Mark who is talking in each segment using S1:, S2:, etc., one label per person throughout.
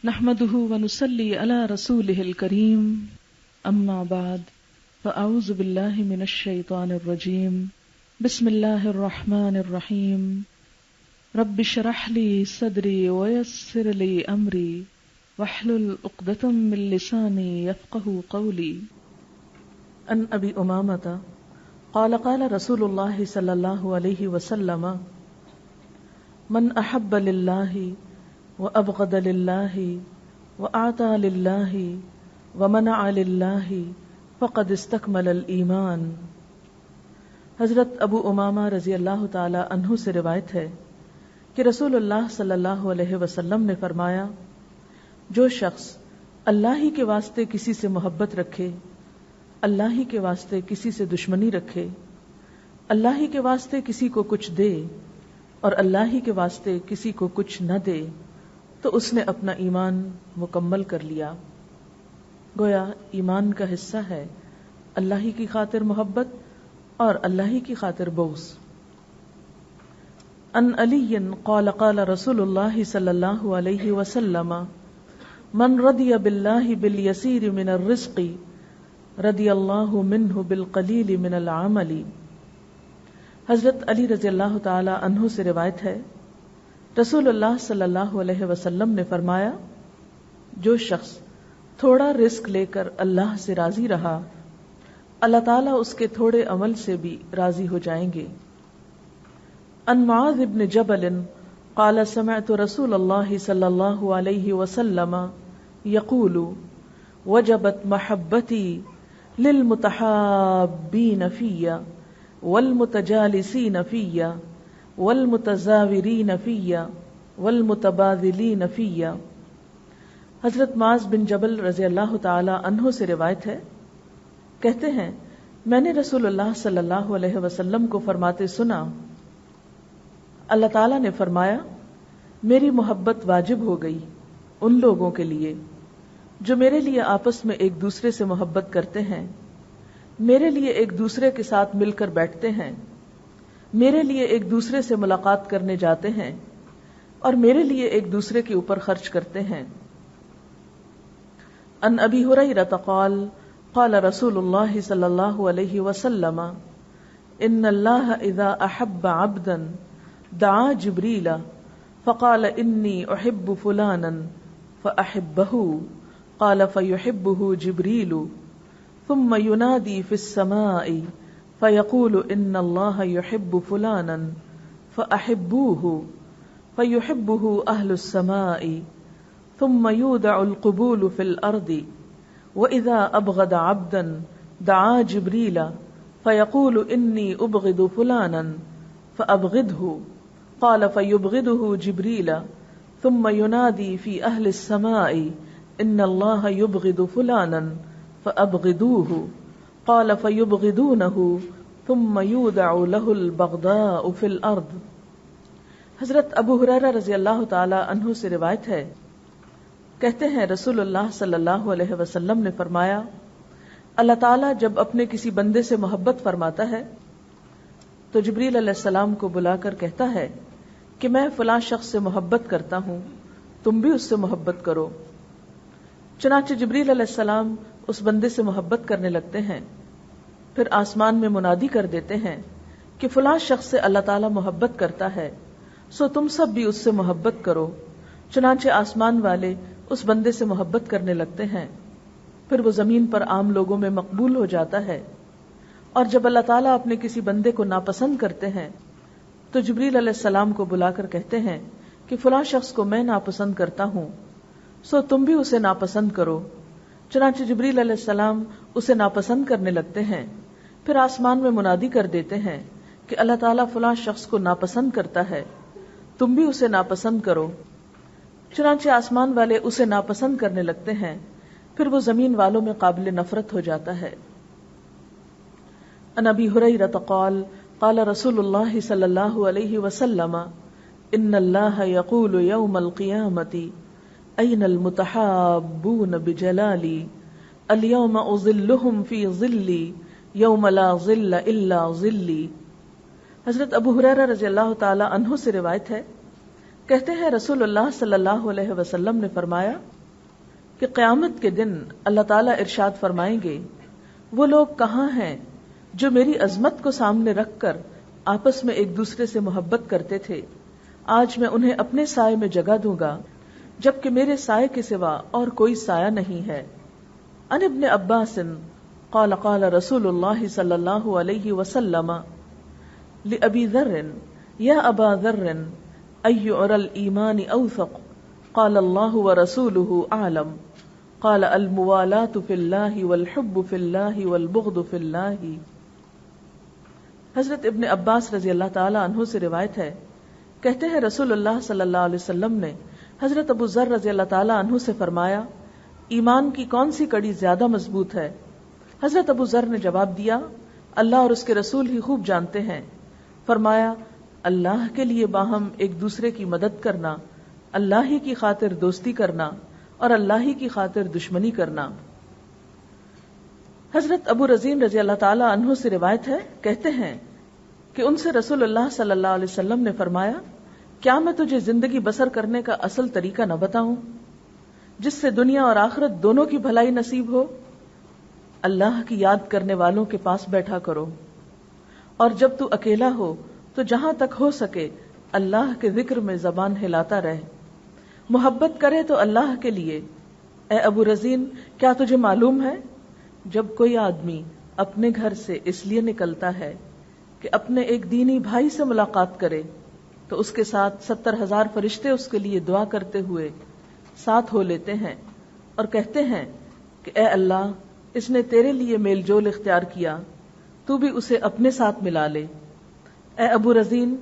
S1: نحمده ونصلي على رسوله الكريم اما بعد فاعوذ بالله من الشيطان الرجيم بسم الله الرحمن الرحيم رب اشرح لي صدري ويسر لي امري واحلل عقدة من لساني يفقهوا قولي. عن ابي امامة قال قال رسول الله صلى الله عليه وسلم من احب لله وأبغض لله وأعطى لله ومنع لله فقد استكمل الإيمان. حضرت ابو امامہ رضی اللہ تعالی عنہ سے روایت ہے کہ رسول اللہ صلی اللہ علیہ وسلم نے فرمایا، جو شخص اللہ ہی کے واسطے کسی سے محبت رکھے، اللہ ہی کے واسطے کسی سے دشمنی رکھے، اللہ ہی کے واسطے کسی کو کچھ دے اور اللہ ہی کے واسطے کسی کو کچھ نہ دے، تو اس نے اپنا ایمان مکمل کر لیا. گویا ایمان کا حصہ ہے اللہ ہی کی خاطر محبت اور اللہ ہی کی خاطر بغض. ان علی قال قال رسول اللہ صلی اللہ علیہ وسلم من رضی باللہ بالیسیر من الرزق رضی اللہ منہ بالقلیل من العمل. حضرت علی رضی اللہ تعالی عنہ سے روایت ہے، رسول اللہ صلی اللہ علیہ وسلم نے فرمایا، جو شخص تھوڑا رزق لے کر اللہ سے راضی رہا، اللہ تعالیٰ اس کے تھوڑے عمل سے بھی راضی ہو جائیں گے. ان معاذ بن جبل قال سمعت رسول اللہ صلی اللہ علیہ وسلم یقول وجبت محبتی للمتحابین فی والمتجالسین فی والمتزاورین فی والمتبادلین فی. حضرت معاذ بن جبل رضی اللہ تعالی عنہ سے روایت ہے، کہتے ہیں میں نے رسول اللہ صلی اللہ علیہ وسلم کو فرماتے سنا، اللہ تعالی نے فرمایا، میری محبت واجب ہو گئی ان لوگوں کے لیے جو میرے لیے آپس میں ایک دوسرے سے محبت کرتے ہیں، میرے لیے ایک دوسرے کے ساتھ مل کر بیٹھتے ہیں، میرے لیے ایک دوسرے سے ملاقات کرنے جاتے ہیں اور میرے لیے ایک دوسرے کے اوپر خرچ کرتے ہیں. ان ابی ہریرہ قال قال رسول اللہ صلی اللہ علیہ وسلم ان اللہ اذا احب عبدا دعا جبریل فقال انی احب فلانا فاحبہ قال فیحبہ جبریل ثم ینادی فی السماء فیقول ان اللہ یحب فلانا فاحبوہ فیحبہ اہل السماء ثم یودع القبول فی الارض واذا ابغض عبدا دعا جبریل فیقول انی ابغض فلانا فابغضہ قال فیبغضہ جبریل ثم ینادی فی اہل السماء ان اللہ یبغض فلانا فابغضوہ قال فیبغضونہ ثم یودع له البغضاء فی الارض. حضرت ابو ہریرہ رضی اللہ تعالی عنہ سے روایت ہے، کہتے ہیں رسول اللہ صلی اللہ علیہ وسلم نے فرمایا، اللہ تعالیٰ جب اپنے کسی بندے سے محبت فرماتا ہے تو جبریل علیہ السلام کو بلا کر کہتا ہے کہ میں فلاں شخص سے محبت کرتا ہوں، تم بھی اس سے محبت کرو. چنانچہ جبریل علیہ السلام اس بندے سے محبت کرنے لگتے ہیں، پھر آسمان میں منادی کر دیتے ہیں کہ فلاں شخص سے اللہ تعالیٰ محبت کرتا ہے، سو تم سب بھی اس سے محبت کرو. چنانچہ آسمان والے اس بندے سے محبت کرنے لگتے ہیں، پھر وہ زمین پر عام لوگوں میں مقبول ہو جاتا ہے. اور جب اللہ تعالیٰ اپنے کسی بندے کو ناپسند کرتے ہیں تو جبریل علیہ السلام کو بلا کر کہتے ہیں کہ فلاں شخص کو میں ناپسند کرتا ہوں، سو تم بھی اسے ناپسند کرو. چنانچہ جبریل علیہ السلام اسے ناپسند کرنے لگتے ہیں، پھر آسمان میں منادی کر دیتے ہیں کہ اللہ تعالیٰ فلاں شخص کو ناپسند کرتا ہے، تم بھی اسے ناپسند کرو. چنانچہ آسمان والے اسے ناپسند کرنے لگتے ہیں، پھر وہ زمین والوں میں قابل نفرت ہو جاتا ہے. ان ابی ہریرہ قال قال رسول اللہ صلی اللہ علیہ وسلم ان اللہ یقول یوم القیامۃ این المتحابون بجلالی اليوم اظلهم فی ظلی یوم لا ظل الا ظلی. حضرت ابو ہریرہ رضی اللہ تعالی عنہ سے روایت ہے، کہتے ہیں رسول اللہ صلی اللہ علیہ وسلم نے فرمایا، کہ قیامت کے دن اللہ تعالیٰ ارشاد فرمائیں گے وہ لوگ کہاں ہیں جو میری عظمت کو سامنے رکھ کر آپس میں ایک دوسرے سے محبت کرتے تھے، آج میں انہیں اپنے سائے میں جگہ دوں گا جبکہ میرے سائے کے سوا اور کوئی سایہ نہیں ہے۔ عن ابن عباس قال قال رسول اللہ صلی اللہ علیہ وسلم لأبی ذر یا ابا ذر ای عر الایمان اوثق قال اللہ ورسولہ اعلم قال الموالاة فی اللہ والحب فی اللہ والبغض فی اللہ۔ حضرت ابن عباس رضی اللہ تعالی عنہ سے روایت ہے، کہتے ہیں رسول اللہ صلی اللہ علیہ وسلم نے حضرت ابو ذر رضی اللہ تعالی عنہ سے فرمایا، ایمان کی کون سی کڑی زیادہ مضبوط ہے؟ حضرت ابو ذر نے جواب دیا، اللہ اور اس کے رسول ہی خوب جانتے ہیں۔ فرمایا، اللہ کے لیے باہم ایک دوسرے کی مدد کرنا، اللہ ہی کی خاطر دوستی کرنا اور اللہ ہی کی خاطر دشمنی کرنا۔ حضرت ابو رزین رضی اللہ تعالی عنہ سے روایت ہے، کہتے ہیں کہ ان سے رسول اللہ صلی اللہ علیہ وسلم نے فرمایا، کیا میں تجھے زندگی بسر کرنے کا اصل طریقہ نہ بتاؤں جس سے دنیا اور آخرت دونوں کی بھلائی نصیب ہو؟ اللہ کی یاد کرنے والوں کے پاس بیٹھا کرو، اور جب تو اکیلا ہو تو جہاں تک ہو سکے اللہ کے ذکر میں زبان ہلاتا رہے، محبت کرے تو اللہ کے لیے۔ اے ابو رزین، کیا تجھے معلوم ہے جب کوئی آدمی اپنے گھر سے اس لیے نکلتا ہے کہ اپنے ایک دینی بھائی سے ملاقات کرے تو اس کے ساتھ 70,000 فرشتے اس کے لیے دعا کرتے ہوئے ساتھ ہو لیتے ہیں اور کہتے ہیں کہ اے اللہ، اس نے تیرے لیے میل جول اختیار کیا، تو بھی اسے اپنے ساتھ ملا لے۔ اے ابو رزین،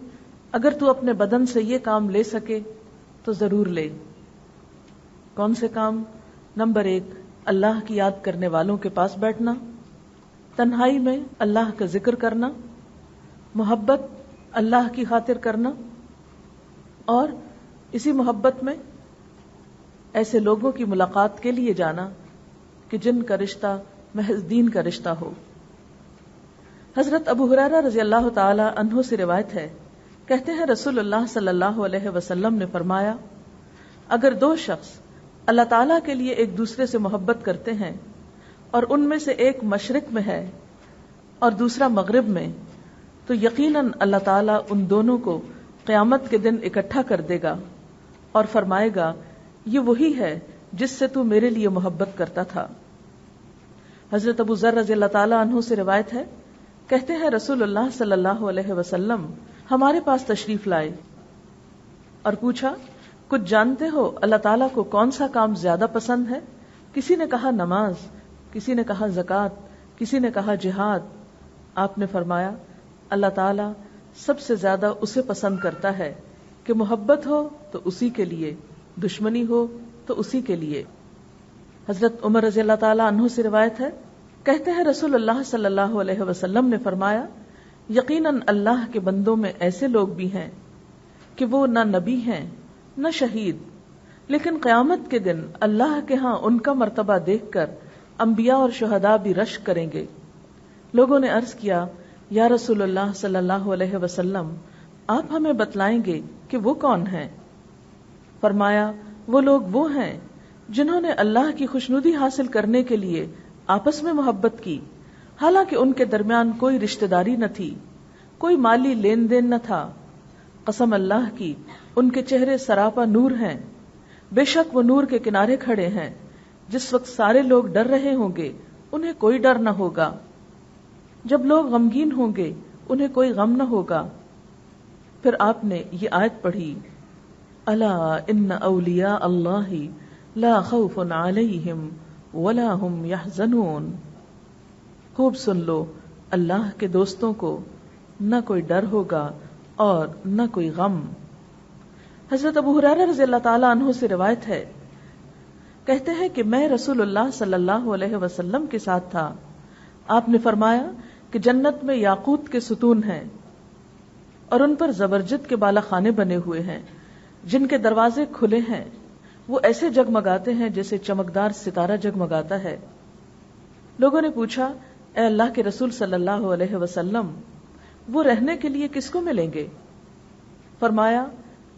S1: اگر تو اپنے بدن سے یہ کام لے سکے تو ضرور لے۔ کون سے کام؟ نمبر 1، اللہ کی یاد کرنے والوں کے پاس بیٹھنا، تنہائی میں اللہ کا ذکر کرنا، محبت اللہ کی خاطر کرنا، اور اسی محبت میں ایسے لوگوں کی ملاقات کے لیے جانا کہ جن کا رشتہ محض دین کا رشتہ ہو۔ حضرت ابو ہریرہ رضی اللہ تعالی عنہ سے روایت ہے، کہتے ہیں رسول اللہ صلی اللہ علیہ وسلم نے فرمایا، اگر دو شخص اللہ تعالیٰ کے لیے ایک دوسرے سے محبت کرتے ہیں اور ان میں سے ایک مشرق میں ہے اور دوسرا مغرب میں، تو یقیناً اللہ تعالیٰ ان دونوں کو قیامت کے دن اکٹھا کر دے گا اور فرمائے گا، یہ وہی ہے جس سے تو میرے لیے محبت کرتا تھا۔ حضرت ابو ذر رضی اللہ تعالیٰ عنہ سے روایت ہے، کہتے ہیں رسول اللہ صلی اللہ علیہ وسلم ہمارے پاس تشریف لائے اور پوچھا، کچھ جانتے ہو اللہ تعالیٰ کو کون سا کام زیادہ پسند ہے؟ کسی نے کہا نماز، کسی نے کہا زکوٰۃ، کسی نے کہا جہاد۔ آپ نے فرمایا، اللہ تعالیٰ سب سے زیادہ اسے پسند کرتا ہے کہ محبت ہو تو اسی کے لیے، دشمنی ہو تو اسی کے لیے۔ حضرت عمر رضی اللہ تعالیٰ عنہ سے روایت ہے، کہتے ہیں رسول اللہ صلی اللہ علیہ وسلم نے فرمایا، یقیناً اللہ کے بندوں میں ایسے لوگ بھی ہیں کہ وہ نہ نبی ہیں نہ شہید، لیکن قیامت کے دن اللہ کے ہاں ان کا مرتبہ دیکھ کر انبیاء اور شہداء بھی رشک کریں گے۔ لوگوں نے عرض کیا، یا رسول اللہ صلی اللہ علیہ وسلم، آپ ہمیں بتلائیں گے کہ وہ کون ہیں؟ فرمایا، وہ لوگ وہ ہیں جنہوں نے اللہ کی خوشنودی حاصل کرنے کے لیے آپس میں محبت کی، حالانکہ ان کے درمیان کوئی رشتہ داری نہ تھی، کوئی مالی لین دین نہ تھا۔ قسم اللہ کی، ان کے چہرے سراپا نور ہیں، بے شک وہ نور کے کنارے کھڑے ہیں، جس وقت سارے لوگ ڈر رہے ہوں گے انہیں کوئی ڈر نہ ہوگا، جب لوگ غمگین ہوں گے انہیں کوئی غم نہ ہوگا۔ پھر آپ نے یہ آیت پڑھی، الا ان اولیاء اللہ لا خوف علیہم ولا هم يحزنون۔ خوب سن لو، اللہ کے دوستوں کو نہ کوئی ڈر ہوگا اور نہ کوئی غم۔ حضرت ابو ہریرہ رضی اللہ تعالیٰ عنہ سے روایت ہے، کہتے ہیں کہ میں رسول اللہ صلی اللہ علیہ وسلم کے ساتھ تھا، آپ نے فرمایا کہ جنت میں یاقوت کے ستون ہیں اور ان پر زبرجد کے بالا خانے بنے ہوئے ہیں جن کے دروازے کھلے ہیں، وہ ایسے جگمگاتے ہیں جیسے چمکدار ستارہ جگمگاتا ہے۔ لوگوں نے پوچھا، اے اللہ کے رسول صلی اللہ علیہ وسلم، وہ رہنے کے لیے کس کو ملیں گے؟ فرمایا،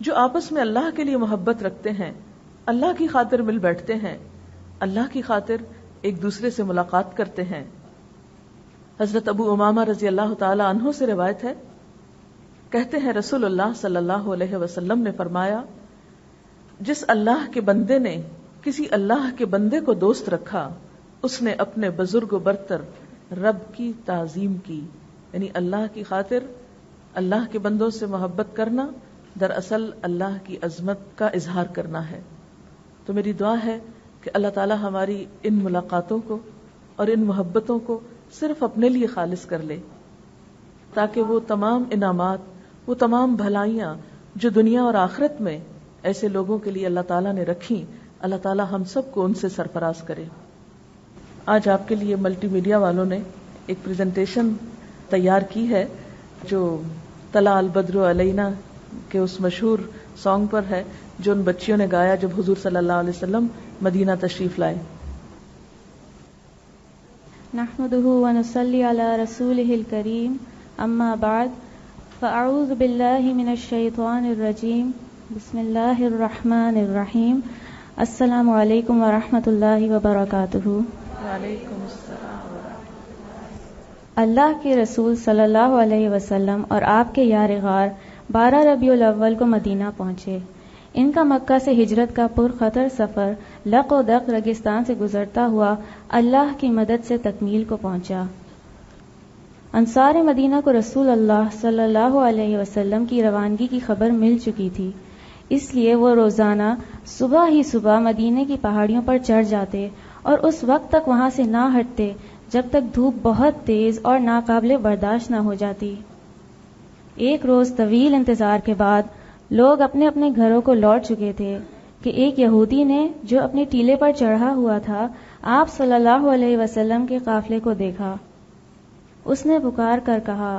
S1: جو آپس میں اللہ کے لیے محبت رکھتے ہیں، اللہ کی خاطر مل بیٹھتے ہیں، اللہ کی خاطر ایک دوسرے سے ملاقات کرتے ہیں. حضرت ابو امامہ رضی اللہ تعالی عنہ سے روایت ہے، کہتے ہیں رسول اللہ صلی اللہ علیہ وسلم نے فرمایا، جس اللہ کے بندے نے کسی اللہ کے بندے کو دوست رکھا اس نے اپنے بزرگ و برتر رب کی تعظیم کی. یعنی اللہ کی خاطر اللہ کے بندوں سے محبت کرنا دراصل اللہ کی عظمت کا اظہار کرنا ہے. تو میری دعا ہے کہ اللہ تعالی ہماری ان ملاقاتوں کو اور ان محبتوں کو صرف اپنے لیے خالص کر لے، تاکہ وہ تمام انعامات، وہ تمام بھلائیاں جو دنیا اور آخرت میں ایسے لوگوں کے لیے اللہ تعالیٰ نے رکھی، اللہ تعالیٰ ہم سب کو ان سے سرفراز کرے. آج آپ کے لیے ملٹی میڈیا والوں نے ایک پریزنٹیشن تیار کی ہے جو طلع البدر علینا کے اس مشہور سانگ پر ہے جو ان بچیوں نے گایا جب حضور صلی اللہ علیہ وسلم مدینہ تشریف لائے.
S2: نحمده ونصلي على رسوله الكريم اما بعد فاعوذ بالله من الشيطان الرجيم بسم الله الرحمن الرحيم. السلام علیکم ورحمۃ اللہ وبرکاتہ.
S1: وعلیکم السلام ورحمۃ اللہ.
S2: اللہ کے رسول صلی اللہ علیہ وسلم اور آپ کے یار غار 12 ربیع الاول کو مدینہ پہنچے. ان کا مکہ سے ہجرت کا پرخطر سفر لق و دق ریگستان سے گزرتا ہوا اللہ کی مدد سے تکمیل کو پہنچا. انصار مدینہ کو رسول اللہ صلی اللہ علیہ وسلم کی روانگی کی خبر مل چکی تھی، اس لیے وہ روزانہ صبح ہی صبح مدینے کی پہاڑیوں پر چڑھ جاتے اور اس وقت تک وہاں سے نہ ہٹتے جب تک دھوپ بہت تیز اور ناقابل برداشت نہ ہو جاتی. ایک روز طویل انتظار کے بعد لوگ اپنے اپنے گھروں کو لوٹ چکے تھے کہ ایک یہودی نے جو اپنے ٹیلے پر چڑھا ہوا تھا آپ صلی اللہ علیہ وسلم کے قافلے کو دیکھا. اس نے پکار کر کہا،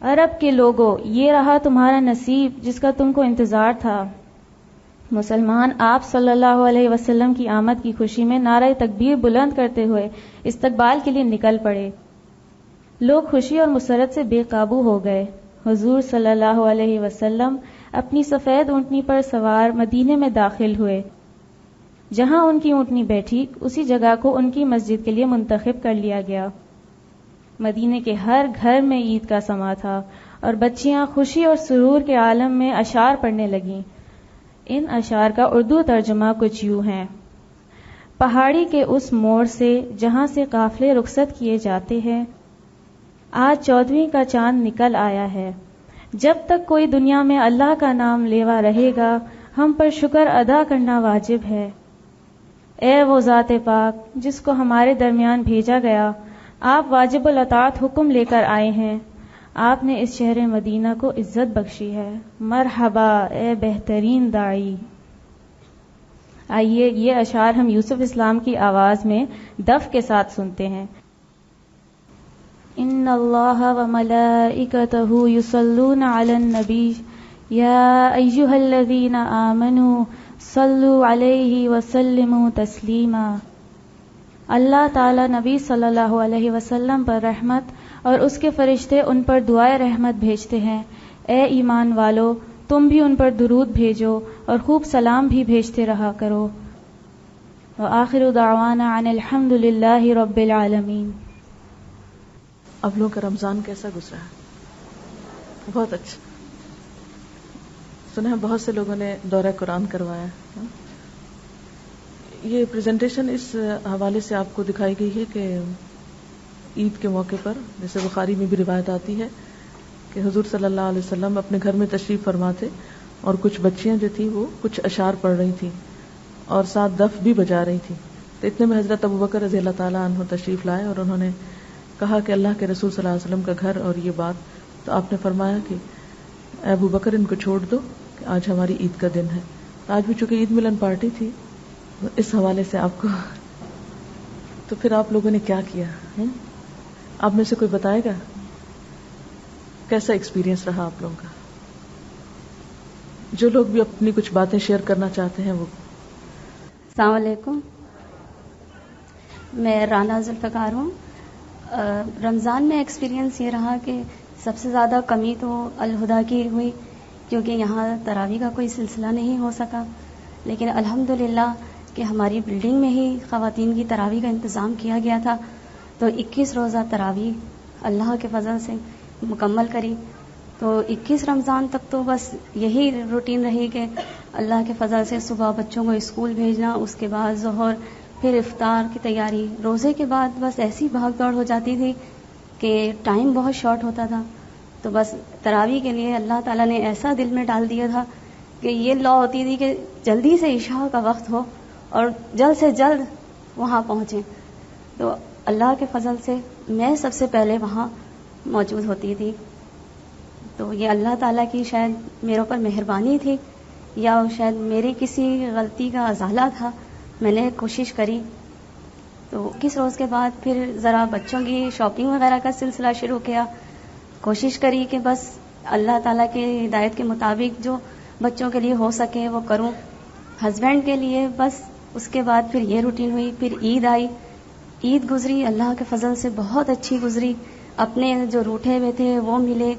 S2: عرب کے لوگوں، یہ رہا تمہارا نصیب جس کا تم کو انتظار تھا. مسلمان آپ صلی اللہ علیہ وسلم کی آمد کی خوشی میں نعرہ تکبیر بلند کرتے ہوئے استقبال کے لیے نکل پڑے. لوگ خوشی اور مسرت سے بے قابو ہو گئے. حضور صلی اللہ علیہ وسلم اپنی سفید اونٹنی پر سوار مدینے میں داخل ہوئے. جہاں ان کی اونٹنی بیٹھی اسی جگہ کو ان کی مسجد کے لیے منتخب کر لیا گیا. مدینے کے ہر گھر میں عید کا سما تھا اور بچیاں خوشی اور سرور کے عالم میں اشعار پڑھنے لگیں. ان اشعار کا اردو ترجمہ کچھ یوں ہے: پہاڑی کے اس موڑ سے جہاں سے قافلے رخصت کیے جاتے ہیں، آج 14ویں کا چاند نکل آیا ہے. جب تک کوئی دنیا میں اللہ کا نام لیوا رہے گا ہم پر شکر ادا کرنا واجب ہے. اے وہ ذات پاک جس کو ہمارے درمیان بھیجا گیا، آپ واجب الاطاعت حکم لے کر آئے ہیں. آپ نے اس شہر مدینہ کو عزت بخشی ہے. مرحبا اے بہترین داعی. آئیے یہ اشعار ہم یوسف اسلام کی آواز میں دف کے ساتھ سنتے ہیں. ان اللہ وملائکتہ یصلون علی النبی یا ایھا الذین آمنوا صلوا علیہ وسلموا تسلیما. اللہ تعالی نبی صلی اللہ علیہ وسلم پر رحمت اور اس کے فرشتے ان پر دعائے رحمت بھیجتے ہیں. اے ایمان والو، تم بھی ان پر درود بھیجو اور خوب سلام بھی بھیجتے رہا کرو. وآخر دعوانا ان الحمد للہ رب العالمین.
S1: اب لوگوں کا رمضان کیسا گزرا ہے؟ بہت اچھا. سنا ہے بہت سے لوگوں نے دورہ قرآن کروایا. یہ پریزنٹیشن اس حوالے سے آپ کو دکھائی گئی ہے کہ عید کے موقع پر، جیسے بخاری میں بھی روایت آتی ہے کہ حضور صلی اللہ علیہ وسلم اپنے گھر میں تشریف فرما تھے اور کچھ بچیاں جو تھیں وہ کچھ اشعار پڑھ رہی تھیں اور ساتھ دف بھی بجا رہی تھیں. تو اتنے میں حضرت ابوبکر رضی اللہ تعالیٰ عنہ تشریف لائے اور انہوں نے کہا کہ اللہ کے رسول صلی اللہ علیہ وسلم کا گھر اور یہ بات. تو آپ نے فرمایا کہ اے ابوبکر ان کو چھوڑ دو کہ آج ہماری عید کا دن ہے. آج بھی چونکہ عید ملن پارٹی تھی اس حوالے سے آپ کو. تو پھر آپ لوگوں نے کیا کیا؟ آپ میں سے کوئی بتائے گا کیسا ایکسپیرینس رہا آپ لوگوں کا؟ جو لوگ بھی اپنی کچھ باتیں شیئر کرنا چاہتے ہیں وہ.
S3: السلام علیکم، میں رانا ذوالفقار ہوں. رمضان میں ایکسپیرینس یہ رہا کہ سب سے زیادہ کمی تو الہدا کی ہوئی کیونکہ یہاں تراویح کا کوئی سلسلہ نہیں ہو سکا. لیکن الحمدللہ کہ ہماری بلڈنگ میں ہی خواتین کی تراویح کا انتظام کیا گیا تھا، تو 21 روزہ تراویح اللہ کے فضل سے مکمل کری. تو 21 رمضان تک تو بس یہی روٹین رہی کہ اللہ کے فضل سے صبح بچوں کو اسکول بھیجنا، اس کے بعد ظہر، پھر افطار کی تیاری. روزے کے بعد بس ایسی بھاگ دوڑ ہو جاتی تھی کہ ٹائم بہت شارٹ ہوتا تھا. تو بس تراویح کے لیے اللہ تعالیٰ نے ایسا دل میں ڈال دیا تھا کہ یہ لا ہوتی تھی کہ جلدی سے عشاء کا وقت ہو اور جلد سے جلد وہاں پہنچیں. تو اللہ کے فضل سے میں سب سے پہلے وہاں موجود ہوتی تھی. تو یہ اللہ تعالیٰ کی شاید میرے اوپر مہربانی تھی، یا شاید میری کسی غلطی کا ازالہ تھا. میں نے کوشش کری. تو 21 روز کے بعد پھر ذرا بچوں کی شاپنگ وغیرہ کا سلسلہ شروع کیا. کوشش کری کہ بس اللہ تعالیٰ کی ہدایت کے مطابق جو بچوں کے لیے ہو سکے وہ کروں. ہسبینڈ کے لیے بس اس کے بعد پھر یہ روٹین ہوئی. پھر عید آئی، عید گزری اللہ کے فضل سے بہت اچھی گزری. اپنے جو روٹھے ہوئے تھے وہ ملے،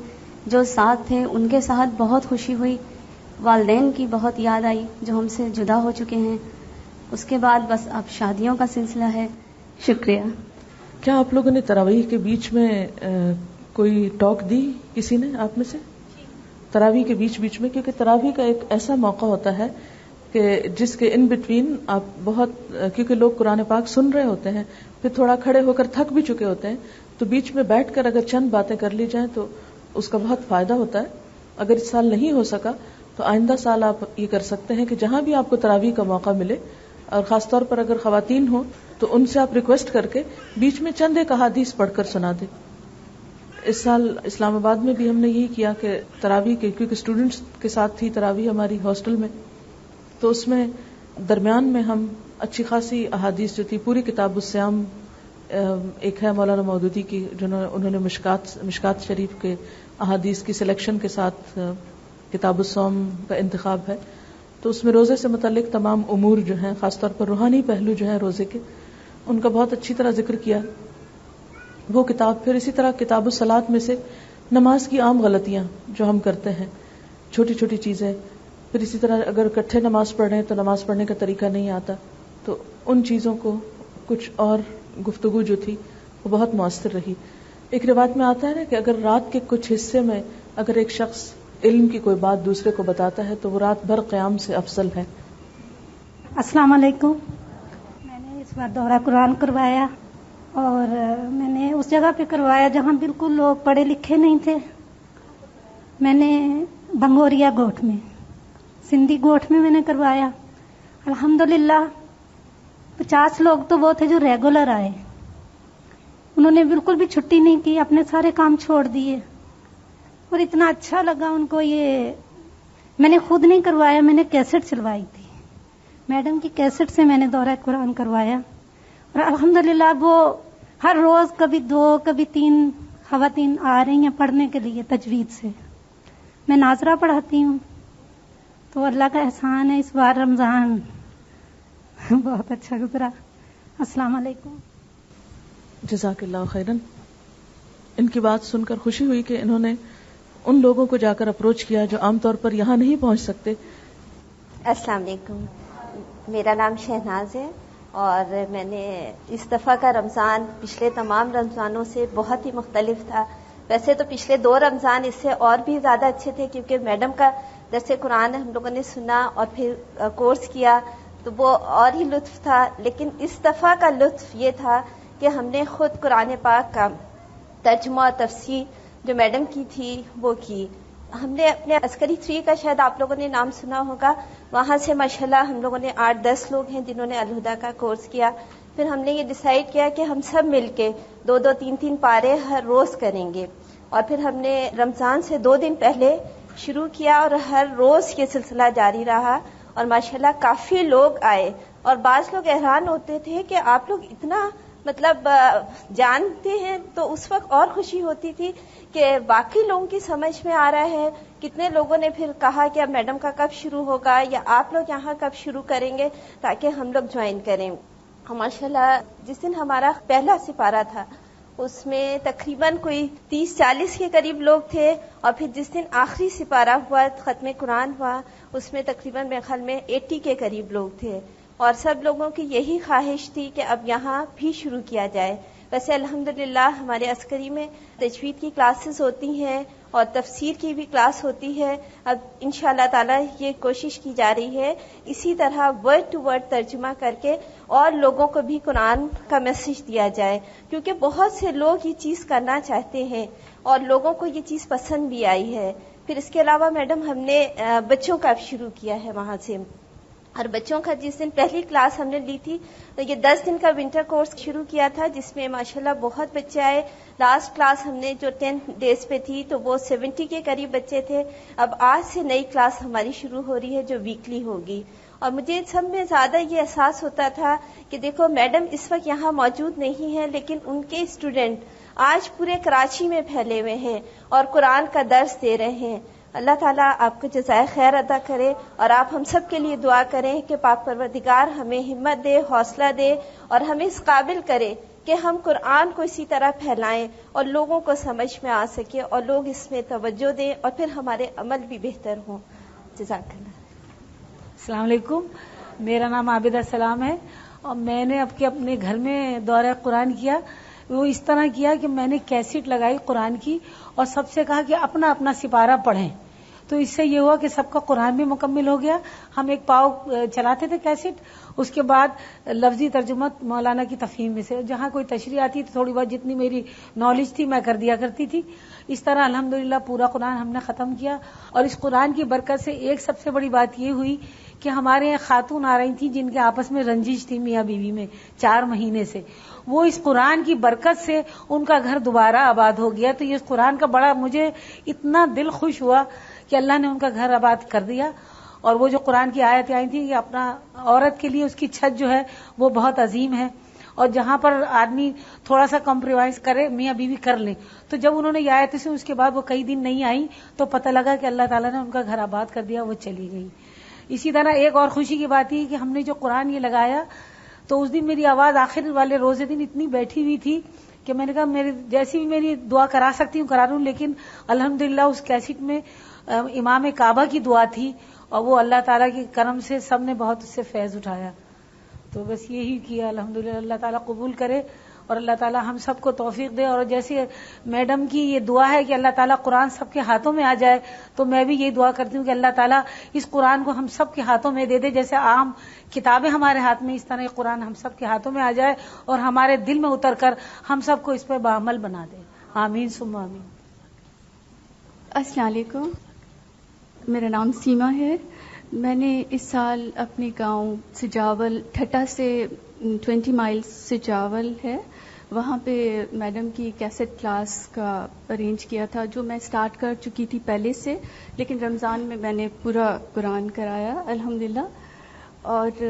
S3: جو ساتھ تھے ان کے ساتھ بہت خوشی ہوئی. والدین کی بہت یاد آئی جو ہم سے جدا ہو چکے ہیں. اس کے بعد بس اب شادیوں کا سلسلہ ہے. شکریہ.
S1: کیا آپ لوگوں نے تراویح کے بیچ میں کوئی ٹاک دی کسی نے آپ میں سے؟ تراویح کے بیچ میں، کیونکہ تراویح کا ایک ایسا موقع ہوتا ہے کہ جس کے ان بٹوین آپ بہت، کیونکہ لوگ قرآن پاک سن رہے ہوتے ہیں، پھر تھوڑا کھڑے ہو کر تھک بھی چکے ہوتے ہیں، تو بیچ میں بیٹھ کر اگر چند باتیں کر لی جائیں تو اس کا بہت فائدہ ہوتا ہے. اگر اس سال نہیں ہو سکا تو آئندہ سال آپ یہ کر سکتے ہیں کہ جہاں بھی آپ کو تراویح کا موقع ملے، اور خاص طور پر اگر خواتین ہوں تو ان سے آپ ریکویسٹ کر کے بیچ میں چند ایک احادیث پڑھ کر سنا دیں. اس سال اسلام آباد میں بھی ہم نے یہی کیا کہ تراویح کے، کیونکہ اسٹوڈنٹس کے ساتھ تھی تراویح ہماری ہاسٹل میں، تو اس میں درمیان میں ہم اچھی خاصی احادیث جو تھی، پوری کتاب الصیام، ایک ہے مولانا مودودی کی انہوں نے مشکات شریف کے احادیث کی سلیکشن کے ساتھ کتاب الصوم کا انتخاب ہے. تو اس میں روزے سے متعلق تمام امور جو ہیں، خاص طور پر روحانی پہلو جو ہیں روزے کے، ان کا بہت اچھی طرح ذکر کیا وہ کتاب. پھر اسی طرح کتاب الصلاۃ میں سے نماز کی عام غلطیاں جو ہم کرتے ہیں، چھوٹی چھوٹی چیزیں. پھر اسی طرح اگر اکٹھے نماز پڑھ رہے ہیں تو نماز پڑھنے کا طریقہ نہیں آتا، تو ان چیزوں کو کچھ اور گفتگو جو تھی وہ بہت مؤثر رہی. ایک روایت میں آتا ہے نا کہ اگر رات کے کچھ حصے میں اگر ایک شخص علم کی کوئی بات دوسرے کو بتاتا ہے تو وہ رات بھر قیام سے افضل ہے.
S4: السلام علیکم. میں نے اس بار دورہ قرآن کروایا، اور میں نے اس جگہ پہ کروایا جہاں بالکل لوگ پڑھے لکھے نہیں تھے. میں نے بنگوریا گوٹھ میں، سندھی گوٹھ میں نے کروایا. الحمدللہ 50 لوگ تو وہ تھے جو ریگولر آئے. انہوں نے بالکل بھی چھٹی نہیں کی، اپنے سارے کام چھوڑ دیے، اور اتنا اچھا لگا ان کو. یہ میں نے خود نہیں کروایا، میں نے کیسٹ چلوائی تھی، میڈم کی کیسٹ سے میں نے دورہ قرآن کروایا. اور الحمدللہ وہ ہر روز کبھی 2 کبھی 3 خواتین آ رہی ہیں پڑھنے کے لیے تجوید سے. میں ناظرہ پڑھاتی ہوں. تو اللہ کا احسان ہے اس بار رمضان بہت اچھا گزرا. السلام علیکم.
S1: جزاک اللہ خیرن. ان کی بات سن کر خوشی ہوئی کہ انہوں نے ان لوگوں کو جا کر اپروچ کیا جو عام طور پر یہاں نہیں پہنچ سکتے.
S5: السلام علیکم. میرا نام شہناز ہے، اور میں نے اس دفعہ کا رمضان پچھلے تمام رمضانوں سے بہت ہی مختلف تھا. ویسے تو پچھلے 2 رمضان اس سے اور بھی زیادہ اچھے تھے، کیونکہ میڈم کا درس قرآن ہم لوگوں نے سنا اور پھر کورس کیا تو وہ اور ہی لطف تھا. لیکن اس دفعہ کا لطف یہ تھا کہ ہم نے خود قرآن پاک کا ترجمہ اور تفسیر جو میڈم کی تھی وہ کی. ہم نے اپنے عسکری 3 کا شاید آپ لوگوں نے نام سنا ہوگا، وہاں سے ماشاءاللہ ہم لوگوں نے 8-10 لوگ ہیں جنہوں نے الہدا کا کورس کیا. پھر ہم نے یہ ڈیسائیڈ کیا کہ ہم سب مل کے 2-2 3-3 پارے ہر روز کریں گے. اور پھر ہم نے رمضان سے 2 دن پہلے شروع کیا اور ہر روز یہ سلسلہ جاری رہا. اور ماشاءاللہ کافی لوگ آئے، اور بعض لوگ حیران ہوتے تھے کہ آپ لوگ اتنا جانتے ہیں. تو اس وقت اور خوشی ہوتی تھی کہ باقی لوگوں کی سمجھ میں آ رہا ہے. کتنے لوگوں نے پھر کہا کہ اب میڈم کا کب شروع ہوگا، یا آپ لوگ یہاں کب شروع کریں گے تاکہ ہم لوگ جوائن کریں. ماشاءاللہ جس دن ہمارا پہلا سپارہ تھا اس میں تقریباً کوئی 30-40 کے قریب لوگ تھے، اور پھر جس دن آخری سپارہ ہوا ختم قرآن ہوا اس میں تقریباً میرے خیال میں 80 کے قریب لوگ تھے. اور سب لوگوں کی یہی خواہش تھی کہ اب یہاں بھی شروع کیا جائے. ویسے الحمدللہ ہمارے عسکری میں تجوید کی کلاسز ہوتی ہیں اور تفسیر کی بھی کلاس ہوتی ہے. اب انشاءاللہ تعالی یہ کوشش کی جا رہی ہے اسی طرح ورڈ ٹو ورڈ ترجمہ کر کے اور لوگوں کو بھی قرآن کا میسج دیا جائے, کیونکہ بہت سے لوگ یہ چیز کرنا چاہتے ہیں اور لوگوں کو یہ چیز پسند بھی آئی ہے. پھر اس کے علاوہ میڈم ہم نے بچوں کا شروع کیا ہے وہاں سے, اور بچوں کا جس دن پہلی کلاس ہم نے لی تھی تو یہ 10 دن کا ونٹر کورس شروع کیا تھا, جس میں ماشاءاللہ بہت بچے آئے. لاسٹ کلاس ہم نے جو 10 ڈیز پہ تھی تو وہ 70 کے قریب بچے تھے. اب آج سے نئی کلاس ہماری شروع ہو رہی ہے جو ویکلی ہوگی. اور مجھے سب میں زیادہ یہ احساس ہوتا تھا کہ دیکھو میڈم اس وقت یہاں موجود نہیں ہیں, لیکن ان کے اسٹوڈنٹ آج پورے کراچی میں پھیلے ہوئے ہیں اور قرآن کا درس دے رہے ہیں. اللہ تعالیٰ آپ کو جزائے خیر ادا کرے, اور آپ ہم سب کے لیے دعا کریں کہ پاک پروردگار ہمیں ہمت دے, حوصلہ دے, اور ہمیں اس قابل کرے کہ ہم قرآن کو اسی طرح پھیلائیں اور لوگوں کو سمجھ میں آ سکے اور لوگ اس میں توجہ دیں اور پھر ہمارے عمل بھی بہتر ہوں. جزاک اللہ.
S6: السلام علیکم, میرا نام عابدہ سلام ہے, اور میں نے اب کے اپنے گھر میں دورہ قرآن کیا. وہ اس طرح کیا کہ میں نے کیسٹ لگائی قرآن کی اور سب سے کہا کہ اپنا اپنا سپارہ پڑھیں. تو اس سے یہ ہوا کہ سب کا قرآن بھی مکمل ہو گیا. ہم ایک پاؤ چلاتے تھے کیسٹ, اس کے بعد لفظی ترجمہ مولانا کی تفہیم میں سے, جہاں کوئی تشریح آتی تو تھوڑی بہت جتنی میری نالج تھی میں کر دیا کرتی تھی. اس طرح الحمدللہ پورا قرآن ہم نے ختم کیا. اور اس قرآن کی برکت سے ایک سب سے بڑی بات یہ ہوئی کہ ہمارے یہاں خاتون آ رہی تھیں جن کے آپس میں رنجش تھی میاں بیوی میں 4 مہینے سے, وہ اس قرآن کی برکت سے ان کا گھر دوبارہ آباد ہو گیا. تو یہ قرآن کا بڑا مجھے اتنا دل خوش ہوا کہ اللہ نے ان کا گھر آباد کر دیا. اور وہ جو قرآن کی آیتیں آئی تھیں کہ اپنا عورت کے لیے اس کی چھت جو ہے وہ بہت عظیم ہے, اور جہاں پر آدمی تھوڑا سا کمپرومائز کرے میاں بیوی کر لیں. تو جب انہوں نے یہ آیتیں سے اس کے بعد وہ کئی دن نہیں آئی تو پتہ لگا کہ اللہ تعالیٰ نے ان کا گھر آباد کر دیا, وہ چلی گئی. اسی طرح ایک اور خوشی کی بات یہ کہ ہم نے جو قرآن یہ لگایا تو اس دن میری آواز آخر والے روزے دن اتنی بیٹھی ہوئی تھی کہ میں نے کہا میری جیسی بھی میری دعا کرا سکتی ہوں کرا لوں, لیکن الحمدللہ اس کیسٹ میں امام کعبہ کی دعا تھی اور وہ اللہ تعالیٰ کے کرم سے سب نے بہت اس سے فیض اٹھایا. تو بس یہی کیا الحمدللہ. اللہ تعالیٰ قبول کرے اور اللہ تعالیٰ ہم سب کو توفیق دے. اور جیسے میڈم کی یہ دعا ہے کہ اللہ تعالیٰ قرآن سب کے ہاتھوں میں آ جائے, تو میں بھی یہی دعا کرتی ہوں کہ اللہ تعالیٰ اس قرآن کو ہم سب کے ہاتھوں میں دے دے. جیسے عام کتابیں ہمارے ہاتھ میں, اس طرح یہ قرآن ہم سب کے ہاتھوں میں آ جائے اور ہمارے دل میں اتر کر ہم سب کو اس پہ بعمل بنا دے. آمین ثم آمین.
S7: السلام علیکم, میرا نام سیما ہے. میں نے اس سال اپنے گاؤں سجاول ٹھٹا سے 20 مائل سجاول ہے, وہاں پہ میڈم کی کیسٹ کلاس کا ارینج کیا تھا جو میں سٹارٹ کر چکی تھی پہلے سے, لیکن رمضان میں نے پورا قرآن کرایا الحمدللہ. اور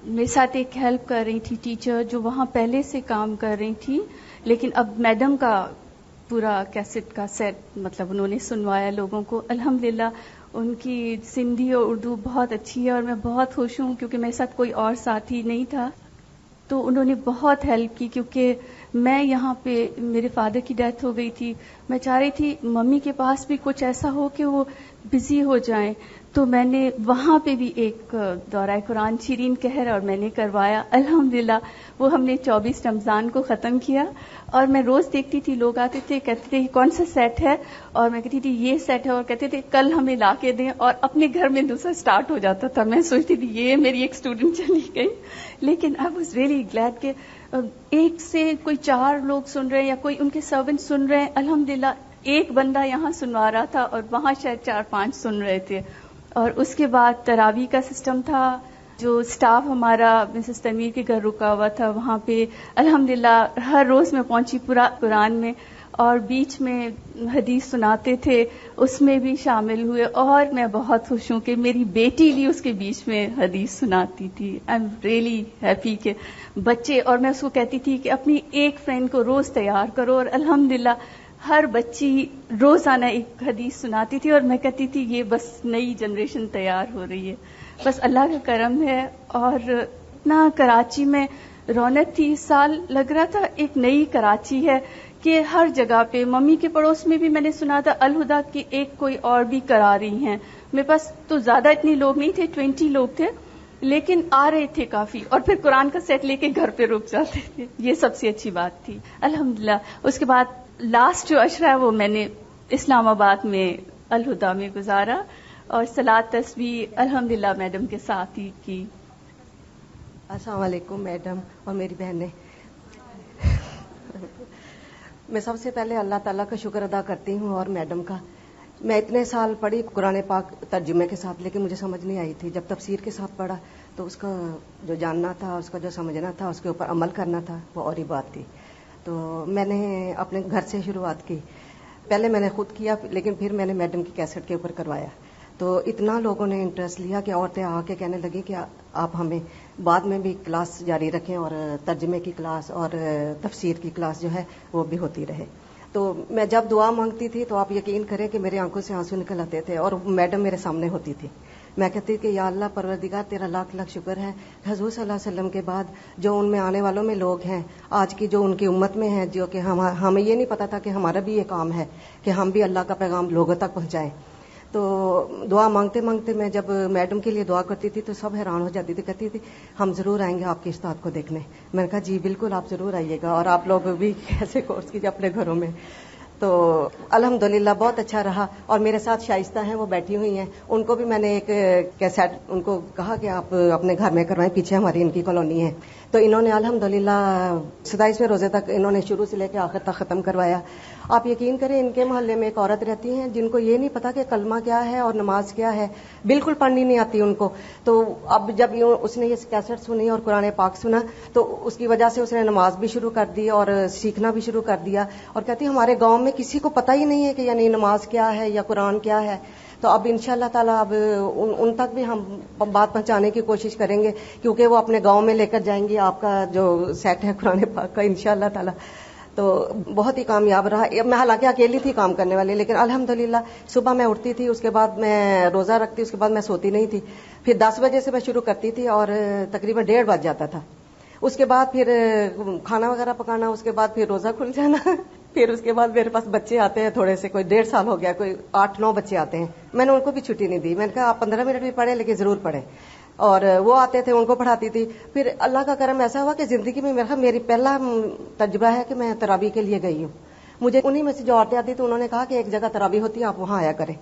S7: میرے ساتھ ایک ہیلپ کر رہی تھی ٹیچر جو وہاں پہلے سے کام کر رہی تھی, لیکن اب میڈم کا پورا کیسٹ کا سیٹ مطلب انہوں نے سنوایا لوگوں کو. الحمدللہ ان کی سندھی اور اردو بہت اچھی ہے اور میں بہت خوش ہوں کیونکہ میرے ساتھ کوئی اور ساتھی نہیں تھا, تو انہوں نے بہت ہیلپ کی. کیونکہ میں یہاں پہ میرے فادر کی ڈیتھ ہو گئی تھی, میں چاہ رہی تھی ممی کے پاس بھی کچھ ایسا ہو کہ وہ بزی ہو جائیں, تو میں نے وہاں پہ بھی ایک دورہ قرآن شیرین کہر اور میں نے کروایا الحمدللہ. وہ ہم نے 24 رمضان کو ختم کیا, اور میں روز دیکھتی تھی لوگ آتے تھے کہتے تھے کون سا سیٹ ہے, اور میں کہتی تھی یہ سیٹ ہے, اور کہتے تھے کل ہمیں لا کے دیں, اور اپنے گھر میں دوسرا سٹارٹ ہو جاتا تھا. میں سوچتی تھی یہ میری ایک اسٹوڈنٹ چلی گئی, لیکن آئی واز ریئلی گلیڈ کہ ایک سے کوئی 4 لوگ سن رہے ہیں یا کوئی ان کے سرونٹ سن رہے ہیں. الحمدللہ ایک بندہ یہاں سنوا رہا تھا اور وہاں شاید 4-5 سن رہے تھے. اور اس کے بعد تراویح کا سسٹم تھا, جو سٹاف ہمارا مسز تنویر کے گھر رکا ہوا تھا وہاں پہ الحمدللہ ہر روز میں پہنچی پورا قرآن میں, اور بیچ میں حدیث سناتے تھے اس میں بھی شامل ہوئے. اور میں بہت خوش ہوں کہ میری بیٹی بھی اس کے بیچ میں حدیث سناتی تھی. آئی ایم ریئلی ہیپی کہ بچے, اور میں اس کو کہتی تھی کہ اپنی ایک فرینڈ کو روز تیار کرو, اور الحمدللہ ہر بچی روزانہ ایک حدیث سناتی تھی, اور میں کہتی تھی یہ بس نئی جنریشن تیار ہو رہی ہے, بس اللہ کا کرم ہے. اور اتنا کراچی میں رونق تھی اس سال, لگ رہا تھا ایک نئی کراچی ہے کہ ہر جگہ پہ. ممی کے پڑوس میں بھی میں نے سنا تھا الہدا کی ایک کوئی اور بھی کرا رہی ہیں. میرے پاس تو زیادہ اتنے لوگ نہیں تھے, 20 لوگ تھے, لیکن آ رہے تھے کافی، اور پھر قرآن کا سیٹ لے کے گھر پہ رک جاتے تھے. یہ سب سے اچھی بات تھی الحمدللہ. اس کے بعد لاسٹ جو عشرہ ہے وہ میں نے اسلام آباد میں الہدا میں گزارا، اور صلاۃ تسبیح الحمدللہ میڈم کے ساتھ ہی کی.
S8: السلام علیکم میڈم اور میری بہنیں. میں سب سے پہلے اللہ تعالیٰ کا شکر ادا کرتی ہوں اور میڈم کا. میں اتنے سال پڑھی قرآن پاک ترجمے کے ساتھ، لیکن مجھے سمجھ نہیں آئی تھی. جب تفسیر کے ساتھ پڑھا تو اس کا جو جاننا تھا، اس کا جو سمجھنا تھا، اس کے اوپر عمل کرنا تھا، وہ اور ہی بات تھی. تو میں نے اپنے گھر سے شروعات کی. پہلے میں نے خود کیا، لیکن پھر میں نے میڈم کی کیسٹ کے اوپر کروایا. تو اتنا لوگوں نے انٹرسٹ لیا کہ عورتیں آ کے کہنے لگی کہ آپ ہمیں بعد میں بھی کلاس جاری رکھیں، اور ترجمے کی کلاس اور تفسیر کی کلاس جو ہے وہ بھی ہوتی رہے. تو میں جب دعا مانگتی تھی تو آپ یقین کریں کہ میری آنکھوں سے آنسو نکل آتے تھے، اور میڈم میرے سامنے ہوتی تھی. میں کہتی کہ یا اللہ پروردگار تیرا لاکھ لاکھ شکر ہے، حضور صلی اللہ علیہ وسلم کے بعد جو ان میں آنے والوں میں لوگ ہیں آج کی، جو ان کی امت میں ہیں، جو کہ ہمیں یہ نہیں پتا تھا کہ ہمارا بھی یہ کام ہے کہ ہم بھی اللہ کا پیغام لوگوں تک پہنچائیں. تو دعا مانگتے مانگتے میں جب میڈم کے لیے دعا کرتی تھی تو سب حیران ہو جاتی تھی، کہتی تھی ہم ضرور آئیں گے آپ کے استاد کو دیکھنے. میں نے کہا جی بالکل آپ ضرور آئیے گا، اور آپ لوگ بھی ایسے کورس کیجیے اپنے گھروں میں. تو الحمدللہ بہت اچھا رہا. اور میرے ساتھ شائستہ ہیں، وہ بیٹھی ہوئی ہیں، ان کو بھی میں نے ایک کیسٹ ان کو کہا کہ آپ اپنے گھر میں کروائیں، پیچھے ہماری ان کی کالونی ہے. تو انہوں نے الحمدللہ 27ویں روزے تک انہوں نے شروع سے لے کے آخر تک ختم کروایا. آپ یقین کریں ان کے محلے میں ایک عورت رہتی ہیں جن کو یہ نہیں پتا کہ کلمہ کیا ہے اور نماز کیا ہے، بالکل پڑھنی نہیں آتی ان کو. تو اب جب اس نے یہ کیسٹ سنی اور قرآن پاک سنا تو اس کی وجہ سے اس نے نماز بھی شروع کر دی اور سیکھنا بھی شروع کر دیا. اور کہتی ہمارے گاؤں میں کسی کو پتہ ہی نہیں ہے کہ یعنی نماز کیا ہے یا قرآن کیا ہے. تو اب انشاءاللہ تعالیٰ اب ان تک بھی ہم بات پہنچانے کی کوشش کریں گے، کیونکہ وہ اپنے گاؤں میں لے کر جائیں گی آپ کا جو سیٹ ہے قرآن پاک کا انشاءاللہ تعالیٰ. تو بہت ہی کامیاب رہا. میں حالانکہ اکیلی تھی کام کرنے والی، لیکن الحمدللہ صبح میں اٹھتی تھی، اس کے بعد میں روزہ رکھتی، اس کے بعد میں سوتی نہیں تھی. پھر 10 بجے سے میں شروع کرتی تھی اور تقریباً 1:30 بج جاتا تھا. اس کے بعد پھر کھانا وغیرہ پکانا، اس کے بعد پھر روزہ کھل جانا. پھر اس کے بعد میرے پاس بچے آتے ہیں تھوڑے سے، کوئی 1.5 سال ہو گیا، کوئی 8-9 بچے آتے ہیں. میں نے ان کو بھی چھٹی نہیں دی. میں نے کہا آپ 15 منٹ بھی پڑھیں لیکن ضرور پڑھیں. اور وہ آتے تھے، ان کو پڑھاتی تھی. پھر اللہ کا کرم ایسا ہوا کہ زندگی میں میری پہلا تجربہ ہے کہ میں تراویح کے لیے گئی ہوں. مجھے انہی میں سے جو عورتیں آتی تھی انہوں نے کہا کہ ایک جگہ تراویح ہوتی ہے، آپ وہاں آیا کریں.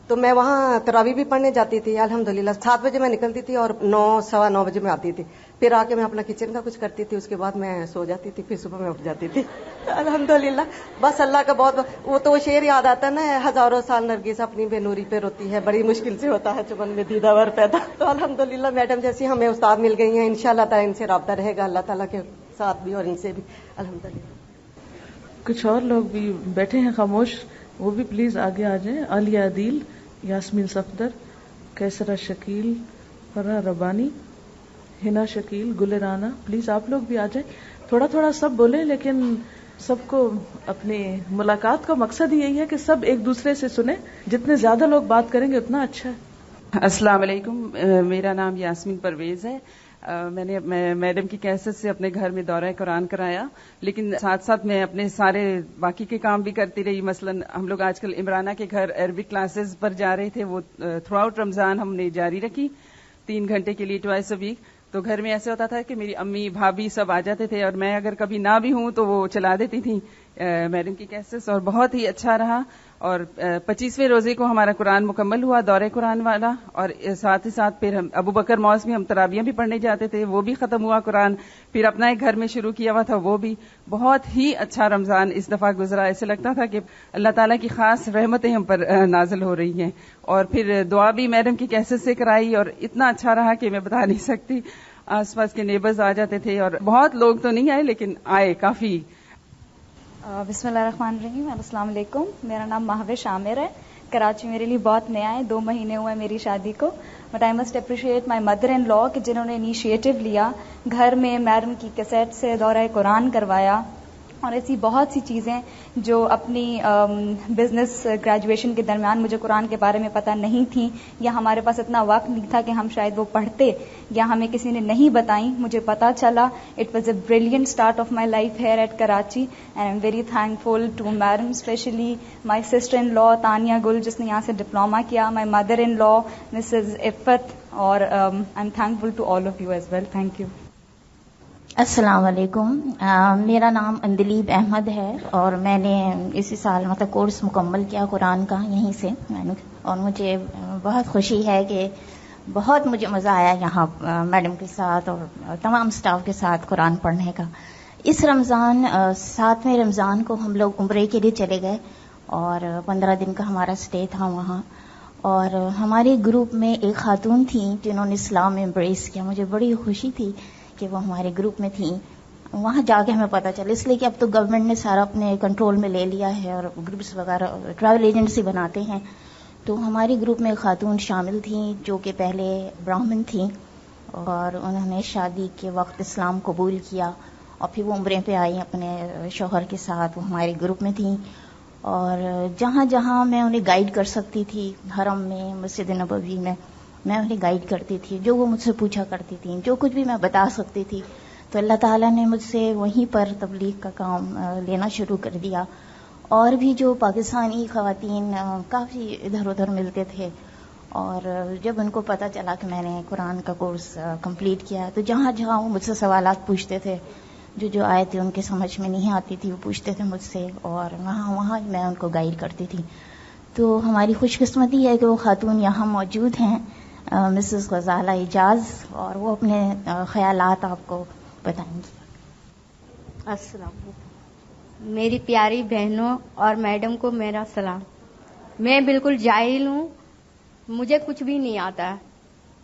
S8: تو میں وہاں تراویح بھی پڑھنے جاتی تھی. الحمدللہ 7 بجے میں نکلتی تھی اور 9 سوا 9 بجے میں آتی تھی. پھر آ کے میں اپنا کچن کا کچھ کرتی تھی، اس کے بعد میں سو جاتی تھی، پھر صبح میں اٹھ جاتی تھی. الحمدللہ بس اللہ کا بہت وہ تو شعر یاد آتا ہے نا، ہزاروں سال نرگس اپنی بے نوری پہ روتی ہے، بڑی مشکل سے ہوتا ہے چمن میں دیدہ ور پیدا. تو الحمدللہ میڈم جیسی ہمیں استاد مل گئی ہیں، انشاءاللہ تعالیٰ ان سے رابطہ رہے گا، اللہ تعالیٰ کے ساتھ بھی اور ان سے بھی الحمدللہ.
S1: کچھ اور لوگ بھی بیٹھے ہیں خاموش، وہ بھی پلیز آگے آ جائیں. عالیہ عدیل، یاسمین صفدر، کیسرہ شکیل، فرح ربانی، ہنا شکیل، گل رانا، پلیز آپ لوگ بھی آ جائیں. تھوڑا تھوڑا سب بولیں، لیکن سب کو اپنی ملاقات کا مقصد یہی ہے کہ سب ایک دوسرے سے سنیں. جتنے زیادہ لوگ بات کریں گے اتنا اچھا ہے.
S9: السلام علیکم، میرا نام یاسمین پرویز ہے. میں نے میڈم کی کیسٹ سے اپنے گھر میں دورہ قرآن کرایا، لیکن ساتھ ساتھ میں اپنے سارے باقی کے کام بھی کرتی رہی. مثلا ہم لوگ آج کل عمرانہ کے گھر عربک کلاسز پر جا رہے تھے، وہ تھرو آؤٹ رمضان ہم نے جاری رکھی 3 گھنٹے کے لیے ٹوائس اے ویک. تو گھر میں ایسے ہوتا تھا کہ میری امی بھابھی سب آ جاتے تھے، اور میں اگر کبھی نہ بھی ہوں تو وہ چلا دیتی تھیں میڈم کی کیسٹس، اور بہت ہی اچھا رہا. اور 25ویں روزے کو ہمارا قرآن مکمل ہوا، دورہ قرآن والا. اور ساتھ ہی ساتھ پھر ہم ابو بکر ماس میں ہم تراویح بھی پڑھنے جاتے تھے، وہ بھی ختم ہوا قرآن. پھر اپنا ایک گھر میں شروع کیا ہوا تھا، وہ بھی بہت ہی اچھا رمضان اس دفعہ گزرا. ایسے لگتا تھا کہ اللہ تعالیٰ کی خاص رحمتیں ہم پر نازل ہو رہی ہیں. اور پھر دعا بھی میڈم کی کیسٹ سے کرائی، اور اتنا اچھا رہا کہ میں بتا نہیں سکتی. آس پاس کے نیبرز آ جاتے تھے، اور بہت لوگ تو نہیں آئے لیکن آئے کافی.
S10: بسم اللہ الرحمن الرحیم. السلام علیکم، میرا نام مہوش عامر ہے. کراچی میرے لیے بہت نیا ہے، 2 مہینے ہوئے میری شادی کو. But I must appreciate my mother in law کہ جنہوں نے انیشیٹو لیا، گھر میں میڈم کی کیسٹ سے دورہ قرآن کروایا. اور ایسی بہت سی چیزیں جو اپنی بزنس گریجویشن کے درمیان مجھے قرآن کے بارے میں پتہ نہیں تھیں، یا ہمارے پاس اتنا وقت نہیں تھا کہ ہم شاید وہ پڑھتے، یا ہمیں کسی نے نہیں بتائیں، مجھے پتہ چلا. It was a brilliant start of my life here at Karachi, and I am very thank full to madam, specially my sister in law Tania Gul جس نے یہاں سے ڈپلوما کیا، مائی mother in law Mrs Iffat, اور I am thankful full all of you as well ویل. Thank you.
S11: السلام علیکم. میرا نام اندلیب احمد ہے اور میں نے اسی سال کورس مکمل کیا قرآن کا یہیں سے، اور مجھے بہت خوشی ہے کہ بہت مجھے مزہ آیا یہاں میڈم کے ساتھ اور تمام سٹاف کے ساتھ قرآن پڑھنے کا. اس رمضان 7ویں رمضان کو ہم لوگ عمرے کے لیے چلے گئے اور 15 دن کا ہمارا اسٹے تھا وہاں، اور ہمارے گروپ میں ایک خاتون تھیں جنہوں نے اسلام میں امبریس کیا. مجھے بڑی خوشی تھی کہ وہ ہمارے گروپ میں تھیں. وہاں جا کے ہمیں پتہ چلا، اس لیے کہ اب تو گورنمنٹ نے سارا اپنے کنٹرول میں لے لیا ہے اور گروپس وغیرہ ٹریول ایجنسی بناتے ہیں. تو ہمارے گروپ میں خاتون شامل تھیں جو کہ پہلے براہمن تھیں اور انہوں نے شادی کے وقت اسلام قبول کیا اور پھر وہ عمرے پہ آئی اپنے شوہر کے ساتھ. وہ ہمارے گروپ میں تھیں اور جہاں جہاں میں انہیں گائیڈ کر سکتی تھی، حرم میں، مسجد نبوی میں انہیں گائیڈ کرتی تھی. جو وہ مجھ سے پوچھا کرتی تھیں، جو کچھ بھی میں بتا سکتی تھی، تو اللہ تعالیٰ نے مجھ سے وہیں پر تبلیغ کا کام لینا شروع کر دیا. اور بھی جو پاکستانی خواتین کافی ادھر ادھر ملتے تھے، اور جب ان کو پتہ چلا کہ میں نے قرآن کا کورس کمپلیٹ کیا، تو جہاں جہاں وہ مجھ سے سوالات پوچھتے تھے، جو آیتیں ان کے سمجھ میں نہیں آتی تھی وہ پوچھتے تھے مجھ سے، اور وہاں میں ان کو گائیڈ کرتی تھی. تو ہماری خوش قسمتی ہے کہ وہ خاتون یہاں موجود ہیں، مسز غزالہ اعجاز، اور وہ اپنے خیالات آپ کو بتائیں گی.
S12: السلام علیکم. میری پیاری بہنوں اور میڈم کو میرا سلام. میں بالکل جاہل ہوں، مجھے کچھ بھی نہیں آتا.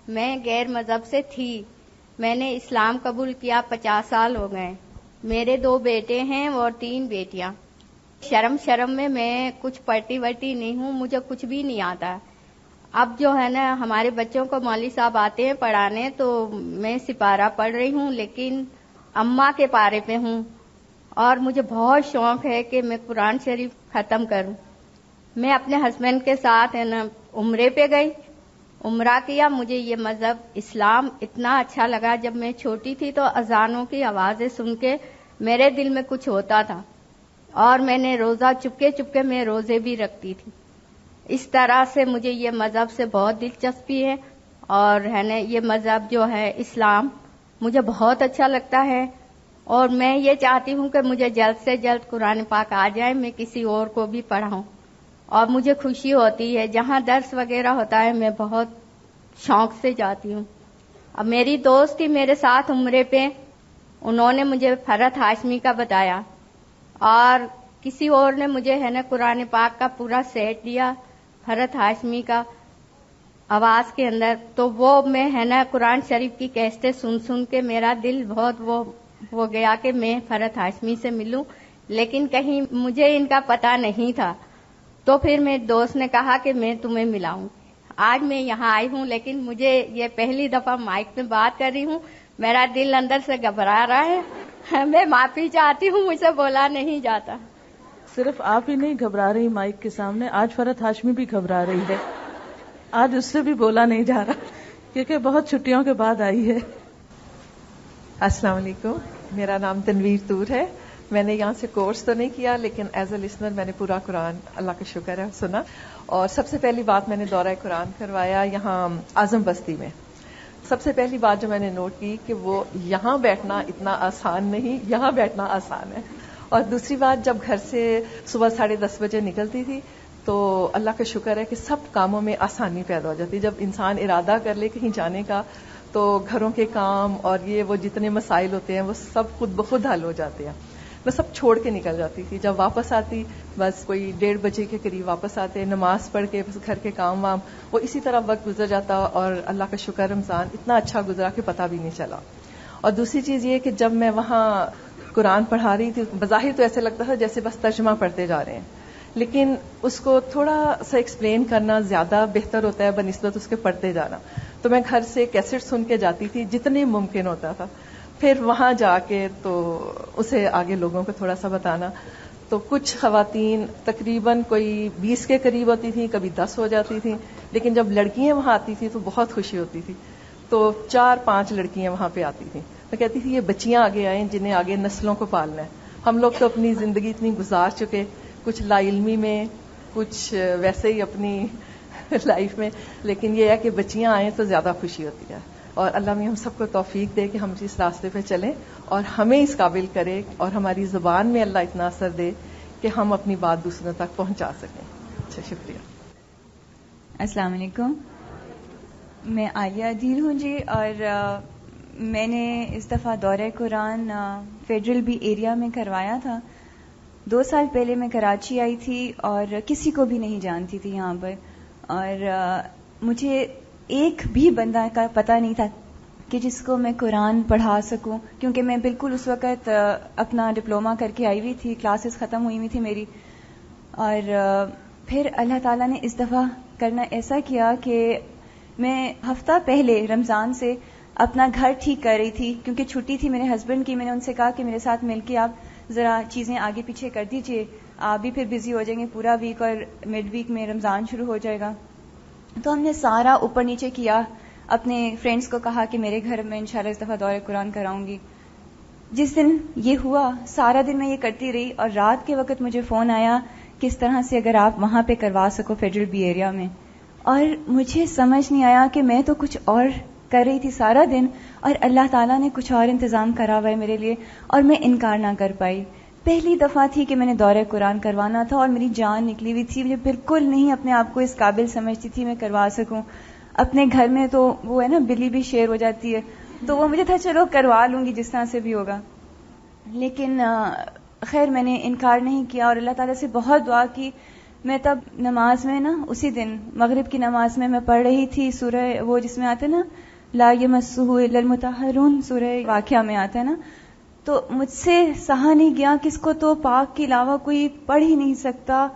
S12: میں غیر مذہب سے تھی. میں نے اسلام قبول کیا 50 سال ہو گئے. میرے 2 بیٹے ہیں اور 3 بیٹیاں. شرم میں کچھ پڑھتی وڑتی نہیں ہوں، مجھے کچھ بھی نہیں آتا. اب جو ہے نا ہمارے بچوں کو مولوی صاحب آتے ہیں پڑھانے، تو میں سپارہ پڑھ رہی ہوں لیکن اماں کے پارے پہ ہوں، اور مجھے بہت شوق ہے کہ میں قرآن شریف ختم کروں. میں اپنے ہسبینڈ کے ساتھ ہے نا عمرے پہ گئی، عمرہ کیا. مجھے یہ مذہب اسلام اتنا اچھا لگا. جب میں چھوٹی تھی تو اذانوں کی آوازیں سن کے میرے دل میں کچھ ہوتا تھا، اور میں نے روزہ چپکے میں روزے بھی رکھتی تھی. اس طرح سے مجھے یہ مذہب سے بہت دلچسپی ہے، اور ہے نا یہ مذہب جو ہے اسلام مجھے بہت اچھا لگتا ہے. اور میں یہ چاہتی ہوں کہ مجھے جلد سے جلد قرآن پاک آ جائے، میں کسی اور کو بھی پڑھاؤں. اور مجھے خوشی ہوتی ہے جہاں درس وغیرہ ہوتا ہے میں بہت شوق سے جاتی ہوں. اب میری دوست تھی میرے ساتھ عمرے پہ، انہوں نے مجھے فرحت ہاشمی کا بتایا، اور کسی اور نے مجھے ہے نا قرآن پاک کا پورا سیٹ دیا فرحت ہاشمی کا آواز کے اندر. تو وہ میں ہے نا قرآن شریف کی کیسٹیں سن کے میرا دل بہت وہ گیا کہ میں فرحت ہاشمی سے ملوں، لیکن کہیں مجھے ان کا پتہ نہیں تھا. تو پھر میرے دوست نے کہا کہ میں تمہیں ملاؤں. آج میں یہاں آئی ہوں، لیکن مجھے یہ پہلی دفعہ مائک میں بات کر رہی ہوں. میرا دل اندر سے گھبرا رہا ہے. میں معافی چاہتی ہوں، مجھ سے بولا نہیں جاتا.
S1: صرف آپ ہی نہیں گھبرا رہی مائک کے سامنے، آج فرحت ہاشمی بھی گھبرا رہی ہے. آج اس سے بھی بولا نہیں جا رہا کیونکہ بہت چھٹیوں کے بعد آئی ہے.
S13: السلام علیکم. میرا نام تنویر طور ہے. میں نے یہاں سے کورس تو نہیں کیا، لیکن ایز اے لسنر میں نے پورا قرآن اللہ کا شکر ہے سنا. اور سب سے پہلی بات میں نے دورہ قرآن کروایا یہاں اعظم بستی میں. سب سے پہلی بات جو میں نے نوٹ کی کہ وہ یہاں بیٹھنا اتنا آسان نہیں، یہاں بیٹھنا آسان ہے. اور دوسری بات، جب گھر سے صبح 10:30 بجے نکلتی تھی تو اللہ کا شکر ہے کہ سب کاموں میں آسانی پیدا ہو جاتی. جب انسان ارادہ کر لے کہیں جانے کا تو گھروں کے کام اور یہ وہ جتنے مسائل ہوتے ہیں وہ سب خود بخود حل ہو جاتے ہیں. میں سب چھوڑ کے نکل جاتی تھی. جب واپس آتی بس کوئی 1:30 بجے کے قریب واپس آتے، نماز پڑھ کے بس گھر کے کام وام، وہ اسی طرح وقت گزر جاتا. اور اللہ کا شکر رمضان اتنا اچھا گزرا کہ پتہ بھی نہیں چلا. اور دوسری چیز یہ کہ جب میں وہاں قرآن پڑھا رہی تھی، بظاہر تو ایسے لگتا تھا جیسے بس ترجمہ پڑھتے جا رہے ہیں، لیکن اس کو تھوڑا سا ایکسپلین کرنا زیادہ بہتر ہوتا ہے بنسبت اس کے پڑھتے جانا. تو میں گھر سے کیسٹ سن کے جاتی تھی جتنے ممکن ہوتا تھا. پھر وہاں جا کے تو اسے آگے لوگوں کو تھوڑا سا بتانا. تو کچھ خواتین تقریباً کوئی 20 کے قریب ہوتی تھیں, کبھی 10 ہو جاتی تھیں, لیکن جب لڑکیاں وہاں آتی تھیں تو بہت خوشی ہوتی تھی. تو 4-5 لڑکیاں وہاں پہ آتی تھیں. میں کہتی تھی یہ بچیاں آگے آئیں جنہیں آگے نسلوں کو پالنا ہے. ہم لوگ تو اپنی زندگی اتنی گزار چکے, کچھ لا علمی میں, کچھ ویسے ہی اپنی لائف میں, لیکن یہ ہے کہ بچیاں آئیں تو زیادہ خوشی ہوتی ہے. اور اللہ میں ہم سب کو توفیق دے کہ ہم اس راستے پہ چلیں اور ہمیں اس قابل کرے اور ہماری زبان میں اللہ اتنا اثر دے کہ ہم اپنی بات دوسروں تک پہنچا سکیں. اچھا, شکریہ.
S14: السلام علیکم, میں عالیہ عدیل ہوں جی, اور میں نے اس دفعہ دورہ قرآن فیڈرل بی ایریا میں کروایا تھا. 2 سال پہلے میں کراچی آئی تھی اور کسی کو بھی نہیں جانتی تھی یہاں پر, اور مجھے ایک بھی بندہ کا پتہ نہیں تھا کہ جس کو میں قرآن پڑھا سکوں, کیونکہ میں بالکل اس وقت اپنا ڈپلوما کر کے آئی ہوئی تھی, کلاسز ختم ہوئی ہوئی تھی میری. اور پھر اللہ تعالیٰ نے اس دفعہ کرنا ایسا کیا کہ میں ہفتہ پہلے رمضان سے اپنا گھر ٹھیک کر رہی تھی, کیونکہ چھٹی تھی میرے ہسبینڈ کی. میں نے ان سے کہا کہ میرے ساتھ مل کے آپ ذرا چیزیں آگے پیچھے کر دیجئے, آپ بھی پھر بزی ہو جائیں گے پورا ویک, اور مڈ ویک میں رمضان شروع ہو جائے گا. تو ہم نے سارا اوپر نیچے کیا, اپنے فرینڈز کو کہا کہ میرے گھر میں انشاءاللہ اس دفعہ دورہ قرآن کراؤں گی. جس دن یہ ہوا سارا دن میں یہ کرتی رہی, اور رات کے وقت مجھے فون آیا کس طرح سے اگر آپ وہاں پہ کروا سکو فیڈرل بی ایریا میں. اور مجھے سمجھ نہیں آیا کہ میں تو کچھ اور کر رہی تھی سارا دن, اور اللہ تعالیٰ نے کچھ اور انتظام کرا ہوا ہے میرے لیے, اور میں انکار نہ کر پائی. پہلی دفعہ تھی کہ میں نے دورہ قرآن کروانا تھا, اور میری جان نکلی ہوئی تھی, مجھے بالکل نہیں اپنے آپ کو اس قابل سمجھتی تھی میں کروا سکوں. اپنے گھر میں تو وہ ہے نا بلی بھی شیر ہو جاتی ہے, تو وہ مجھے تھا چلو کروا لوں گی جس طرح سے بھی ہوگا. لیکن خیر میں نے انکار نہیں کیا, اور اللہ تعالیٰ سے بہت دعا کی. میں تب نماز میں نا اسی دن مغرب کی نماز میں پڑھ رہی تھی سورہ وہ جس میں آتا ہے نا لا یمسہ الا المطہرون, سورہ واقعہ میں آتا ہے نا, تو مجھ سے سہا نہیں گیا کہ اس کو تو پاک کے علاوہ کوئی پڑھ ہی نہیں سکتا,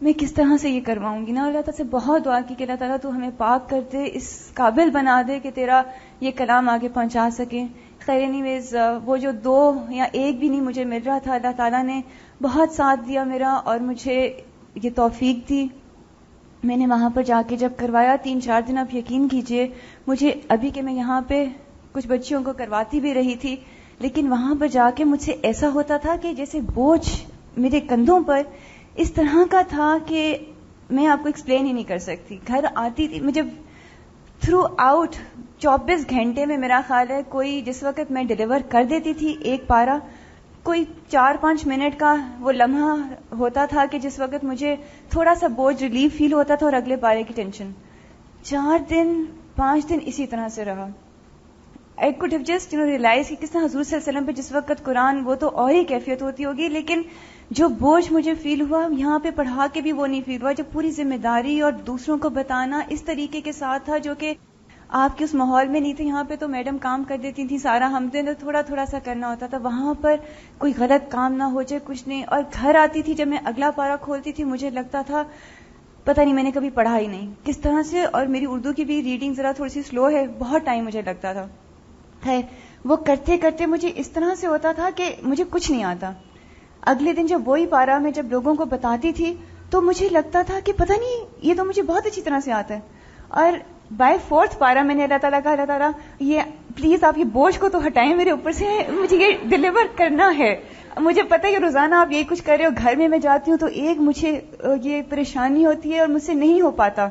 S14: میں کس طرح سے یہ کرواؤں گی نا. اللہ تعالیٰ سے بہت دعا کی کہ اللہ تعالیٰ تو ہمیں پاک کر دے, اس قابل بنا دے کہ تیرا یہ کلام آگے پہنچا سکے. خیر اینیویز وہ جو 2 یا 1 بھی نہیں مجھے مل رہا تھا, اللہ تعالیٰ نے بہت ساتھ دیا میرا, اور مجھے یہ توفیق دی. میں نے وہاں پر جا کے جب کروایا 3-4 دن, آپ یقین کیجئے مجھے ابھی کہ میں یہاں پہ کچھ بچیوں کو کرواتی بھی رہی تھی, لیکن وہاں پر جا کے مجھ سے ایسا ہوتا تھا کہ جیسے بوجھ میرے کندھوں پر اس طرح کا تھا کہ میں آپ کو ایکسپلین ہی نہیں کر سکتی. گھر آتی تھی مجھے تھرو آؤٹ 24 گھنٹے میں میرا خیال ہے کوئی جس وقت میں ڈیلیور کر دیتی تھی ایک پارا, کوئی 4-5 منٹ کا وہ لمحہ ہوتا تھا کہ جس وقت مجھے تھوڑا سا بوجھ ریلیف فیل ہوتا تھا اور اگلے پارے کی ٹینشن. 4 دن 5 دن اسی طرح سے رہا. I could have just realized کہ کس طرح حضور صلی اللہ علیہ وسلم پہ جس وقت قرآن وہ تو اور ہی کیفیت ہوتی ہوگی, لیکن جو بوجھ مجھے فیل ہوا یہاں پہ پڑھا کے بھی وہ نہیں فیل ہوا, جب پوری ذمہ داری اور دوسروں کو بتانا اس طریقے کے ساتھ تھا جو کہ آپ کے اس ماحول میں نہیں تھے. یہاں پہ تو میڈم کام کر دیتی تھی سارا, ہم نے تھوڑا تھوڑا سا کرنا ہوتا تھا. وہاں پر کوئی غلط کام نہ ہو جائے, کچھ نہیں. اور گھر آتی تھی جب میں اگلا پارا کھولتی تھی مجھے لگتا تھا پتہ نہیں میں نے کبھی پڑھا ہی نہیں کس طرح سے, اور میری اردو کی بھی ریڈنگ ذرا تھوڑی سی سلو ہے, بہت ٹائم مجھے لگتا تھا. ہے وہ کرتے کرتے مجھے اس طرح سے ہوتا تھا کہ مجھے کچھ نہیں آتا. اگلے دن جب وہی پارا میں جب لوگوں کو بتاتی تھی تو مجھے لگتا تھا کہ پتہ نہیں یہ تو مجھے بہت اچھی طرح سے آتا ہے. اور بائی 4th پارا میں نے اللہ تعالیٰ کہا, اللہ تعالیٰ یہ پلیز آپ یہ بوجھ کو تو ہٹائیں میرے اوپر سے, مجھے یہ ڈیلیور کرنا ہے. مجھے پتہ ہے کہ روزانہ آپ یہی کچھ کر رہے ہو, گھر میں جاتی ہوں تو ایک مجھے یہ پریشانی ہوتی ہے اور مجھ سے نہیں ہو پاتا,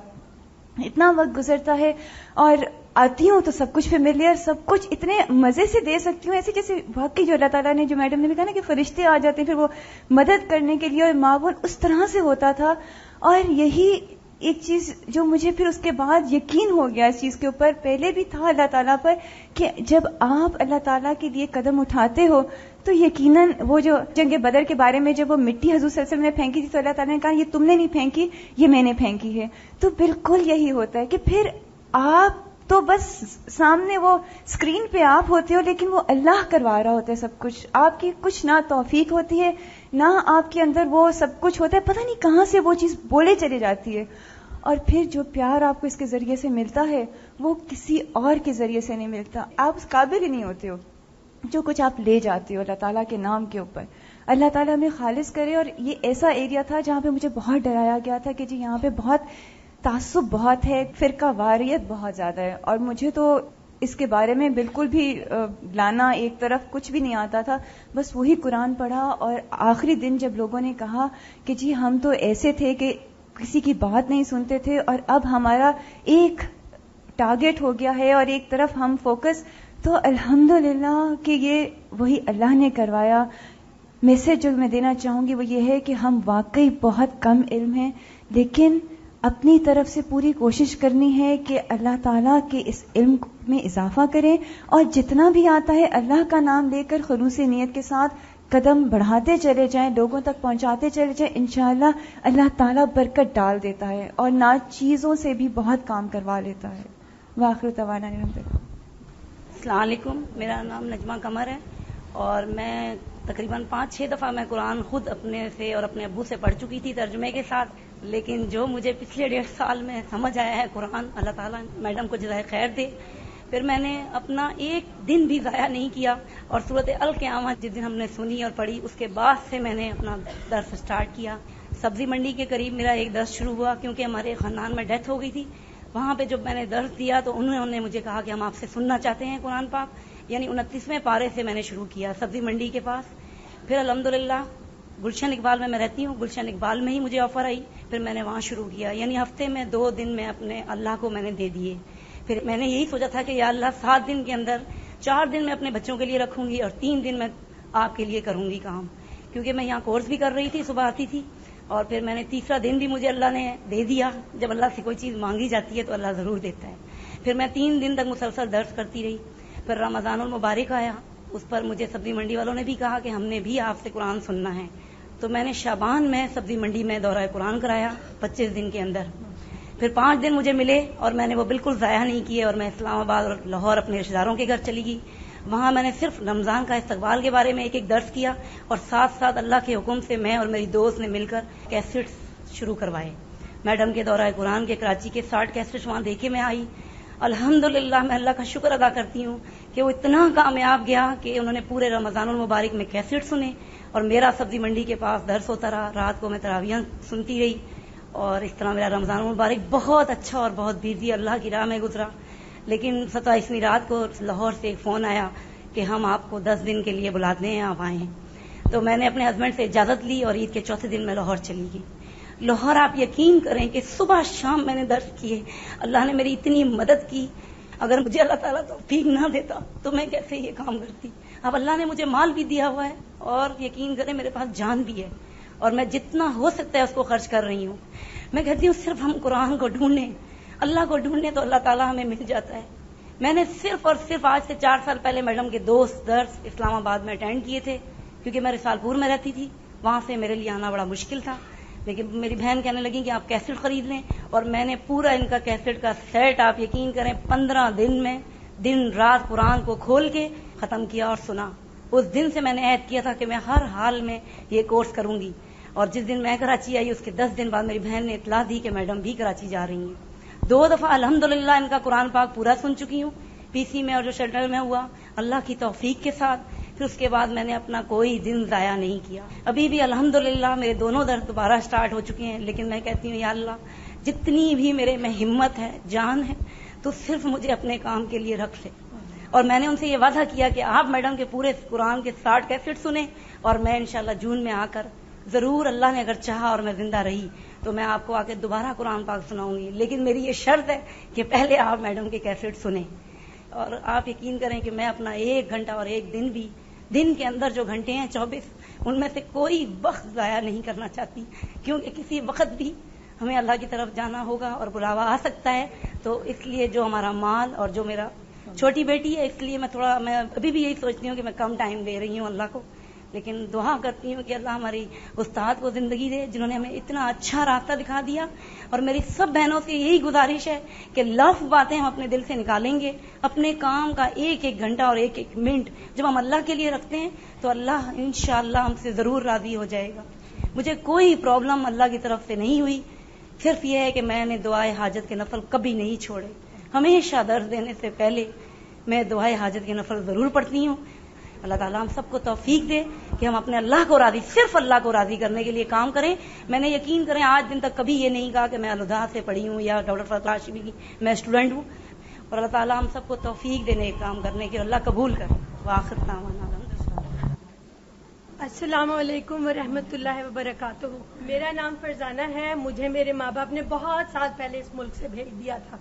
S14: اتنا وقت گزرتا ہے. اور آتی ہوں تو سب کچھ فیملیئر, سب کچھ اتنے مزے سے دے سکتی ہوں, ایسے جیسے واقعی جو اللہ تعالیٰ نے جو میڈم نے بھی کہا نا کہ فرشتے آ جاتے ہیں پھر وہ مدد کرنے کے لیے, اور معاون اس طرح سے ہوتا تھا. اور یہی ایک چیز جو مجھے پھر اس کے بعد یقین ہو گیا اس چیز کے اوپر, پہلے بھی تھا اللہ تعالیٰ پر, کہ جب آپ اللہ تعالیٰ کے لیے قدم اٹھاتے ہو تو یقیناً وہ جو جنگ بدر کے بارے میں جب وہ مٹی حضور صلی اللہ علیہ وسلم نے پھینکی تھی تو اللہ تعالیٰ نے کہا یہ تم نے نہیں پھینکی, یہ میں نے پھینکی ہے. تو بالکل یہی ہوتا ہے کہ پھر آپ تو بس سامنے وہ اسکرین پہ آپ ہوتے ہو, لیکن وہ اللہ کروا رہا ہوتا ہے سب کچھ. آپ کی کچھ نہ توفیق ہوتی ہے نہ آپ کے اندر وہ سب کچھ ہوتا ہے, پتہ نہیں کہاں سے وہ چیز بولے چلی جاتی ہے. اور پھر جو پیار آپ کو اس کے ذریعے سے ملتا ہے وہ کسی اور کے ذریعے سے نہیں ملتا, آپ اس قابل ہی نہیں ہوتے ہو. جو کچھ آپ لے جاتے ہو اللہ تعالیٰ کے نام کے اوپر، اللہ تعالیٰ ہمیں خالص کرے. اور یہ ایسا ایریا تھا جہاں پہ مجھے بہت ڈرایا گیا تھا کہ جی یہاں پہ بہت تعصب بہت ہے، فرقہ واریت بہت زیادہ ہے، اور مجھے تو اس کے بارے میں بالکل بھی لانا ایک طرف کچھ بھی نہیں آتا تھا. بس وہی قرآن پڑھا، اور آخری دن جب لوگوں نے کہا کہ جی ہم تو ایسے تھے کہ کسی کی بات نہیں سنتے تھے، اور اب ہمارا ایک ٹارگٹ ہو گیا ہے اور ایک طرف ہم فوکس، تو الحمدللہ کہ یہ وہی اللہ نے کروایا. میسج جو میں دینا چاہوں گی وہ یہ ہے کہ ہم واقعی بہت کم علم ہیں، لیکن اپنی طرف سے پوری کوشش کرنی ہے کہ اللہ تعالیٰ کے اس علم میں اضافہ کریں، اور جتنا بھی آتا ہے اللہ کا نام لے کر خلوص نیت کے ساتھ قدم بڑھاتے چلے جائیں، لوگوں تک پہنچاتے چلے جائیں. انشاءاللہ اللہ تعالیٰ برکت ڈال دیتا ہے اور نہ چیزوں سے بھی بہت کام کروا لیتا ہے. وآخر دعوانا الحمدللہ.
S15: السلام علیکم، میرا نام نجمہ قمر ہے، اور میں تقریباً 5-6 دفعہ میں قرآن خود اپنے سے اور اپنے ابو سے پڑھ چکی تھی ترجمے کے ساتھ. لیکن جو مجھے پچھلے 1.5 سال میں سمجھ آیا ہے قرآن، اللہ تعالیٰ میڈم کو جزائے خیر دے. پھر میں نے اپنا ایک دن بھی ضائع نہیں کیا، اور سورۃ القیامہ جس دن ہم نے سنی اور پڑھی اس کے بعد سے میں نے اپنا درس سٹارٹ کیا. سبزی منڈی کے قریب میرا ایک درس شروع ہوا، کیونکہ ہمارے خاندان میں ڈیتھ ہو گئی تھی. وہاں پہ جب میں نے درس دیا تو انہوں نے مجھے کہا کہ ہم آپ سے سننا چاہتے ہیں قرآن پاک. یعنی 29ویں پارے سے میں نے شروع کیا سبزی منڈی کے پاس. پھر الحمدللہ گلشن اقبال میں رہتی ہوں، گلشن اقبال میں ہی مجھے آفر آئی، پھر میں نے وہاں شروع کیا. یعنی ہفتے میں 2 دن میں اپنے اللہ کو میں نے دے دیے. پھر میں نے یہی سوچا تھا کہ یا اللہ 7 دن کے اندر 4 دن میں اپنے بچوں کے لیے رکھوں گی اور 3 دن میں آپ کے لیے کروں گی کام، کیونکہ میں یہاں کورس بھی کر رہی تھی، صبح آتی تھی. اور پھر میں نے تیسرا دن بھی مجھے اللہ نے دے دیا. جب اللہ سے کوئی چیز مانگی جاتی ہے تو اللہ ضرور دیتا ہے. پھر میں 3 دن تک مسلسل درس کرتی رہی. پھر رمضان المبارک آیا، اس پر مجھے سبزی منڈی والوں نے بھی کہا کہ ہم نے بھی آپ سے قرآن سننا ہے. تو میں نے شعبان میں سبزی منڈی میں دورہ قرآن کرایا 25 دن کے اندر. پھر 5 دن مجھے ملے اور میں نے وہ بالکل ضائع نہیں کیے، اور میں اسلام آباد اور لاہور اپنے رشتہ داروں کے گھر چلی گئی. وہاں میں نے صرف رمضان کا استقبال کے بارے میں ایک درس کیا، اور ساتھ ساتھ اللہ کے حکم سے میں اور میری دوست نے مل کر کیسٹس شروع کروائے. میڈم کے دورہ قرآن کے کراچی کے 60 کیسٹس وہاں دیکھے میں آئی. الحمدللہ میں اللہ کا شکر ادا کرتی ہوں کہ وہ اتنا کامیاب گیا کہ انہوں نے پورے رمضان المبارک میں کیسٹ سنے، اور میرا سبزی منڈی کے پاس درس ہوتا رہا. رات کو میں تراویح سنتی رہی، اور اس طرح میرا رمضان المبارک بہت اچھا اور بہت بیزی اللہ کی راہ میں گزرا. لیکن 27ویں رات کو لاہور سے ایک فون آیا کہ ہم آپ کو 10 دن کے لیے بلاتے ہیں، آپ آئیں. تو میں نے اپنے ہسبینڈ سے اجازت لی اور عید کے چوتھے دن میں لاہور چلی گئی. لاہور آپ یقین کریں کہ صبح شام میں نے درس کیے. اللہ نے میری اتنی مدد کی. اگر مجھے اللہ تعالیٰ توفیق نہ دیتا تو میں کیسے یہ کام کرتی. اب اللہ نے مجھے مال بھی دیا ہوا ہے، اور یقین کریں میرے پاس جان بھی ہے، اور میں جتنا ہو سکتا ہے اس کو خرچ کر رہی ہوں. میں کہتی ہوں صرف ہم قرآن کو ڈھونڈیں، اللہ کو ڈھونڈیں تو اللہ تعالیٰ ہمیں مل جاتا ہے. میں نے صرف اور صرف آج سے 4 سال پہلے میڈم کے دوست درس اسلام آباد میں اٹینڈ کیے تھے، کیونکہ میں رسال پور میں رہتی تھی، وہاں سے میرے لیے آنا بڑا مشکل تھا. لیکن میری بہن کہنے لگی کہ آپ کیسٹ خرید لیں، اور میں نے پورا ان کا کیسٹ کا سیٹ آپ یقین کریں 15 دن میں دن رات قرآن کو کھول کے ختم کیا اور سنا. اس دن سے میں نے عہد کیا تھا کہ میں ہر حال میں یہ کورس کروں گی. اور جس دن میں کراچی آئی اس کے 10 دن بعد میری بہن نے اطلاع دی کہ میڈم بھی کراچی جا رہی ہیں. 2 دفعہ الحمدللہ ان کا قرآن پاک پورا سن چکی ہوں، پی سی میں اور جو شیلٹر میں ہوا اللہ کی توفیق کے ساتھ. پھر اس کے بعد میں نے اپنا کوئی دن ضائع نہیں کیا. ابھی بھی الحمدللہ میرے دونوں درس دوبارہ سٹارٹ ہو چکے ہیں. لیکن میں کہتی ہوں یا اللہ جتنی بھی میرے میں ہمت ہے، جان ہے، تو صرف مجھے اپنے کام کے لیے رکھ لے. اور میں نے ان سے یہ وعدہ کیا کہ آپ میڈم کے پورے قرآن کے 60 کیسٹ سنیں، اور میں انشاءاللہ جون میں آ کر ضرور اللہ نے اگر چاہا اور میں زندہ رہی تو میں آپ کو آ کے دوبارہ قرآن پاک سناؤں گی. لیکن میری یہ شرط ہے کہ پہلے آپ میڈم کے کیسٹ سنیں. اور آپ یقین کریں کہ میں اپنا 1 گھنٹہ اور 1 دن بھی، دن کے اندر جو گھنٹے ہیں 24 ان میں سے کوئی وقت ضائع نہیں کرنا چاہتی، کیونکہ کسی وقت بھی ہمیں اللہ کی طرف جانا ہوگا اور بلاوا آ سکتا ہے. تو اس لیے جو ہمارا مال اور جو میرا چھوٹی بیٹی ہے، اس لیے میں ابھی بھی یہی سوچتی ہوں کہ میں کم ٹائم دے رہی ہوں اللہ کو. لیکن دعا کرتی ہوں کہ اللہ ہماری استاد کو زندگی دے جنہوں نے ہمیں اتنا اچھا راستہ دکھا دیا. اور میری سب بہنوں سے یہی گزارش ہے کہ لفظ باتیں ہم اپنے دل سے نکالیں گے. اپنے کام کا 1-1 گھنٹہ اور 1-1 منٹ جب ہم اللہ کے لیے رکھتے ہیں تو اللہ انشاءاللہ ہم سے ضرور راضی ہو جائے گا. مجھے کوئی پرابلم اللہ کی طرف سے نہیں ہوئی. صرف یہ ہے کہ میں نے دعائے حاجت کے نفل کبھی نہیں چھوڑے. ہمیشہ درس دینے سے پہلے میں دعائے حاجت کے نفل ضرور پڑھتی ہوں. اللہ تعالیٰ ہم سب کو توفیق دے کہ ہم اپنے اللہ کو راضی، صرف اللہ کو راضی کرنے کے لیے کام کریں. میں نے یقین کریں آج دن تک کبھی یہ نہیں کہا کہ میں الہدا سے پڑھی ہوں یا ڈاکٹر فضل ہاشمی کی میں اسٹوڈنٹ ہوں. اور اللہ تعالیٰ ہم سب کو توفیق دینے کام کرنے کی، اللہ قبول کرے. وآخر دعوانا
S16: السلام علیکم ورحمۃ اللہ وبرکاتہ. میرا نام فرزانہ ہے. مجھے میرے ماں باپ نے بہت سال پہلے اس ملک سے بھیج دیا تھا.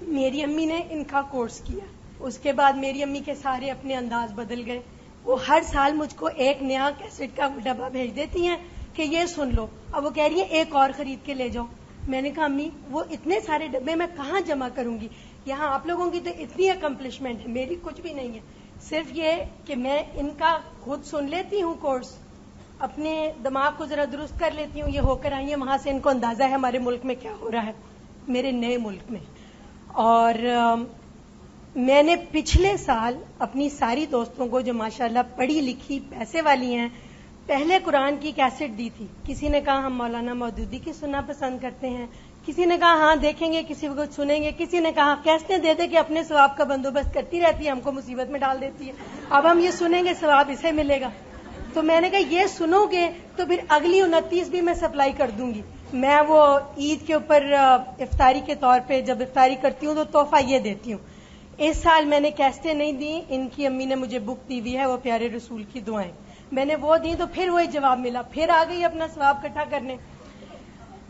S16: میری امی نے ان کا کورس کیا، اس کے بعد میری امی کے سارے اپنے انداز بدل گئے. وہ ہر سال مجھ کو ایک نیا کیسٹ کا ڈبہ بھیج دیتی ہیں کہ یہ سن لو. اب وہ کہہ رہی ہیں ایک اور خرید کے لے جاؤ. میں نے کہا امی وہ اتنے سارے ڈبے میں کہاں جمع کروں گی؟ یہاں آپ لوگوں کی تو اتنی اکمپلشمنٹ ہے، میری کچھ بھی نہیں ہے. صرف یہ کہ میں ان کا خود سن لیتی ہوں کورس، اپنے دماغ کو ذرا درست کر لیتی ہوں. یہ ہو کر آئی ہیں وہاں سے، ان کو اندازہ ہے ہمارے ملک میں کیا ہو رہا ہے، میرے نئے ملک میں. اور میں نے پچھلے سال اپنی ساری دوستوں کو جو ماشاءاللہ پڑھی لکھی پیسے والی ہیں پہلے قرآن کی کیسٹ دی تھی. کسی نے کہا ہم مولانا مودودی کی سننا پسند کرتے ہیں، کسی نے کہا ہاں دیکھیں گے کسی کو سنیں گے، کسی نے کہا کیسٹیں دے دے کہ اپنے ثواب کا بندوبست کرتی رہتی ہے، ہم کو مصیبت میں ڈال دیتی ہے، اب ہم یہ سنیں گے ثواب اسے ملے گا. تو میں نے کہا یہ سنو گے تو پھر اگلی 29 بھی میں سپلائی کر دوں گی. میں وہ عید کے اوپر افطاری کے طور پہ جب افطاری کرتی ہوں تو تحفہ یہ دیتی ہوں. اس سال میں نے کیسٹیں نہیں دی، ان کی امی نے مجھے بک دی ہوئی ہے وہ پیارے رسول کی دعائیں، میں نے وہ دی تو پھر وہی جواب ملا، پھر آ گئی اپنا ثواب اکٹھا کرنے.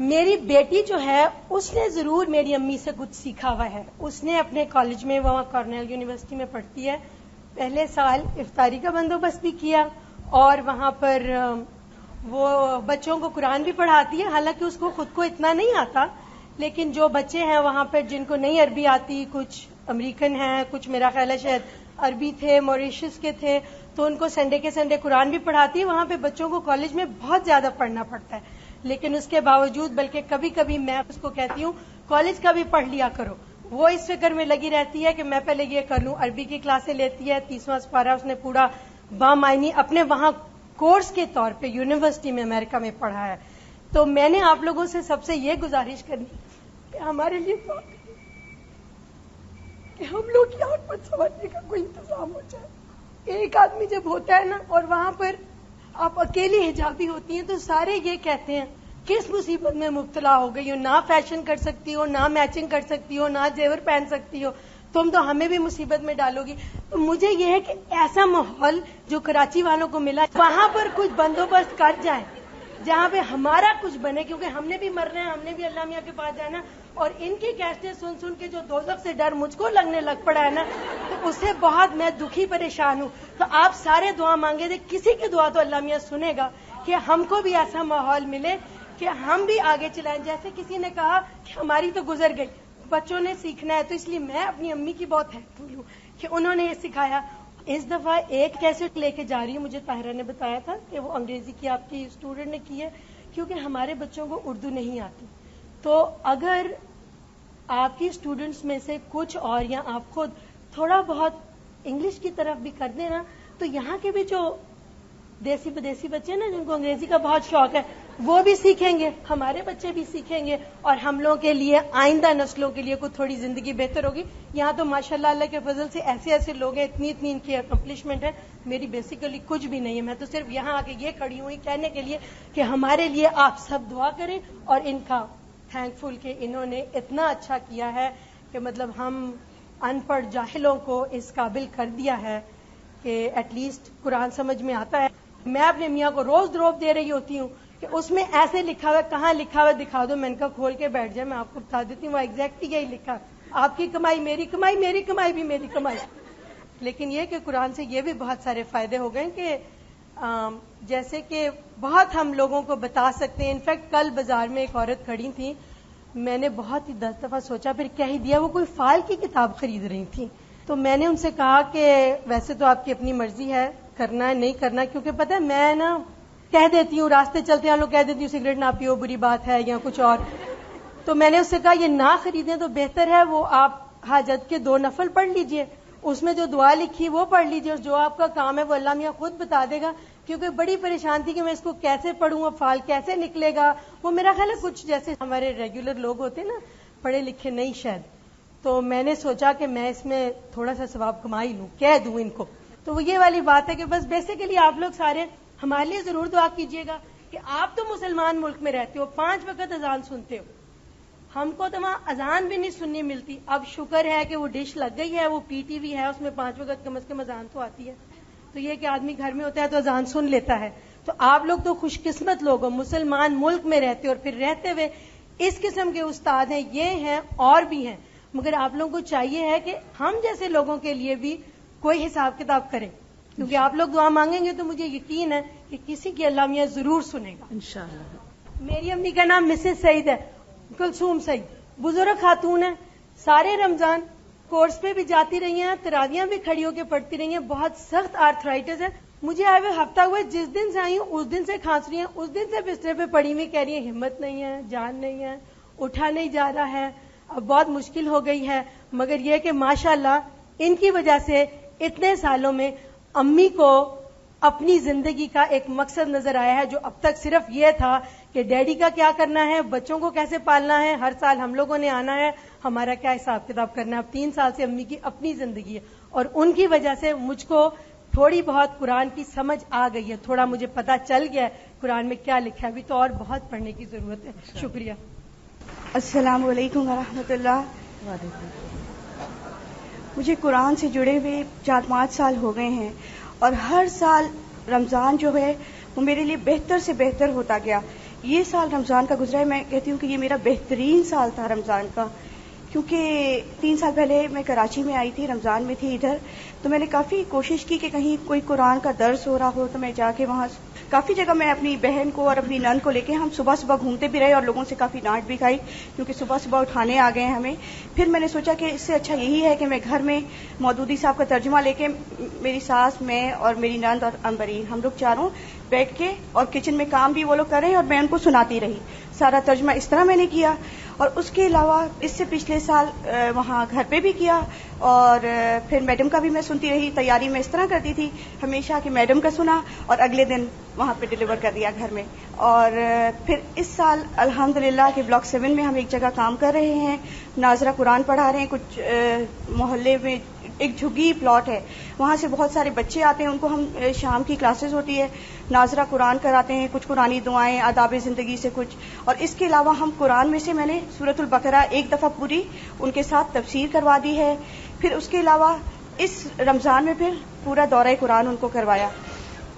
S16: میری بیٹی جو ہے اس نے ضرور میری امی سے کچھ سیکھا ہوا ہے. اس نے اپنے کالج میں، وہاں کارنیل یونیورسٹی میں پڑھتی ہے، پہلے سال افطاری کا بندوبست بھی کیا اور وہاں پر وہ بچوں کو قرآن بھی پڑھاتی ہے. حالانکہ اس کو خود کو اتنا نہیں آتا، لیکن جو بچے ہیں وہاں پر جن کو نہیں عربی آتی، کچھ امریکن ہیں، کچھ میرا خیال ہے شاید عربی تھے، موریشس کے تھے، تو ان کو سنڈے کے سنڈے قرآن بھی پڑھاتی ہے. وہاں پہ بچوں کو کالج میں بہت زیادہ پڑھنا پڑتا ہے، لیکن اس کے باوجود بلکہ کبھی کبھی میں اس کو کہتی ہوں کالج کا بھی پڑھ لیا کرو. وہ اس فکر میں لگی رہتی ہے کہ میں پہلے یہ کر لوں. عربی کی کلاسیں لیتی ہے، 30واں سپارہ اس نے پورا بامعنی اپنے وہاں کورس کے طور پہ یونیورسٹی میں امریکہ میں پڑھا ہے. تو میں نے آپ لوگوں سے سب سے یہ گزارش کرنی کہ ہمارے لیے کہ ہم لوگ یہاں پر سمجھنے کا کوئی انتظام ہو جائے. ایک آدمی جب ہوتا ہے نا اور وہاں پر آپ اکیلی حجابی ہوتی ہیں تو سارے یہ کہتے ہیں کس مصیبت میں مبتلا ہو گئی ہو، نہ فیشن کر سکتی ہو، نہ میچنگ کر سکتی ہو، نہ زیور پہن سکتی ہو، تم تو ہمیں بھی مصیبت میں ڈالو گی. تو مجھے یہ ہے کہ ایسا ماحول جو کراچی والوں کو ملا وہاں پر کچھ بندوبست کر جائے جہاں پہ ہمارا کچھ بنے، کیونکہ ہم نے بھی مرنا ہے، ہم نے بھی اللہ میاں کے پاس جانا. اور ان کی کیسٹیں سن سن کے جو دوزخ سے ڈر مجھ کو لگنے لگ پڑا ہے نا، تو اس سے بہت میں دکھی پریشان ہوں. تو آپ سارے دعا مانگے تھے، کسی کی دعا تو اللہ میاں سنے گا کہ ہم کو بھی ایسا ماحول ملے کہ ہم بھی آگے چلائیں. جیسے کسی نے کہا کہ ہماری تو گزر گئی، بچوں نے سیکھنا ہے. تو اس لیے میں اپنی امی کی بہت تھینک فل ہوں کہ انہوں نے یہ سکھایا. اس دفعہ ایک کیسٹ لے کے جا رہی ہوں، مجھے طاہرہ نے بتایا تھا کہ وہ انگریزی کی آپ کی اسٹوڈنٹ نے کی ہے، کیونکہ ہمارے بچوں کو اردو نہیں آتی. تو اگر آپ کی اسٹوڈنٹس میں سے کچھ اور یا آپ خود تھوڑا بہت انگلش کی طرف بھی کر دیں نا، تو یہاں کے بھی جو دیسی بدیسی بچے ہیں نا جن کو انگریزی کا بہت شوق ہے وہ بھی سیکھیں گے، ہمارے بچے بھی سیکھیں گے، اور ہم لوگوں کے لیے آئندہ نسلوں کے لیے کوئی تھوڑی زندگی بہتر ہوگی. یہاں تو ماشاءاللہ اللہ کے فضل سے ایسے ایسے لوگ ہیں، اتنی ان کی اکمپلشمنٹ ہے. میری بیسیکلی کچھ بھی نہیں ہے، میں تو صرف یہاں آ کے یہ کھڑی ہوئی کہنے کے لیے کہ ہمارے لیے آپ سب دعا کریں اور ان کا تھینک فل کہ انہوں نے اتنا اچھا کیا ہے کہ مطلب ہم ان پڑھ جاہلوں کو اس قابل کر دیا ہے کہ ایٹ لیسٹ قرآن سمجھ میں آتا ہے. میں اپنے میاں کو روز دروپ دے رہی ہوتی ہوں کہ اس میں ایسے لکھا ہوا، کہاں لکھا ہوا دکھا دو، میں ان کا کھول کے بیٹھ جائے، میں آپ کو بتا دیتی ہوں وہ ایگزیکٹلی یہی لکھا ہے، آپ کی کمائی میری کمائی، میری کمائی بھی میری کمائی. لیکن یہ کہ قرآن سے یہ بھی بہت سارے فائدے ہو گئے کہ جیسے کہ بہت ہم لوگوں کو بتا سکتے ہیں. انفیکٹ کل بازار میں ایک عورت کھڑی تھی، میں نے بہت ہی 10 دفعہ سوچا پھر کہہ ہی دیا، وہ کوئی فال کی کتاب خرید رہی تھی. تو میں نے ان سے کہا کہ ویسے تو آپ کی اپنی مرضی ہے، کرنا ہے نہیں کرنا، کیونکہ پتہ ہے میں نا کہہ دیتی ہوں راستے چلتے ہیں لوگ کہہ دیتی ہوں سگریٹ نہ پیو بری بات ہے یا کچھ اور. تو میں نے اس سے کہا یہ نہ خریدیں تو بہتر ہے، وہ آپ حاجت کے 2 نفل پڑھ لیجئے، اس میں جو دعا لکھی وہ پڑھ لیجئے، اور جو آپ کا کام ہے وہ اللہ میاں خود بتا دے گا. کیونکہ بڑی پریشان تھی کہ میں اس کو کیسے پڑھوں، اب فال کیسے نکلے گا. وہ میرا خیال ہے کچھ جیسے ہمارے ریگولر لوگ ہوتے نا، پڑھے لکھے نہیں شاید، تو میں نے سوچا کہ میں اس میں تھوڑا سا ثواب کما ہی لوں، کہہ دوں ان کو. تو وہ یہ والی بات ہے کہ بس بیسیکلی آپ لوگ سارے ہمارے لیے ضرور دعا کیجیے گا کہ آپ تو مسلمان ملک میں رہتے ہو, 5 وقت اذان سنتے ہو, ہم کو تو وہاں اذان بھی نہیں سننی ملتی. اب شکر ہے کہ وہ ڈش لگ گئی ہے, وہ پی ٹی وی ہے, اس میں 5 وقت کم از کم اذان تو آتی ہے. تو یہ کہ آدمی گھر میں ہوتا ہے تو اذان سن لیتا ہے. تو آپ لوگ تو خوش قسمت لوگ ہو, مسلمان ملک میں رہتے ہو اور پھر رہتے ہوئے اس قسم کے استاد ہیں, یہ ہیں اور بھی ہیں. مگر آپ لوگوں کو چاہیے ہے کہ ہم جیسے لوگوں کے لیے بھی کوئی حساب کتاب کریں, کیونکہ آپ لوگ دعا مانگیں گے تو مجھے یقین ہے کہ کسی کی اللہ میاں ضرور سنے گا انشاءاللہ. میری امی کا نام مسز سعید ہے, کلثوم سعید, بزرگ خاتون ہے. سارے رمضان کورس پہ بھی جاتی رہی ہیں, تراویاں بھی کھڑی ہو کے پڑھتی رہی ہیں. بہت سخت آرتھرائٹس ہے. مجھے آئے ہوئے ہفتہ ہوئے, جس دن سے آئی ہوں اس دن سے کھانس رہی ہیں, اس دن سے بسترے پہ پڑی ہوئی کہہ رہی ہیں ہمت نہیں ہے, جان نہیں ہے, اٹھا نہیں جا رہا ہے, اب بہت مشکل ہو گئی ہے. مگر یہ کہ ماشاءاللہ ان کی وجہ سے اتنے سالوں میں امی کو اپنی زندگی کا ایک مقصد نظر آیا ہے, جو اب تک صرف یہ تھا کہ ڈیڈی کا کیا کرنا ہے, بچوں کو کیسے پالنا ہے, ہر سال ہم لوگوں نے آنا ہے, ہمارا کیا حساب کتاب کرنا ہے. اب 3 سال سے امی کی اپنی زندگی ہے اور ان کی وجہ سے مجھ کو تھوڑی بہت قرآن کی سمجھ آ گئی ہے, تھوڑا مجھے پتا چل گیا ہے قرآن میں کیا لکھا ہے. ابھی تو اور بہت پڑھنے کی ضرورت ہے. شکریہ.
S17: السلام علیکم ورحمۃ اللہ. مجھے قرآن سے جڑے ہوئے 4-5 سال ہو گئے ہیں اور ہر سال رمضان جو ہے وہ میرے لیے بہتر سے بہتر ہوتا گیا. یہ سال رمضان کا گزرا ہے, میں کہتی ہوں کہ یہ میرا بہترین سال تھا رمضان کا, کیونکہ 3 سال پہلے میں کراچی میں آئی تھی, رمضان میں تھی ادھر, تو میں نے کافی کوشش کی کہ کہیں کوئی قرآن کا درس ہو رہا ہو تو میں جا کے وہاں کافی جگہ میں اپنی بہن کو اور اپنی نند کو لے کے ہم صبح صبح گھومتے بھی رہے اور لوگوں سے کافی ڈانٹ بھی کھائی کیونکہ صبح صبح اٹھانے آ گئے ہیں ہمیں. پھر میں نے سوچا کہ اس سے اچھا یہی ہے کہ میں گھر میں مودودی صاحب کا ترجمہ لے کے, میری ساس, میں اور میری نند اور امبری, ہم لوگ چاروں بیٹھ کے, اور کچن میں کام بھی وہ لوگ کر رہے ہیں اور میں ان کو سناتی رہی. سارا ترجمہ اس طرح میں نے کیا. اور اس کے علاوہ اس سے پچھلے سال وہاں گھر پہ بھی کیا, اور پھر میڈم کا بھی میں سنتی رہی. تیاری میں اس طرح کرتی تھی ہمیشہ کہ میڈم کا سنا اور اگلے دن وہاں پہ ڈلیور کر دیا گھر میں. اور پھر اس سال الحمدللہ کہ بلاک 7 میں ہم ایک جگہ کام کر رہے ہیں, ناظرہ قرآن پڑھا رہے ہیں. کچھ محلے میں ایک جھگی پلاٹ ہے, وہاں سے بہت سارے بچے آتے ہیں, ان کو ہم شام کی کلاسز ہوتی ہے, ناظرہ قرآن کراتے ہیں, کچھ قرآنی دعائیں, آداب زندگی سے کچھ. اور اس کے علاوہ ہم قرآن میں سے میں نے سورۃ البقرہ ایک دفعہ پوری ان کے ساتھ تفسیر کروا دی ہے. پھر اس کے علاوہ اس رمضان میں پھر پورا دورہ قرآن ان کو کروایا.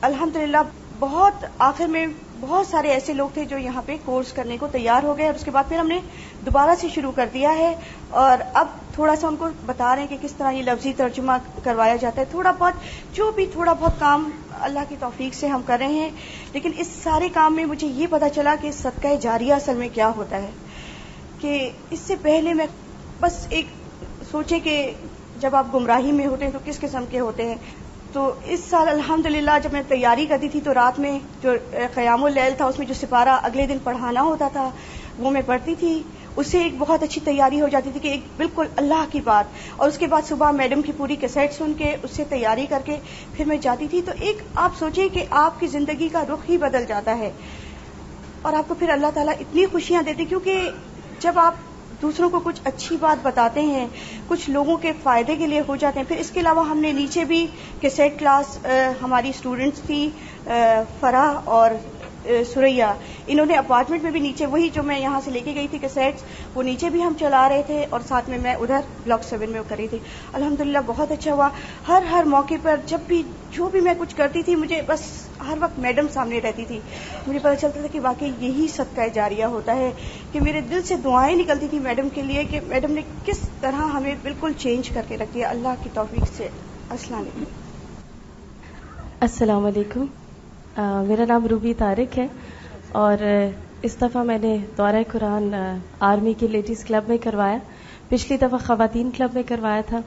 S17: الحمدللہ بہت آخر میں بہت سارے ایسے لوگ تھے جو یہاں پہ کورس کرنے کو تیار ہو گئے, اور اس کے بعد پھر ہم نے دوبارہ سے شروع کر دیا ہے. اور اب تھوڑا سا ان کو بتا رہے ہیں کہ کس طرح یہ لفظی ترجمہ کروایا جاتا ہے. تھوڑا بہت جو بھی تھوڑا بہت کام اللہ کی توفیق سے ہم کر رہے ہیں. لیکن اس سارے کام میں مجھے یہ پتا چلا کہ صدقہ جاریہ اصل میں کیا ہوتا ہے. کہ اس سے پہلے میں بس ایک سوچے کہ جب آپ گمراہی میں ہوتے ہیں تو کس قسم کے ہوتے ہیں. تو اس سال الحمدللہ جب میں تیاری کرتی تھی تو رات میں جو قیام اللیل تھا اس میں جو سپارہ اگلے دن پڑھانا ہوتا تھا وہ میں پڑھتی تھی. اس سے ایک بہت اچھی تیاری ہو جاتی تھی کہ ایک بالکل اللہ کی بات. اور اس کے بعد صبح میڈم کی پوری کیسٹ سن کے اس سے تیاری کر کے پھر میں جاتی تھی. تو ایک آپ سوچیں کہ آپ کی زندگی کا رخ ہی بدل جاتا ہے, اور آپ کو پھر اللہ تعالیٰ اتنی خوشیاں دیتے, کیونکہ جب آپ دوسروں کو کچھ اچھی بات بتاتے ہیں, کچھ لوگوں کے فائدے کے لیے ہو جاتے ہیں. پھر اس کے علاوہ ہم نے نیچے بھی کیسٹ کلاس, ہماری اسٹوڈنٹس تھی فرح اور سریا, انہوں نے اپارٹمنٹ میں بھی نیچے وہی جو میں یہاں سے لے کے گئی تھی کیسٹس وہ نیچے بھی ہم چلا رہے تھے, اور ساتھ میں ادھر بلاک 7 میں کر رہی تھی. الحمدللہ بہت اچھا ہوا. ہر موقع پر جب بھی جو بھی میں کچھ کرتی تھی مجھے بس ہر وقت میڈم سامنے رہتی تھی. مجھے پتا چلتا تھا کہ واقعی یہی صدقہ جاریہ ہوتا ہے, کہ میرے دل سے دعائیں نکلتی تھی میڈم کے لیے کہ میڈم نے کس طرح ہمیں بالکل چینج کر کے رکھ دیا اللہ کی توفیق سے. السلام علیکم.
S18: السلام علیکم. میرا نام روبی طارق ہے, اور اس دفعہ میں نے دورہ قرآن آرمی کے لیڈیز کلب میں کروایا. پچھلی دفعہ خواتین کلب میں کروایا تھا,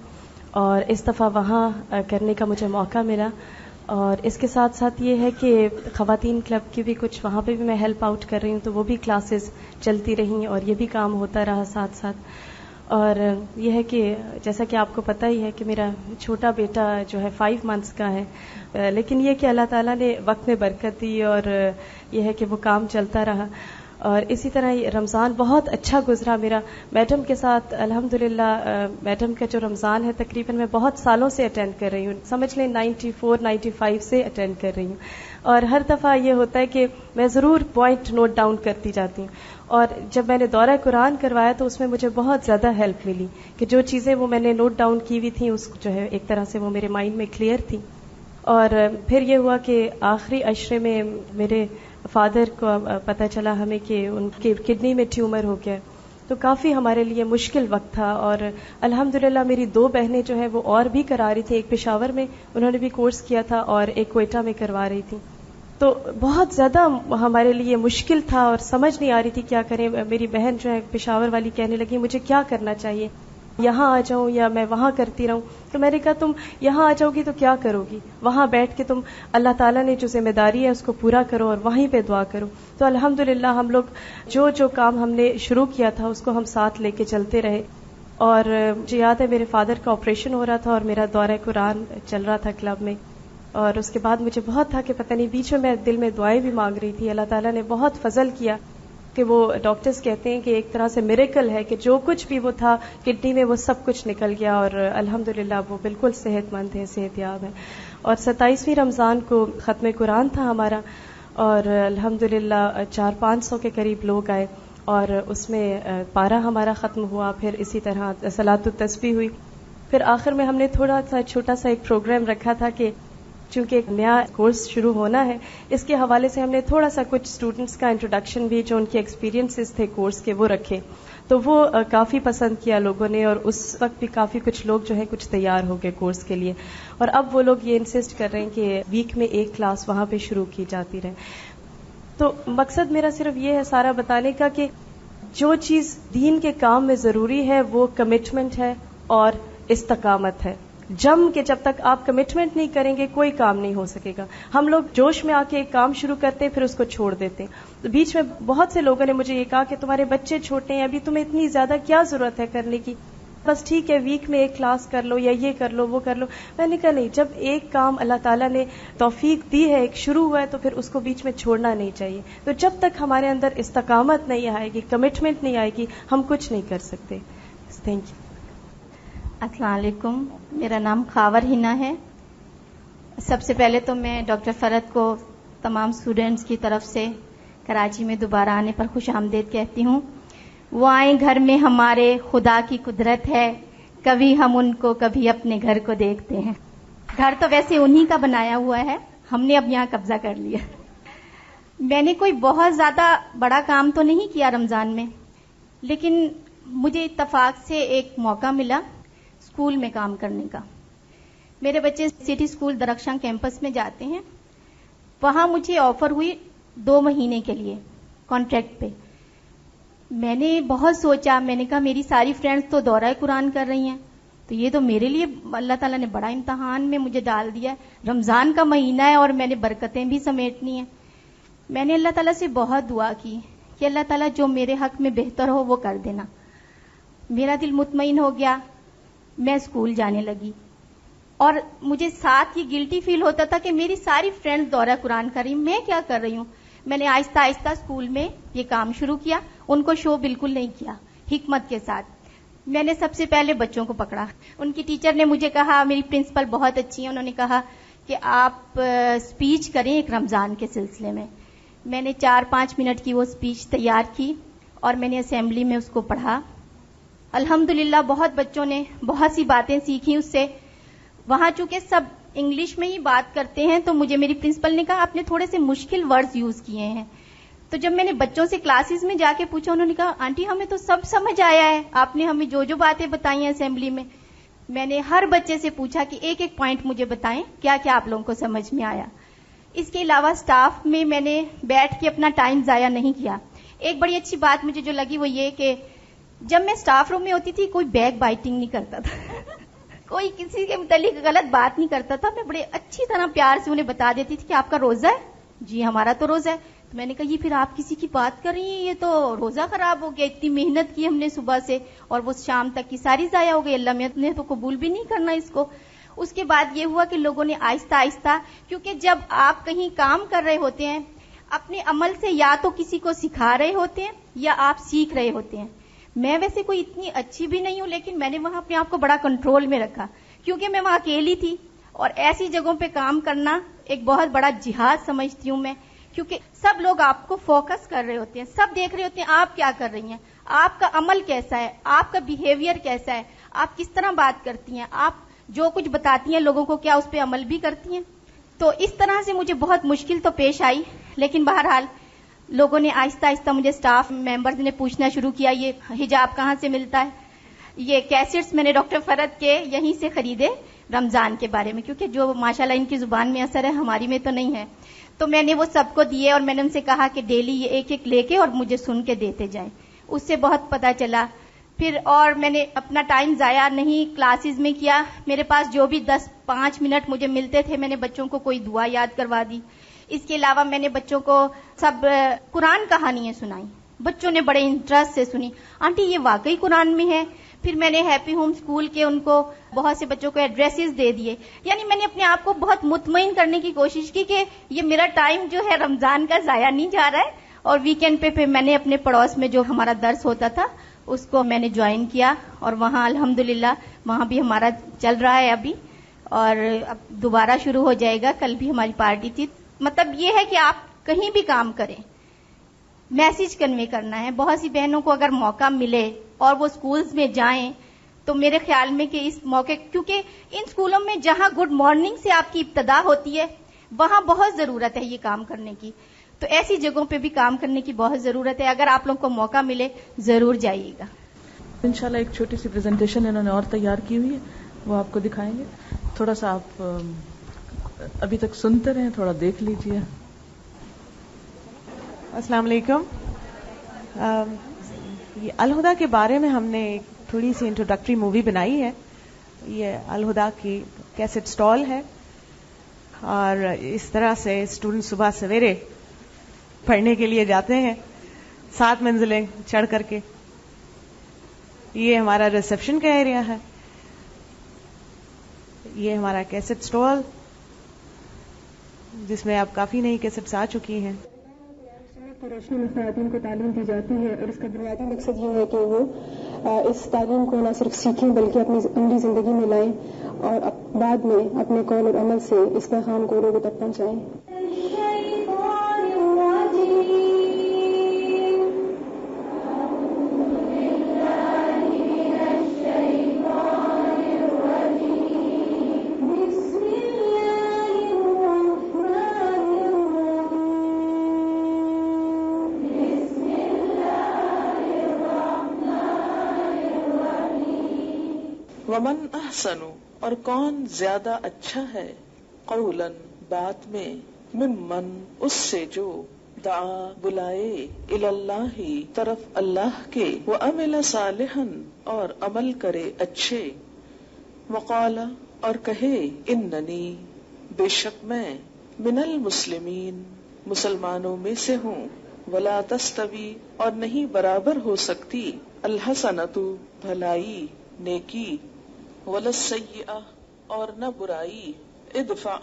S18: اور اس دفعہ وہاں کرنے کا مجھے موقع ملا. اور اس کے ساتھ ساتھ یہ ہے کہ خواتین کلب کی بھی کچھ وہاں پہ بھی میں ہیلپ آؤٹ کر رہی ہوں, تو وہ بھی کلاسز چلتی رہیں اور یہ بھی کام ہوتا رہا ساتھ ساتھ. اور یہ ہے کہ جیسا کہ آپ کو پتہ ہی ہے کہ میرا چھوٹا بیٹا جو ہے 5 months کا ہے, لیکن یہ کہ اللہ تعالیٰ نے وقت میں برکت دی اور یہ ہے کہ وہ کام چلتا رہا. اور اسی طرح رمضان بہت اچھا گزرا میرا میڈم کے ساتھ. الحمدللہ میڈم کا جو رمضان ہے تقریباً میں بہت سالوں سے اٹینڈ کر رہی ہوں, سمجھ لیں 94-95 سے اٹینڈ کر رہی ہوں, اور ہر دفعہ یہ ہوتا ہے کہ میں ضرور پوائنٹ نوٹ ڈاؤن کرتی جاتی ہوں. اور جب میں نے دورہ قرآن کروایا تو اس میں مجھے بہت زیادہ ہیلپ ملی کہ جو چیزیں وہ میں نے نوٹ ڈاؤن کی ہوئی تھیں اس جو ہے ایک طرح سے وہ میرے مائنڈ میں کلیئر تھی. اور پھر یہ ہوا کہ آخری عشرے میں میرے فادر کو پتہ چلا ہمیں کہ ان کے کڈنی میں ٹیومر ہو گیا, تو کافی ہمارے لیے مشکل وقت تھا. اور الحمدللہ میری 2 بہنیں جو ہیں وہ اور بھی کرا رہی تھیں, ایک پشاور میں انہوں نے بھی کورس کیا تھا اور ایک کوئٹہ میں کروا رہی تھی. تو بہت زیادہ ہمارے لیے مشکل تھا اور سمجھ نہیں آ رہی تھی کیا کریں. میری بہن جو ہے پشاور والی کہنے لگی مجھے کیا کرنا چاہیے, یہاں آ جاؤں یا میں وہاں کرتی رہوں. تو میں نے کہا تم یہاں آ جاؤ گی تو کیا کرو گی, وہاں بیٹھ کے تم اللہ تعالیٰ نے جو ذمہ داری ہے اس کو پورا کرو اور وہیں پہ دعا کرو. تو الحمدللہ ہم لوگ جو کام ہم نے شروع کیا تھا اس کو ہم ساتھ لے کے چلتے رہے. اور مجھے یاد ہے میرے فادر کا آپریشن ہو رہا تھا اور میرا دورہ قرآن چل رہا تھا کلب میں, اور اس کے بعد مجھے بہت تھا کہ پتہ نہیں بیچ میں دل میں دعائیں بھی مانگ رہی تھی. اللہ تعالیٰ نے بہت فضل کیا کہ وہ ڈاکٹرز کہتے ہیں کہ ایک طرح سے میریکل ہے کہ جو کچھ بھی وہ تھا کڈنی میں وہ سب کچھ نکل گیا, اور الحمدللہ وہ بالکل صحت مند ہیں, صحت یاب ہیں. اور 27ویں رمضان کو ختم قرآن تھا ہمارا, اور الحمدللہ 400-500 کے قریب لوگ آئے, اور اس میں پارہ ہمارا ختم ہوا. پھر اسی طرح صلاۃ التسبیح ہوئی. پھر آخر میں ہم نے تھوڑا سا چھوٹا سا ایک پروگرام رکھا تھا کہ چونکہ ایک نیا کورس شروع ہونا ہے اس کے حوالے سے ہم نے تھوڑا سا کچھ اسٹوڈنٹس کا انٹروڈکشن بھی جو ان کے ایکسپیرینسز تھے کورس کے وہ رکھے. تو وہ کافی پسند کیا لوگوں نے, اور اس وقت بھی کافی کچھ لوگ جو ہے کچھ تیار ہو گئے کورس کے لیے. اور اب وہ لوگ یہ انسسٹ کر رہے ہیں کہ ویک میں ایک کلاس وہاں پہ شروع کی جاتی رہے. تو مقصد میرا صرف یہ ہے سارا بتانے کا کہ جو چیز دین کے کام میں ضروری ہے وہ کمٹمنٹ ہے اور استقامت ہے. جم کے جب تک آپ کمٹمنٹ نہیں کریں گے کوئی کام نہیں ہو سکے گا. ہم لوگ جوش میں آ کے ایک کام شروع کرتے ہیں پھر اس کو چھوڑ دیتے ہیں. تو بیچ میں بہت سے لوگوں نے مجھے یہ کہا کہ تمہارے بچے چھوٹے ہیں, ابھی تمہیں اتنی زیادہ کیا ضرورت ہے کرنے کی, بس ٹھیک ہے ویک میں ایک کلاس کر لو یا یہ کر لو وہ کر لو. میں نے کہا نہیں, جب ایک کام اللہ تعالیٰ نے توفیق دی ہے, ایک شروع ہوا ہے, تو پھر اس کو بیچ میں چھوڑنا نہیں چاہیے. تو جب تک ہمارے اندر استقامت نہیں آئے گی, کمٹمنٹ نہیں آئے گی, ہم کچھ نہیں کر سکتے. Thank you.
S19: السلام علیکم, میرا نام خاور ہنا ہے. سب سے پہلے تو میں ڈاکٹر فرد کو تمام اسٹوڈینٹس کی طرف سے کراچی میں دوبارہ آنے پر خوش آمدید کہتی ہوں. وہ آئیں گھر میں ہمارے خدا کی قدرت ہے, کبھی ہم ان کو کبھی اپنے گھر کو دیکھتے ہیں. گھر تو ویسے انہی کا بنایا ہوا ہے, ہم نے اب یہاں قبضہ کر لیا. میں نے کوئی بہت زیادہ بڑا کام تو نہیں کیا رمضان میں, لیکن مجھے اتفاق سے ایک موقع ملا اسکول میں کام کرنے کا. میرے بچے سٹی اسکول درخشاں کیمپس میں جاتے ہیں, وہاں مجھے آفر ہوئی 2 مہینے کے لیے کانٹریکٹ پہ. میں نے بہت سوچا, میں نے کہا میری ساری فرینڈز تو دورہ قرآن کر رہی ہیں, تو یہ تو میرے لیے اللہ تعالیٰ نے بڑا امتحان میں مجھے ڈال دیا. رمضان کا مہینہ ہے اور میں نے برکتیں بھی سمیٹنی ہیں. میں نے اللہ تعالیٰ سے بہت دعا کی کہ اللہ تعالیٰ جو میرے حق میں بہتر ہو وہ کر دینا. میرا دل مطمئن ہو گیا, میں اسکول جانے لگی. اور مجھے ساتھ یہ گلٹی فیل ہوتا تھا کہ میری ساری فرینڈز دورہ قرآن کر رہی, میں کیا کر رہی ہوں. میں نے آہستہ آہستہ اسکول میں یہ کام شروع کیا, ان کو شو بالکل نہیں کیا, حکمت کے ساتھ. میں نے سب سے پہلے بچوں کو پکڑا. ان کی ٹیچر نے مجھے کہا, میری پرنسپل بہت اچھی ہیں, انہوں نے کہا کہ آپ اسپیچ کریں ایک رمضان کے سلسلے میں. میں نے 4-5 منٹ کی وہ اسپیچ تیار کی اور میں نے اسمبلی میں اس کو پڑھا. الحمدللہ بہت بچوں نے بہت سی باتیں سیکھی اس سے. وہاں چونکہ سب انگلش میں ہی بات کرتے ہیں تو مجھے میری پرنسپل نے کہا آپ نے تھوڑے سے مشکل ورڈز یوز کیے ہیں. تو جب میں نے بچوں سے کلاسز میں جا کے پوچھا, انہوں نے کہا آنٹی ہمیں تو سب سمجھ آیا ہے, آپ نے ہمیں جو جو باتیں بتائی ہیں اسمبلی میں. میں نے ہر بچے سے پوچھا کہ ایک ایک پوائنٹ مجھے بتائیں کیا کیا آپ لوگوں کو سمجھ میں آیا. اس کے علاوہ سٹاف میں نے بیٹھ کے اپنا ٹائم ضائع نہیں کیا. ایک بڑی اچھی بات مجھے جو لگی وہ یہ کہ جب میں سٹاف روم میں ہوتی تھی کوئی بیک بائٹنگ نہیں کرتا تھا, کوئی کسی کے متعلق غلط بات نہیں کرتا تھا. میں بڑے اچھی طرح پیار سے انہیں بتا دیتی تھی کہ آپ کا روزہ ہے, جی ہمارا تو روزہ ہے. تو میں نے کہا یہ پھر آپ کسی کی بات کر رہی ہیں, یہ تو روزہ خراب ہو گیا, اتنی محنت کی ہم نے صبح سے اور وہ شام تک کی ساری ضائع ہو گئی, اللہ نے تو قبول بھی نہیں کرنا اس کو. اس کے بعد یہ ہوا کہ لوگوں نے آہستہ آہستہ, کیونکہ جب آپ کہیں کام کر رہے ہوتے ہیں اپنے عمل سے یا تو کسی کو سکھا رہے ہوتے ہیں یا آپ سیکھ رہے ہوتے ہیں. میں ویسے کوئی اتنی اچھی بھی نہیں ہوں، لیکن میں نے وہاں اپنے آپ کو بڑا کنٹرول میں رکھا کیونکہ میں وہاں اکیلی تھی، اور ایسی جگہوں پہ کام کرنا ایک بہت بڑا جہاد سمجھتی ہوں میں، کیونکہ سب لوگ آپ کو فوکس کر رہے ہوتے ہیں، سب دیکھ رہے ہوتے ہیں آپ کیا کر رہی ہیں، آپ کا عمل کیسا ہے، آپ کا بیہیویئر کیسا ہے، آپ کس طرح بات کرتی ہیں، آپ جو کچھ بتاتی ہیں لوگوں کو کیا اس پہ عمل بھی کرتی ہیں. تو اس طرح سے مجھے بہت مشکل تو پیش آئی، لیکن بہرحال لوگوں نے آہستہ آہستہ مجھے اسٹاف ممبرز نے پوچھنا شروع کیا یہ حجاب کہاں سے ملتا ہے. یہ کیسٹس میں نے ڈاکٹر فرد کے یہیں سے خریدے رمضان کے بارے میں، کیونکہ جو ماشاءاللہ ان کی زبان میں اثر ہے ہماری میں تو نہیں ہے. تو میں نے وہ سب کو دیے اور میں نے ان سے کہا کہ ڈیلی یہ ایک ایک لے کے اور مجھے سن کے دیتے جائیں. اس سے بہت پتہ چلا. پھر اور میں نے اپنا ٹائم ضائع نہیں کلاسز میں کیا. میرے پاس جو بھی 10-5 منٹ مجھے ملتے تھے میں نے بچوں کو کوئی دعا یاد کروا دی. اس کے علاوہ میں نے بچوں کو سب قرآن کہانیاں سنائی. بچوں نے بڑے انٹرسٹ سے سنی، آنٹی یہ واقعی قرآن میں ہے. پھر میں نے ہیپی ہوم اسکول کے ان کو بہت سے بچوں کو ایڈریسز دے دیے. یعنی میں نے اپنے آپ کو بہت مطمئن کرنے کی کوشش کی کہ یہ میرا ٹائم جو ہے رمضان کا ضائع نہیں جا رہا ہے. اور ویکینڈ پہ پھر میں نے اپنے پڑوس میں جو ہمارا درس ہوتا تھا اس کو میں نے جوائن کیا، اور وہاں الحمدللہ وہاں بھی ہمارا چل رہا ہے ابھی، اور اب دوبارہ شروع ہو جائے گا. کل بھی ہماری پارٹی تھی. مطلب یہ ہے کہ آپ کہیں بھی کام کریں میسج کنوے کرنا ہے. بہت سی بہنوں کو اگر موقع ملے اور وہ سکولز میں جائیں تو میرے خیال میں کہ اس موقع، کیونکہ ان سکولوں میں جہاں گڈ مارننگ سے آپ کی ابتدا ہوتی ہے وہاں بہت ضرورت ہے یہ کام کرنے کی. تو ایسی جگہوں پہ بھی کام کرنے کی بہت ضرورت ہے. اگر آپ لوگوں کو موقع ملے ضرور جائیے گا.
S1: انشاءاللہ ایک چھوٹی سی پریزنٹیشن انہوں نے اور تیار کی ہوئی ہے، وہ آپ کو دکھائیں گے. تھوڑا سا آپ ابھی تک سنتے رہیں، تھوڑا دیکھ لیجئے.
S20: السلام علیکم. یہ الہدا کے بارے میں ہم نے ایک تھوڑی سی انٹروڈکٹری مووی بنائی ہے. یہ الہدا کی کیسٹ سٹال ہے، اور اس طرح سے اسٹوڈنٹ صبح سویرے پڑھنے کے لیے جاتے ہیں 7 منزلیں چڑھ کر کے. یہ ہمارا ریسپشن کا ایریا ہے. یہ ہمارا کیسٹ سٹال جس میں اب کافی نئی کیسٹس آ چکی ہیں.
S21: روشنی میں خواتین کو تعلیم دی جاتی ہے، اور اس کا بنیادی مقصد یہ ہے کہ وہ اس تعلیم کو نہ صرف سیکھیں بلکہ اپنی عملی زندگی میں لائیں، اور بعد میں اپنے قول اور عمل سے اس پیغام کو لوگوں تک پہنچائیں.
S1: ومن احسن، اور کون زیادہ اچھا ہے، قولا بات میں، ممن اس سے جو، دعا بلائے، اللہ طرف اللہ کے، وعمل صالحا اور عمل کرے اچھے، وقال اور کہے، اننی بے شک میں، من المسلمین مسلمانوں میں سے ہوں، ولا تستوی اور نہیں برابر ہو سکتی، الحسنۃ بھلائی نیکی، ولا السیئہ اور نہ برائی، ادفع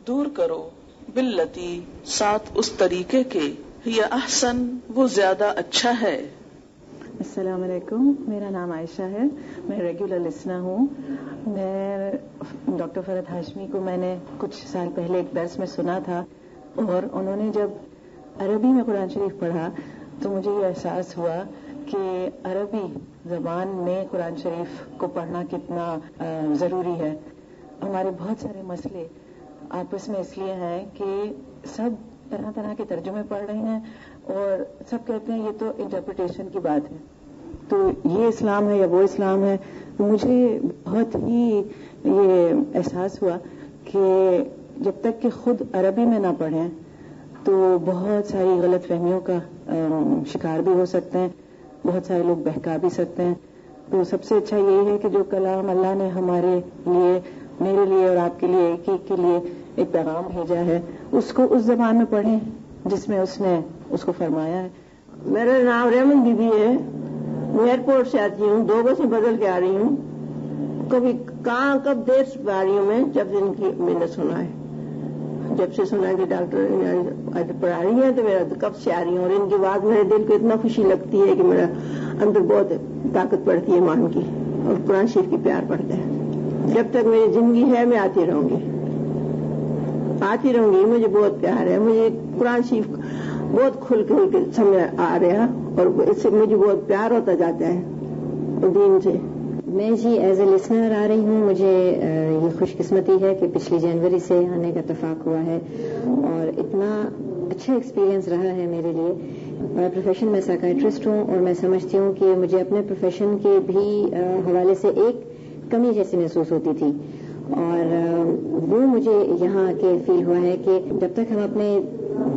S1: دور کرو، باللتی ساتھ اس طریقے کے، ہی احسن وہ زیادہ اچھا ہے.
S22: السلام علیکم، میرا نام عائشہ ہے، میں ریگولر لسنر ہوں. میں ڈاکٹر فرد ہاشمی کو میں نے کچھ سال پہلے ایک درس میں سنا تھا، اور انہوں نے جب عربی میں قرآن شریف پڑھا تو مجھے یہ احساس ہوا کہ عربی زبان میں قرآن شریف کو پڑھنا کتنا ضروری ہے. ہمارے بہت سارے مسئلے آپس میں اس لیے ہیں کہ سب طرح طرح کے ترجمے پڑھ رہے ہیں، اور سب کہتے ہیں یہ تو انٹرپریٹیشن کی بات ہے، تو یہ اسلام ہے یا وہ اسلام ہے. مجھے بہت ہی یہ احساس ہوا کہ جب تک کہ خود عربی میں نہ پڑھیں تو بہت ساری غلط فہمیوں کا شکار بھی ہو سکتے ہیں، بہت سارے لوگ بہکا بھی سکتے ہیں. تو سب سے اچھا یہی ہے کہ جو کلام اللہ نے ہمارے لیے، میرے لیے اور آپ کے لیے، ایک ایک کے لیے ایک پیغام بھیجا ہے، اس کو اس زبان میں پڑھیں جس میں اس نے اس کو فرمایا ہے.
S23: میرا نام ریمن دیدی ہے، میں ایئرپورٹ سے آتی ہوں، 2 بسیں بدل کے آ رہی ہوں. کبھی کہاں کب دیر سے آ رہی ہوں میں، جب ان کی میں نے سنا ہے جب سے سنا کہ ڈاکٹر پڑھا رہی ہیں تو میرا کب سے آ رہی ہیں, اور ان کی بات میرے دل کو اتنا خوشی لگتی ہے کہ میرا اندر بہت طاقت پڑتی ہے ایمان کی, اور قرآن شریف کی پیار پڑتا ہے. جب تک میری زندگی ہے میں آتی رہوں گی. مجھے بہت پیار ہے, مجھے قرآن شریف بہت کھل کے سمجھ آ رہا, اور اس سے مجھے بہت پیار ہوتا جاتا ہے دین سے.
S2: میں جی ایز اے لسنر آ رہی ہوں. مجھے یہ خوش قسمتی ہے کہ پچھلی جنوری سے آنے کا اتفاق ہوا ہے, اور اتنا اچھا ایکسپیرینس رہا ہے میرے لیے. میرا پروفیشن میں سائیکائٹرسٹ ہوں, اور میں سمجھتی ہوں کہ مجھے اپنے پروفیشن کے بھی حوالے سے ایک کمی جیسی محسوس ہوتی تھی, اور وہ مجھے یہاں آ کے فیل ہوا ہے کہ جب تک ہم اپنے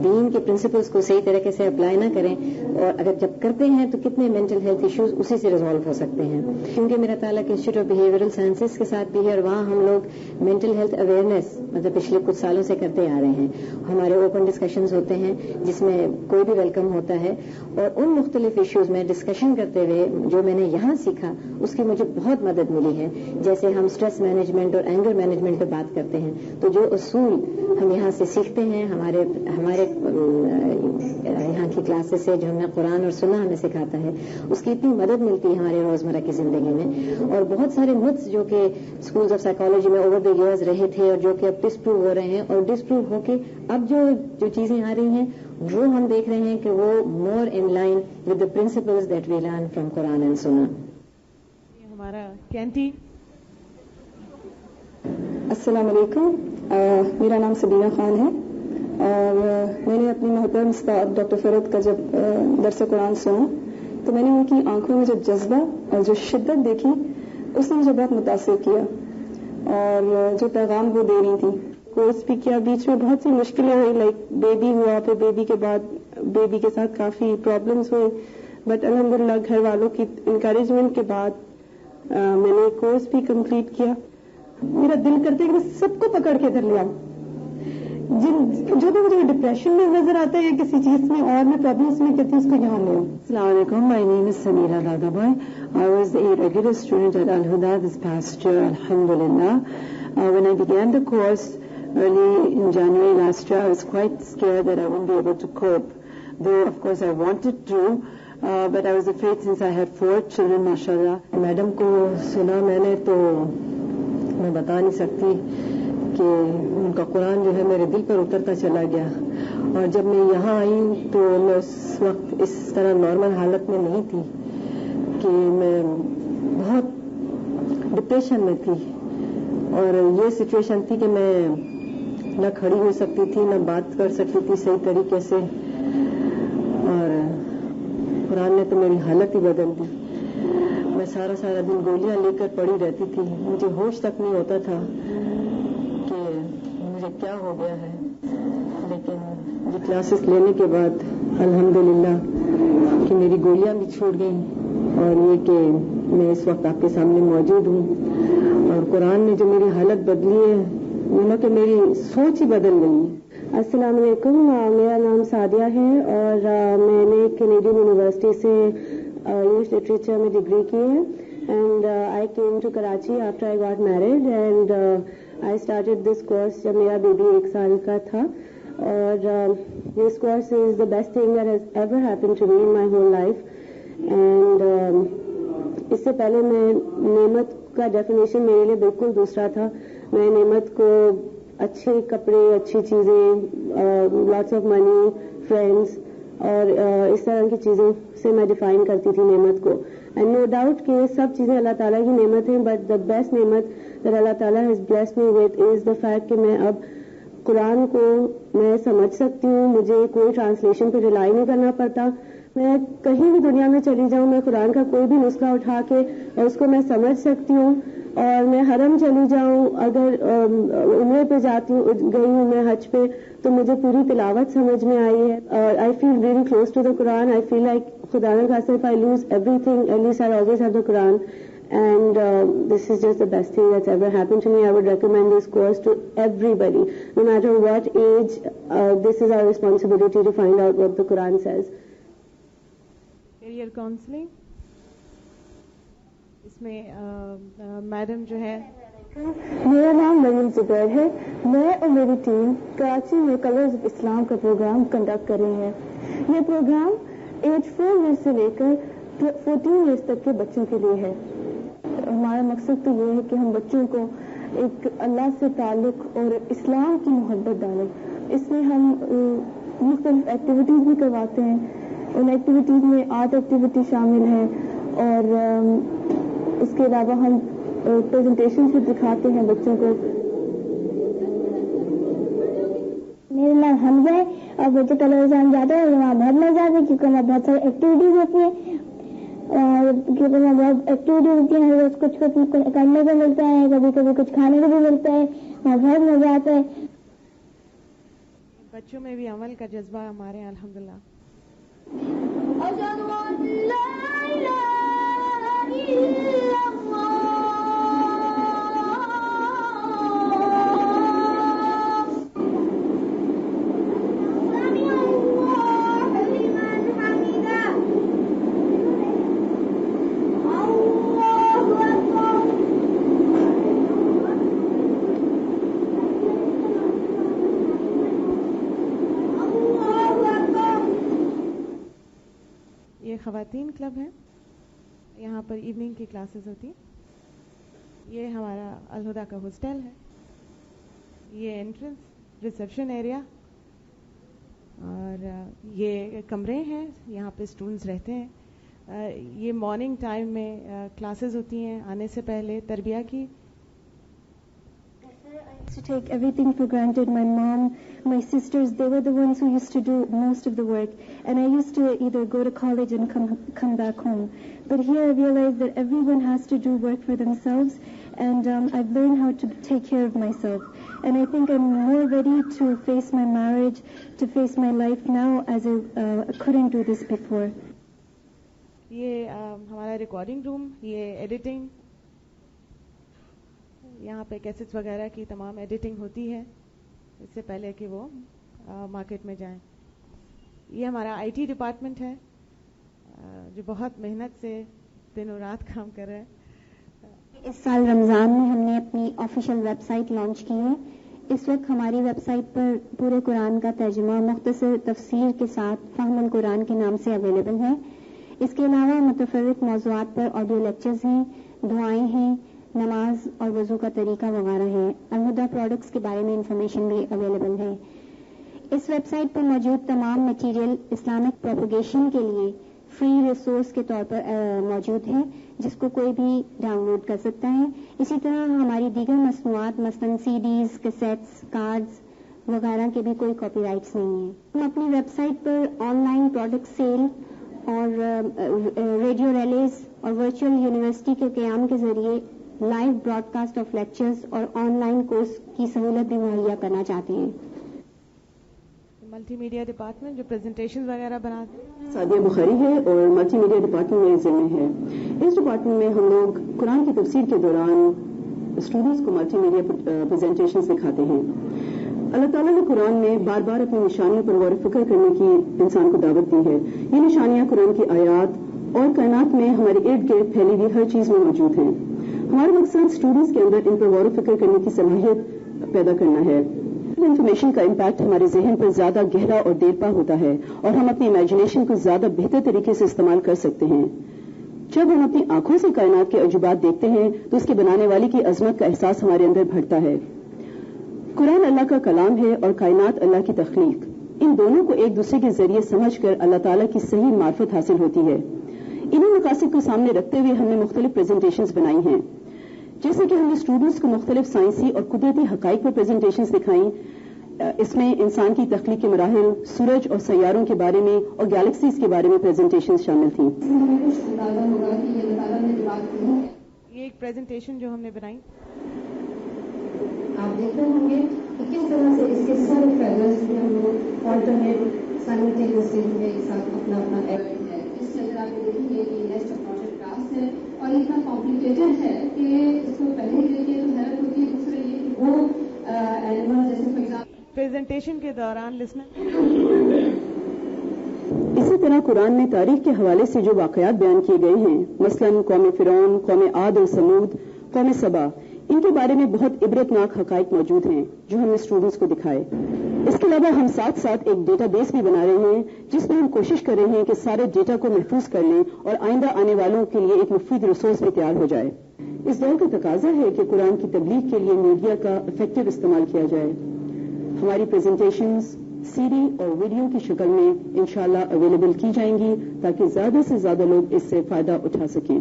S2: دین کے پرنسپلز کو صحیح طریقے سے اپلائی نہ کریں, اور اگر جب کرتے ہیں تو کتنے مینٹل ہیلتھ ایشوز اسی سے ریزالو ہو سکتے ہیں. کیونکہ میرا تعلق انسٹیٹیوٹ آف بیہیویئرل سائنسز کے ساتھ بھی ہے, اور وہاں ہم لوگ مینٹل ہیلتھ اویئرنیس مطلب پچھلے کچھ سالوں سے کرتے آ رہے ہیں. ہمارے اوپن ڈسکشنز ہوتے ہیں جس میں کوئی بھی ویلکم ہوتا ہے, اور ان مختلف ایشوز میں ڈسکشن کرتے ہوئے جو میں نے یہاں سیکھا اس کی مجھے بہت مدد ملی ہے. جیسے ہم اسٹریس مینجمنٹ اور اینگر مینجمنٹ پہ بات کرتے ہیں, تو جو اصول ہم یہاں سے سیکھتے ہیں ہمارے یہاں کی کلاسز سے, جو ہمیں قرآن اور سننا ہمیں سکھاتا ہے, اس کی اتنی مدد ملتی ہے ہمارے روزمرہ کی زندگی میں. اور بہت سارے متس جو کہ اسکولز آف سائیکالوجی میں اوور دا ایئرز رہے تھے, اور جو کہ اب ڈسپروو ہو رہے ہیں, اور ڈسپروو ہو کے اب جو چیزیں آ رہی ہیں وہ ہم دیکھ رہے ہیں کہ وہ more in line with the principles that we learn from Quran and sunnah.
S20: ہمارا کینٹین.
S21: السلام علیکم, میرا نام سبینہ خان ہے, اور میں نے اپنی محترم استاد ڈاکٹر فرد کا جب درس قرآن سنا تو میں نے ان کی آنکھوں میں جو جذبہ اور جو شدت دیکھی اس نے مجھے بہت متاثر کیا, اور جو پیغام وہ دے رہی تھی. کورس بھی کیا, بیچ میں بہت سی مشکلیں ہوئی, لائک بیبی ہوا, پھر بیبی کے بعد بیبی کے ساتھ کافی پرابلمس ہوئے, بٹ الحمدللہ گھر والوں کی انکریجمنٹ کے بعد میں نے کورس بھی کمپلیٹ کیا. میرا دل کرتا ہے کہ میں سب کو پکڑ کے ادھر لے آؤں, جو بھی مجھے ڈپریشن میں نظر آتا ہے یا کسی چیز میں اور میں پرابلمس میں کہتی ہوں اس کو یہاں لے آؤں.
S23: السلام علیکم, مائی نیم از Sameera دادابھائی. I was a regular student at Al-Huda this past year, alhamdulillah. When I began the course early in January last year, I was quite scared that I wouldn't be able to cope. Though, of course, I wanted to, but I was afraid since I had 4 children, mashallah.
S22: Madam کو سنا میں نے تو میں بتا نہیں سکتی کہ ان کا قرآن جو ہے میرے دل پر اترتا چلا گیا. اور جب میں یہاں آئی تو میں اس وقت اس طرح نارمل حالت میں نہیں تھی کہ میں بہت ڈپریشن میں تھی, اور یہ سچویشن تھی کہ میں نہ کھڑی ہو سکتی تھی نہ بات کر سکتی تھی صحیح طریقے سے, اور قرآن نے تو میری حالت ہی بدل دی. میں سارا دن گولیاں لے کر پڑی رہتی تھی, مجھے ہوش تک نہیں ہوتا تھا کہ مجھے کیا ہو گیا ہے. لیکن یہ کلاسز لینے کے بعد الحمدللہ کہ میری گولیاں بھی چھوٹ گئیں, اور یہ کہ میں اس وقت آپ کے سامنے موجود ہوں, اور قرآن نے جو میری حالت بدلی ہے وہ کہ میری سوچ ہی بدل گئی ہے.
S21: السلام علیکم, میرا نام سعدیہ ہے, اور میں نے کینیڈین یونیورسٹی سے انگلش لٹریچر میں ڈگری کی ہے, and I came to Karachi after I got married, and I started this course جب میرا بیبی 1 سال کا تھا. اور this course is the best thing that has ever happen to me in my whole life. And اس سے پہلے میں نعمت کا ڈیفینیشن میرے لیے بالکل دوسرا تھا. میں نعمت کو اچھے کپڑے, اچھی چیزیں, لاٹس آف منی, فرینڈس اور اس طرح کی چیزوں سے میں ڈیفائن کرتی تھی نعمت کو. اینڈ نو ڈاؤٹ کہ سب چیزیں اللہ تعالیٰ کی نعمت ہیں, بٹ دا بیسٹ نعمت دیٹ اللہ تعالیٰ has blessed me with is the fact کہ میں اب قرآن کو میں سمجھ سکتی ہوں, مجھے کوئی ٹرانسلیشن پہ ریلائی نہیں کرنا پڑتا. میں کہیں بھی دنیا میں چلی جاؤں, میں قرآن کا کوئی بھی نسخہ اٹھا کے اور اس کو میں سمجھ سکتی ہوں. اور میں حرم چلی جاؤں, اگر عمرے پہ گئی ہوں میں حج پہ, تو مجھے پوری تلاوت سمجھ میں آئی ہے. I feel really close to the Quran. I feel like خدا نہ خاصہ if I lose everything, at least I'll always have the Quran. And this is just the best thing that's ever happened to me. I would recommend this course to everybody, no matter what age. This is our responsibility to find out what the Quran says.
S20: Career counseling. اس میں madam جو ہے
S21: میرا نام مریم زبیر ہے. میں اور میری team Karachi میں کلرز آف اسلام کا پروگرام کنڈکٹ کر رہی ہے. یہ پروگرام ایج 4 ایئر سے لے کر 14 ایئرس تک کے بچوں کے لیے ہے. ہمارا مقصد تو یہ ہے کہ ہم بچوں کو ایک اللہ سے تعلق اور اسلام کی محبت ڈالیں. اس میں ہم مختلف ایکٹیویٹیز بھی کرواتے ہیں. ان ایکٹیویٹیز میں آرٹ ایکٹیویٹی شامل ہے اور اس کے علاوہ ہم پریزنٹیشن بھی دکھاتے ہیں بچوں کو.
S3: میرا نام حمزہ ہے اور بچے کلرز ہم جاتے ہیں وہاں بہت مزہ آتا ہے کیونکہ وہاں بہت ساری ایکٹیویٹیز ہوتی ہیں کیونکہ وہاں بہت ایکٹیویٹیز ہوتی ہیں. روز کچھ کرنے کو ملتا ہے, کبھی کبھی کچھ کھانے کو بھی ملتا ہے. وہاں بہت مزہ آتا ہے.
S20: بچوں میں بھی عمل کا جذبہ ہمارے یہاں الحمدللہ. خواتین کلب ہے. یہاں پر ایوننگ کی کلاسز ہوتی ہیں. یہ ہمارا الہدا کا ہاسٹل ہے. یہ انٹرنس ریسیپشن ایریا اور یہ کمرے ہیں, یہاں پہ اسٹوڈنٹس رہتے ہیں. یہ مارننگ ٹائم میں کلاسز ہوتی ہیں آنے سے پہلے تربیہ کی.
S21: To take everything for granted. My mom, my sisters, they were the ones who used to do most of the work, and I used to either go to college and come back home. But here I realized that everyone has to do work for themselves, and I've learned how to take care of myself. And I think I'm more ready to face my marriage, to face my life now, as I couldn't do this before.
S20: یہ ہمارا recording روم, یہ editing, یہاں پہ cassettes وغیرہ کی تمام editing ہوتی ہے اس سے پہلے کہ وہ مارکیٹ میں جائیں. یہ ہمارا آئی ٹی ڈپارٹمنٹ ہے جو بہت محنت سے دنوں رات کام کر رہا ہے.
S3: اس سال رمضان میں ہم نے اپنی آفیشیل ویب سائٹ لانچ کی ہے. اس وقت ہماری ویب سائٹ پر پورے قرآن کا ترجمہ مختصر تفسیر کے ساتھ فہم القرآن کے نام سے اویلیبل ہے. اس کے علاوہ متفرق موضوعات پر آڈیو لیکچرز ہیں, دعائیں ہیں, نماز اور وضو کا طریقہ وغیرہ ہے. الہدا پروڈکٹس کے بارے میں انفارمیشن بھی اویلیبل ہے. اس ویب سائٹ پر موجود تمام مٹیریل اسلامک پروپیگیشن کے لیے فری ریسورس کے طور پر موجود ہے, جس کو کوئی بھی ڈاؤن لوڈ کر سکتا ہے. اسی طرح ہماری دیگر مصنوعات مثلاً سی ڈیز, کیسٹس, کارڈز وغیرہ کے بھی کوئی کاپی رائٹس نہیں ہیں. ہم اپنی ویب سائٹ پر آن لائن پروڈکٹ سیل اور ریڈیو ریلیز اور ورچوئل یونیورسٹی کے قیام کے ذریعے live broadcast of lectures اور آن لائن کورس کی سہولت بھی مہیا کرنا چاہتے ہیں.
S20: ملٹی میڈیا ڈپارٹمنٹ جو پریزنٹیشن وغیرہ بناتے ہیں.
S4: سعدیہ بخاری ہے اور ملٹی میڈیا ڈپارٹمنٹ میرے ذمہ ہے. اس ڈپارٹمنٹ میں ہم لوگ قرآن کی تفسیر کے دوران اسٹوڈنٹس کو ملٹی میڈیا پریزنٹیشن سکھاتے ہیں. اللہ تعالیٰ نے قرآن میں بار بار اپنی نشانیوں پر غور و فکر کرنے کی انسان کو دعوت دی ہے. یہ نشانیاں قرآن کی آیات اور کائنات میں ہمارے ارد گرد پھیلی ہوئی ہر چیز میں موجود ہیں. ہمارا مقصد اسٹوڈنٹس کے اندر ان پر غور و فکر کرنے کی صلاحیت پیدا کرنا ہے. انفارمیشن کا امپیکٹ ہمارے ذہن پر زیادہ گہرا اور دیر پا ہوتا ہے اور ہم اپنی امیجنیشن کو زیادہ بہتر طریقے سے استعمال کر سکتے ہیں. جب ہم اپنی آنکھوں سے کائنات کے عجوبات دیکھتے ہیں تو اس کے بنانے والی کی عظمت کا احساس ہمارے اندر بڑھتا ہے. قرآن اللہ کا کلام ہے اور کائنات اللہ کی تخلیق. ان دونوں کو ایک دوسرے کے ذریعے سمجھ کر اللہ تعالیٰ کی صحیح معرفت حاصل ہوتی ہے. انہیں مقاصد کو سامنے رکھتے ہوئے ہم نے مختلف پریزنٹیشنز بنائی ہیں, جیسے کہ ہم نے اسٹوڈنٹس کو مختلف سائنسی اور قدرتی حقائق پر پریزنٹیشنز دکھائیں. اس میں انسان کی تخلیق کے مراحل, سورج اور سیاروں کے بارے میں اور گیلیکسیز کے بارے میں پریزنٹیشنز شامل تھیں.
S20: یہ ایک پریزنٹیشن جو ہم نے بنائی,
S5: آپ دیکھ رہے ہوں گے کہ کس طرح سے اس کے سارے فیگرز بھی ہم لوگ آلٹرنیٹ سائملٹینیسلی ایک ساتھ اپنا ایڈ ہے. اس کے اندر آپ دیکھیں گے کہ نیکسٹ پروجیکٹ کلاس ہے اور اتنا کمپلیکیٹڈ ہے کہ اس کو پہلے ہی دیکھیے تو حیرت ہوتی ہے. دوسرے یہ کہ وہ اینیمل جیسے فار ایگزامپل
S20: پریزنٹیشن کے دوران لسنر.
S4: اسی طرح قرآن میں تاریخ کے حوالے سے جو واقعات بیان کیے گئے ہیں, مثلاً قوم فرعون, قوم عاد اور سمود, قوم سبا, ان کے بارے میں بہت عبرتناک حقائق موجود ہیں جو ہم نے اسٹوڈنٹس کو دکھائے. اس کے علاوہ ہم ساتھ ساتھ ایک ڈیٹا بیس بھی بنا رہے ہیں جس میں ہم کوشش کر رہے ہیں کہ سارے ڈیٹا کو محفوظ کر لیں اور آئندہ آنے والوں کے لیے ایک مفید ریسورس بھی تیار ہو جائے. اس دور کا تقاضا ہے کہ قرآن کی تبلیغ کے لیے میڈیا کا افیکٹو استعمال کیا جائے. ہماری پریزنٹیشنز سی ڈی اور ویڈیو کی شکل میں انشاءاللہ اویلیبل کی جائیں گی تاکہ زیادہ سے زیادہ لوگ اس سے فائدہ اٹھا سکیں.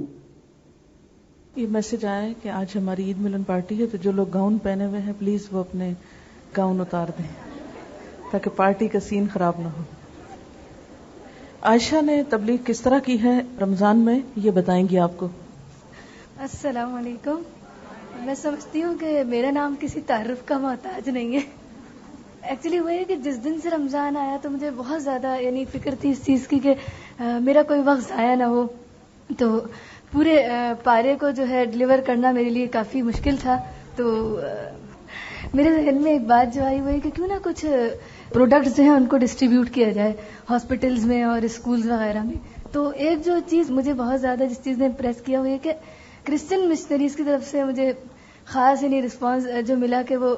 S1: یہ میسج آیا ہے کہ آج ہماری عید ملن پارٹی ہے، تو جو لوگ گاؤن پہنے ہوئے ہیں پلیز وہ اپنے گاؤن اتار دیں تاکہ پارٹی کا سین خراب نہ ہو. عائشہ نے تبلیغ کس طرح کی ہے رمضان میں، یہ بتائیں گی آپ کو.
S6: السلام علیکم. میں سمجھتی ہوں کہ میرا نام کسی تعارف کا محتاج نہیں ہے. ایکچولی وہ ہے کہ جس دن سے رمضان آیا تو مجھے بہت زیادہ فکر تھی اس چیز کی کہ میرا کوئی وقت ضائع نہ ہو. تو پورے پارے کو جو ہے ڈلیور کرنا میرے لیے کافی مشکل تھا. تو میرے ذہن میں ایک بات جو آئی وہ ہے کہ کیوں نہ کچھ پروڈکٹس جو ہیں ان کو ڈسٹریبیوٹ کیا جائے ہاسپٹلز میں اور اسکولز وغیرہ میں. تو ایک جو چیز مجھے بہت زیادہ جس چیز نے امپریس کیا وہ ہے کہ کرسچن مشنریز کی طرف سے مجھے خاص رسپانس جو ملا کہ وہ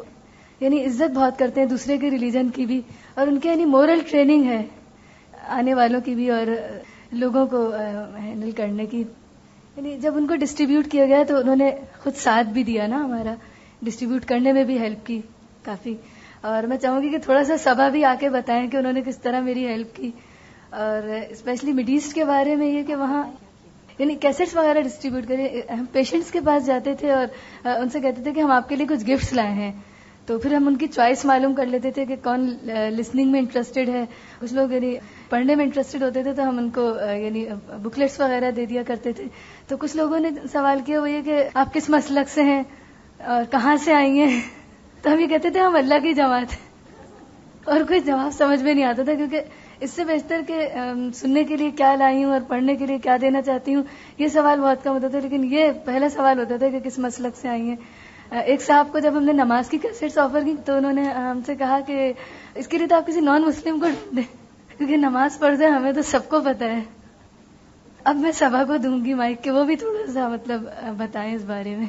S6: عزت بہت کرتے ہیں دوسرے کے ریلیجن کی بھی، اور ان کے مورل ٹریننگ ہے آنے والوں کی بھی اور لوگوں کو ہینڈل کرنے کی. جب ان کو ڈسٹریبیوٹ کیا گیا تو انہوں نے خود ساتھ بھی دیا نا، ہمارا ڈسٹریبیوٹ کرنے میں بھی ہیلپ کی کافی. اور میں چاہوں گی کہ تھوڑا سا صبا بھی آ کے بتائیں کہ انہوں نے کس طرح میری ہیلپ کی. اور اسپیشلی مڈ ایسٹ کے بارے میں یہ کہ وہاں کیسٹس وغیرہ ڈسٹریبیوٹ کریں. ہم پیشنٹس کے پاس جاتے تھے اور ان سے کہتے تھے کہ ہم آپ کے لیے کچھ گفٹس لائے ہیں، تو پھر ہم ان کی چوائس معلوم کر لیتے تھے کہ کون لسننگ میں انٹرسٹڈ ہے. کچھ لوگ پڑھنے میں انٹرسٹڈ ہوتے تھے تو ہم ان کو بکلیٹس وغیرہ دے دیا کرتے تھے. تو کچھ لوگوں نے سوال کیا وہ یہ کہ آپ کس مسلک سے ہیں اور کہاں سے آئی ہیں، تو ہم یہ کہتے تھے ہم اللہ کی جماعت ہیں. اور کوئی جواب سمجھ میں نہیں آتا تھا کیونکہ اس سے بہتر کہ سننے کے لیے کیا لائی ہوں اور پڑھنے کے لیے کیا دینا چاہتی ہوں یہ سوال بہت کم ہوتا تھا. لیکن یہ پہلا سوال ہوتا تھا کہ کس مسلک سے آئی ہیں. ایک صاحب کو جب ہم نے نماز کی کیسٹس آفر کی تو انہوں نے ہم سے کہا کہ اس کے لیے تو آپ کسی نان مسلم کو دیں کیونکہ نماز پڑھ دیں ہمیں تو سب کو پتہ ہے. اب میں صبا کو دوں گی مائک کہ وہ بھی تھوڑا سا بتائیں اس بارے میں.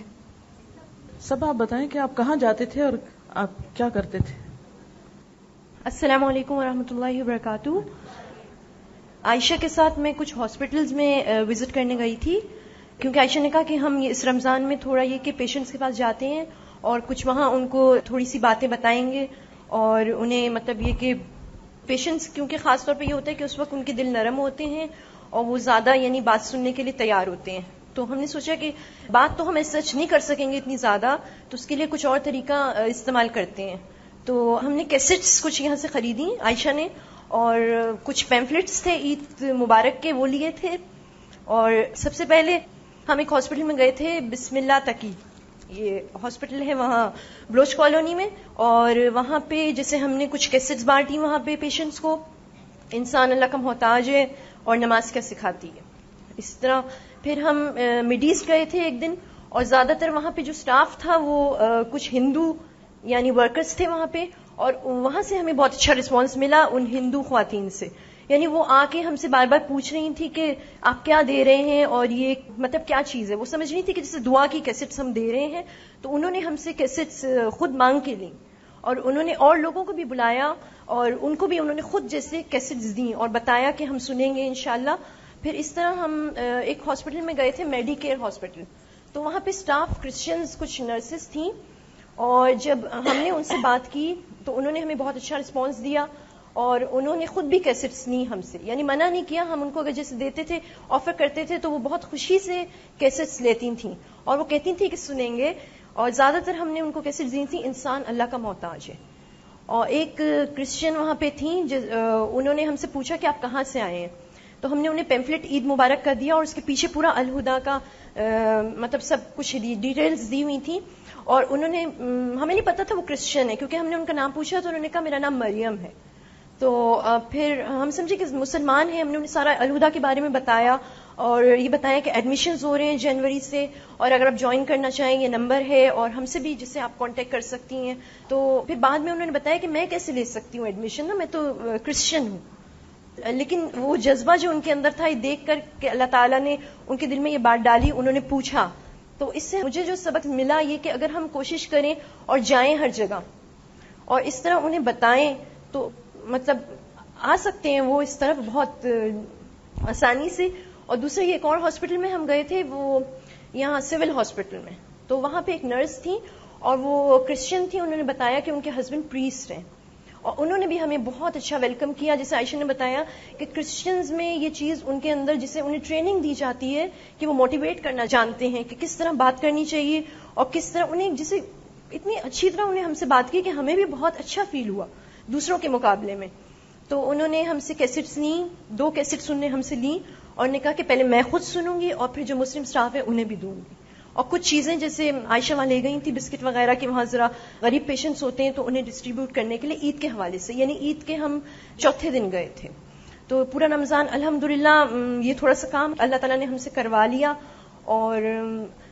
S1: صبا آپ بتائیں کہ آپ کہاں جاتے تھے اور آپ کیا کرتے تھے.
S7: السلام علیکم ورحمۃ اللہ وبرکاتہ. عائشہ کے ساتھ میں کچھ ہاسپٹلز میں وزٹ کرنے گئی تھی کیونکہ عائشہ نے کہا کہ ہم اس رمضان میں تھوڑا یہ کہ پیشنٹس کے پاس جاتے ہیں اور کچھ وہاں ان کو تھوڑی سی باتیں بتائیں گے اور انہیں یہ کہ پیشنٹس کیونکہ خاص طور پہ یہ ہوتا ہے کہ اس وقت ان کے دل نرم ہوتے ہیں اور وہ زیادہ بات سننے کے لیے تیار ہوتے ہیں. تو ہم نے سوچا کہ بات تو ہم ایسا نہیں کر سکیں گے اتنی زیادہ، تو اس کے لیے کچھ اور طریقہ استعمال کرتے ہیں. تو ہم نے کیسٹس کچھ یہاں سے خریدی عائشہ نے، اور کچھ پیمفلٹس تھے عید مبارک کے وہ لیے تھے. اور سب سے پہلے ہم ایک ہاسپٹل میں گئے تھے بسم اللہ تقی، یہ ہاسپٹل ہے وہاں بلوچ کالونی میں، اور وہاں پہ جیسے ہم نے کچھ کیسٹس بانٹی وہاں پہ پیشنٹس کو، انسان اللہ کا محتاج ہے اور نماز کیا سکھاتی ہے. اس طرح پھر ہم مڈ ایسٹ گئے تھے ایک دن، اور زیادہ تر وہاں پہ جو سٹاف تھا وہ کچھ ہندو ورکرز تھے وہاں پہ، اور وہاں سے ہمیں بہت اچھا رسپانس ملا ان ہندو خواتین سے. وہ آ کے ہم سے بار بار پوچھ رہی تھی کہ آپ کیا دے رہے ہیں اور یہ کیا چیز ہے. وہ سمجھ رہی تھی کہ جیسے دعا کی کیسٹس ہم دے رہے ہیں، تو انہوں نے ہم سے کیسٹس خود مانگ کے لیں اور انہوں نے اور لوگوں کو بھی بلایا اور ان کو بھی انہوں نے خود جیسے کیسٹس دیں اور بتایا کہ ہم سنیں گے انشاءاللہ. پھر اس طرح ہم ایک ہاسپٹل میں گئے تھے میڈی کیئر ہاسپٹل، تو وہاں پہ سٹاف کرسچنز کچھ نرسز تھیں، اور جب ہم نے ان سے بات کی تو انہوں نے ہمیں بہت اچھا رسپانس دیا اور انہوں نے خود بھی کیسٹس لی ہم سے، منع نہیں کیا. ہم ان کو اگر جیسے دیتے تھے آفر کرتے تھے تو وہ بہت خوشی سے کیسٹس لیتی تھیں اور وہ کہتی تھیں کہ سنیں گے. اور زیادہ تر ہم نے ان کو کیسٹس دی تھیں انسان اللہ کا محتاج ہے. اور ایک کرسچن وہاں پہ تھیں انہوں نے ہم سے پوچھا کہ آپ کہاں سے آئے ہیں، تو ہم نے انہیں پیمفلٹ عید مبارک کا دیا اور اس کے پیچھے پورا الہدا کا سب کچھ ڈیٹیلز دی ہوئی تھیں. اور انہوں نے ہمیں نہیں پتا تھا وہ کرسچن ہے، کیونکہ ہم نے ان کا نام پوچھا تو انہوں نے کہا میرا نام مریم ہے. تو پھر ہم سمجھے کہ مسلمان ہیں. ہم نے انہیں سارا الہدا کے بارے میں بتایا اور یہ بتایا کہ ایڈمیشنز ہو رہے ہیں جنوری سے، اور اگر آپ جوائن کرنا چاہیں یہ نمبر ہے اور ہم سے بھی جسے آپ کانٹیکٹ کر سکتی ہیں. تو پھر بعد میں انہوں نے بتایا کہ میں کیسے لے سکتی ہوں ایڈمیشن، میں تو کرسچن ہوں. لیکن وہ جذبہ جو ان کے اندر تھا یہ دیکھ کر کہ اللہ تعالیٰ نے ان کے دل میں یہ بات ڈالی، انہوں نے پوچھا تو اس سے مجھے جو سبق ملا یہ کہ اگر ہم کوشش کریں اور جائیں ہر جگہ اور اس طرح انہیں بتائیں تو مطلب آ سکتے ہیں وہ اس طرف بہت آسانی سے. اور دوسرا یہ ایک اور ہاسپٹل میں ہم گئے تھے, وہ یہاں سول ہاسپٹل میں, تو وہاں پہ ایک نرس تھی اور وہ کرسچن تھی. انہوں نے بتایا کہ ان کے ہسبینڈ پریسٹ ہیں اور انہوں نے بھی ہمیں بہت اچھا ویلکم کیا. جیسے عائشہ نے بتایا کہ کرسچنز میں یہ چیز ان کے اندر جسے انہیں ٹریننگ دی جاتی ہے کہ وہ موٹیویٹ کرنا جانتے ہیں کہ کس طرح بات کرنی چاہیے اور کس طرح انہیں جسے اتنی اچھی طرح انہیں ہم سے بات کی کہ ہمیں بھی بہت اچھا فیل ہوا دوسروں کے مقابلے میں. تو انہوں نے ہم سے کیسٹس لیں, 2 کیسٹس انہوں نے ہم سے لیں اور نے کہا کہ پہلے میں خود سنوں گی اور پھر جو مسلم سٹاف ہے انہیں بھی دوں گی. اور کچھ چیزیں جیسے عائشہ وہاں لے گئی تھی بسکٹ وغیرہ کہ وہاں ذرا غریب پیشنٹس ہوتے ہیں تو انہیں ڈسٹریبیوٹ کرنے کے لیے عید کے حوالے سے, یعنی عید کے ہم چوتھے دن گئے تھے. تو پورا رمضان الحمدللہ یہ تھوڑا سا کام اللہ تعالیٰ نے ہم سے کروا لیا. اور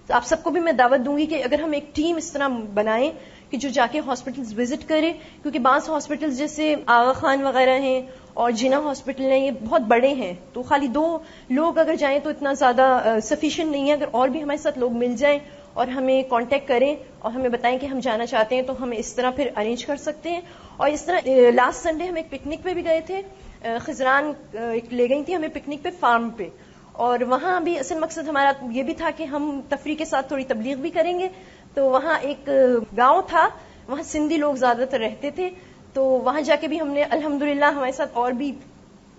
S7: آپ سب کو بھی میں دعوت دوں گی کہ اگر ہم ایک ٹیم اس طرح بنائیں کہ جو جا کے ہاسپٹلز وزٹ کرے, کیونکہ بعض ہاسپٹلز جیسے آغا خان وغیرہ ہیں اور جنا ہاسپٹل ہیں یہ بہت بڑے ہیں, تو خالی 2 لوگ اگر جائیں تو اتنا زیادہ سفیشینٹ نہیں ہے. اگر اور بھی ہمارے ساتھ لوگ مل جائیں اور ہمیں کانٹیکٹ کریں اور ہمیں بتائیں کہ ہم جانا چاہتے ہیں تو ہم اس طرح پھر ارینج کر سکتے ہیں. اور اس طرح لاسٹ سنڈے ہم ایک پکنک پہ بھی گئے تھے, خزران لے گئی تھی ہمیں پکنک پہ فارم پہ, اور وہاں بھی اصل مقصد ہمارا یہ بھی تھا کہ ہم تفریح کے ساتھ تھوڑی تبلیغ بھی کریں گے. تو وہاں ایک گاؤں تھا, وہاں سندھی لوگ زیادہ تر رہتے تھے, تو وہاں جا کے بھی ہم نے الحمدللہ ہمارے ساتھ اور بھی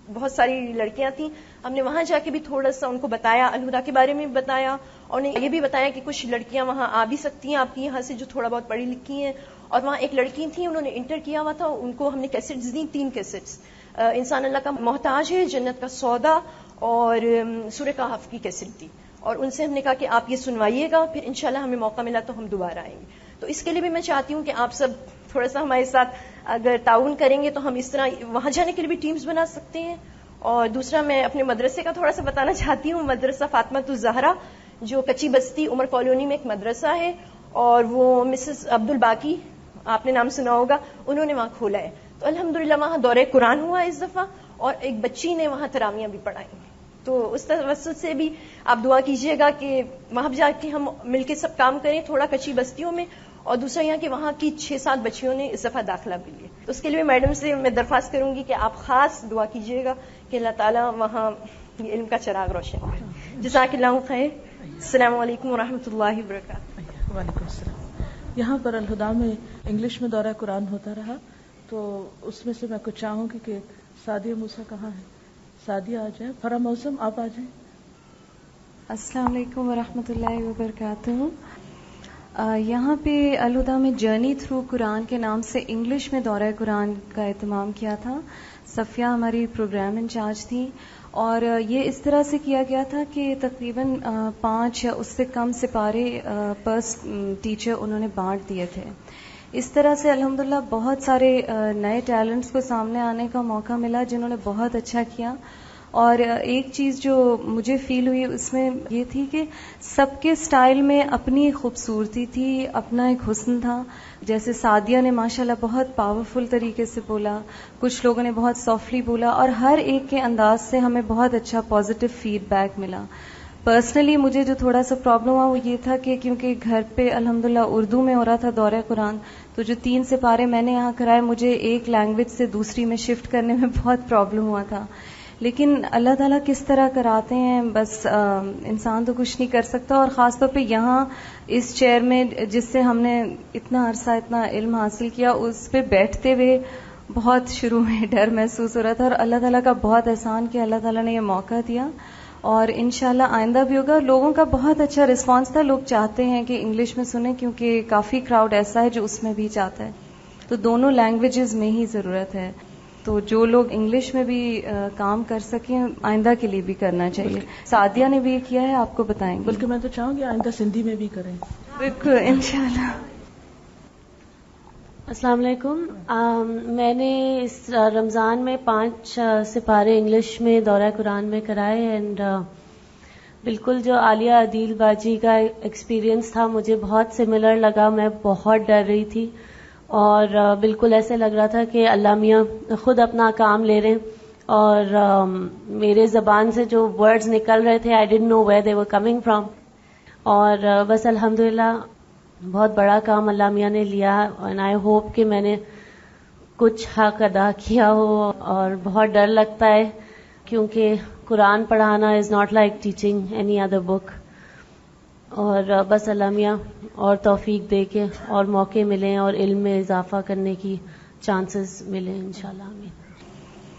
S7: بہت ساری لڑکیاں تھیں, ہم نے وہاں جا کے بھی تھوڑا سا ان کو بتایا, الہدا کے بارے میں بھی بتایا اور انہیں یہ بھی بتایا کہ کچھ لڑکیاں وہاں آ بھی سکتی ہیں آپ کی یہاں سے جو تھوڑا بہت پڑھی لکھی ہیں. اور وہاں ایک لڑکی تھی انہوں نے انٹر کیا ہوا تھا, ان کو ہم نے کیسٹس دی 3 کیسٹس, انسان اللہ کا محتاج ہے, جنت کا سودا اور سورہ کہف کی کیسٹ دی, اور ان سے ہم نے کہا کہ آپ یہ سنوائیے گا, پھر انشاءاللہ ہمیں موقع ملا تو ہم دوبارہ آئیں گے. تو اس کے لیے بھی میں چاہتی ہوں کہ آپ سب تھوڑا سا ہمارے ساتھ اگر تعاون کریں گے تو ہم اس طرح وہاں جانے کے لیے بھی ٹیمز بنا سکتے ہیں. اور دوسرا میں اپنے مدرسے کا تھوڑا سا بتانا چاہتی ہوں, مدرسہ فاطمۃ الزہرا جو کچی بستی عمر کالونی میں ایک مدرسہ ہے, اور وہ مسز عبد الباقی آپ نے نام سنا ہوگا, انہوں نے وہاں کھولا ہے. تو الحمدللہ وہاں دورہ قرآن ہوا اس دفعہ, اور ایک بچی نے وہاں تراویاں بھی پڑھائیں. تو اس توسط سے بھی آپ دعا کیجیے گا کہ وہاں جا کے ہم مل کے سب کام کریں تھوڑا کچی بستیوں میں, اور دوسرا یہاں کہ وہاں کی 6-7 بچیوں نے اس دفعہ داخلہ بھی لیا. تو اس کے لیے میڈم سے میں درخواست کروں گی کہ آپ خاص دعا کیجیے گا کہ اللہ تعالیٰ وہاں یہ علم کا چراغ روشن کرے. جزاک اللہ خیر. السلام علیکم ورحمۃ اللہ وبرکاتہ.
S1: وعلیکم السلام. یہاں پر الہدا میں انگلش میں دورہ قرآن ہوتا رہا, تو اس میں سے میں کچھ چاہوں گی کہ سعدیہ موسیٰ کہاں ہے, سعدیہ آ جائیں. فرا موسم آپ آ جائیں.
S8: السلام علیکم ورحمۃ اللہ وبرکاتہ. یہاں پہ الہدا میں جرنی تھرو قرآن کے نام سے انگلش میں دورہ قرآن کا اہتمام کیا تھا. صفیہ ہماری پروگرام انچارج تھی, اور یہ اس طرح سے کیا گیا تھا کہ تقریباً 5 یا اس سے کم سپارے پر ٹیچر انہوں نے بانٹ دیے تھے. اس طرح سے الحمدللہ بہت سارے نئے ٹیلنٹس کو سامنے آنے کا موقع ملا جنہوں نے بہت اچھا کیا. اور ایک چیز جو مجھے فیل ہوئی اس میں یہ تھی کہ سب کے سٹائل میں اپنی خوبصورتی تھی, اپنا ایک حسن تھا. جیسے سعدیہ نے ماشاءاللہ بہت پاورفل طریقے سے بولا, کچھ لوگوں نے بہت سافٹلی بولا, اور ہر ایک کے انداز سے ہمیں بہت اچھا پازیٹیو فیڈ بیک ملا. پرسنلی مجھے جو تھوڑا سا پرابلم ہوا وہ یہ تھا کہ کیونکہ گھر پہ الحمدللہ اردو میں ہو رہا تھا دورہ قرآن, تو جو 3 سپارے میں نے یہاں کرائے مجھے ایک لینگویج سے دوسری میں شفٹ کرنے میں بہت پرابلم ہوا تھا. لیکن اللہ تعالیٰ کس طرح کراتے ہیں بس انسان تو کچھ نہیں کر سکتا. اور خاص طور پہ یہاں اس چیئر میں جس سے ہم نے اتنا عرصہ اتنا علم حاصل کیا, اس پہ بیٹھتے ہوئے بہت شروع میں ڈر محسوس ہو رہا تھا, اور اللہ تعالیٰ کا بہت احسان کہ اللہ تعالیٰ نے یہ موقع دیا, اور انشاءاللہ آئندہ بھی ہوگا. لوگوں کا بہت اچھا رسپانس تھا, لوگ چاہتے ہیں کہ انگلش میں سنیں کیونکہ کافی کراؤڈ ایسا ہے جو اس میں بھی چاہتا ہے, تو دونوں لینگویجز میں ہی ضرورت ہے. تو جو لوگ انگلش میں بھی کام کر سکیں آئندہ کے لیے بھی کرنا چاہیے. سعدیہ نے بھی یہ کیا ہے, آپ کو بتائیں گے.
S1: بلکہ میں تو چاہوں گی آئندہ سندھی میں بھی کریں.
S8: بالکل انشاءاللہ.
S9: السلام علیکم. میں نے اس رمضان میں 5 سپارے انگلش میں دورہ قرآن میں کرائے, اینڈ بالکل جو عالیہ عدیل باجی کا ایکسپیرینس تھا مجھے بہت سملر لگا. میں بہت ڈر رہی تھی, اور بالکل ایسے لگ رہا تھا کہ اللہ میاں خود اپنا کام لے رہے ہیں, اور میرے زبان سے جو ورڈز نکل رہے تھے I didn't know where they were coming from. اور بس الحمدللہ بہت بڑا کام اللہ میاں نے لیا اور آئی ہوپ کہ میں نے کچھ حق ادا کیا ہو. اور بہت ڈر لگتا ہے کیونکہ قرآن پڑھانا is not like teaching any other book. اور بس اللہ میاں اور توفیق دے کے اور موقع ملیں اور علم میں اضافہ کرنے کی چانسز ملیں انشاءاللہ. آمین.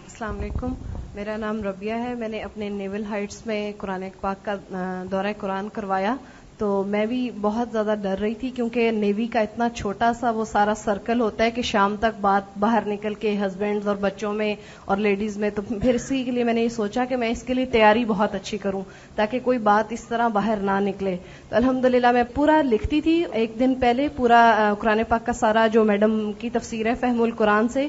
S10: السلام علیکم، میرا نام ربیہ ہے. میں نے اپنے نیول ہائٹس میں قرآن پاک کا دورہ قرآن کروایا تو میں بھی بہت زیادہ ڈر رہی تھی کیونکہ نیوی کا اتنا چھوٹا سا وہ سارا سرکل ہوتا ہے کہ شام تک بات باہر نکل کے ہسبینڈز اور بچوں میں اور لیڈیز میں. تو پھر اسی کے لیے میں نے یہ سوچا کہ میں اس کے لیے تیاری بہت اچھی کروں تاکہ کوئی بات اس طرح باہر نہ نکلے. تو الحمدللہ میں پورا لکھتی تھی. ایک دن پہلے پورا قرآن پاک کا سارا جو میڈم کی تفسیر ہے فہم القرآن سے،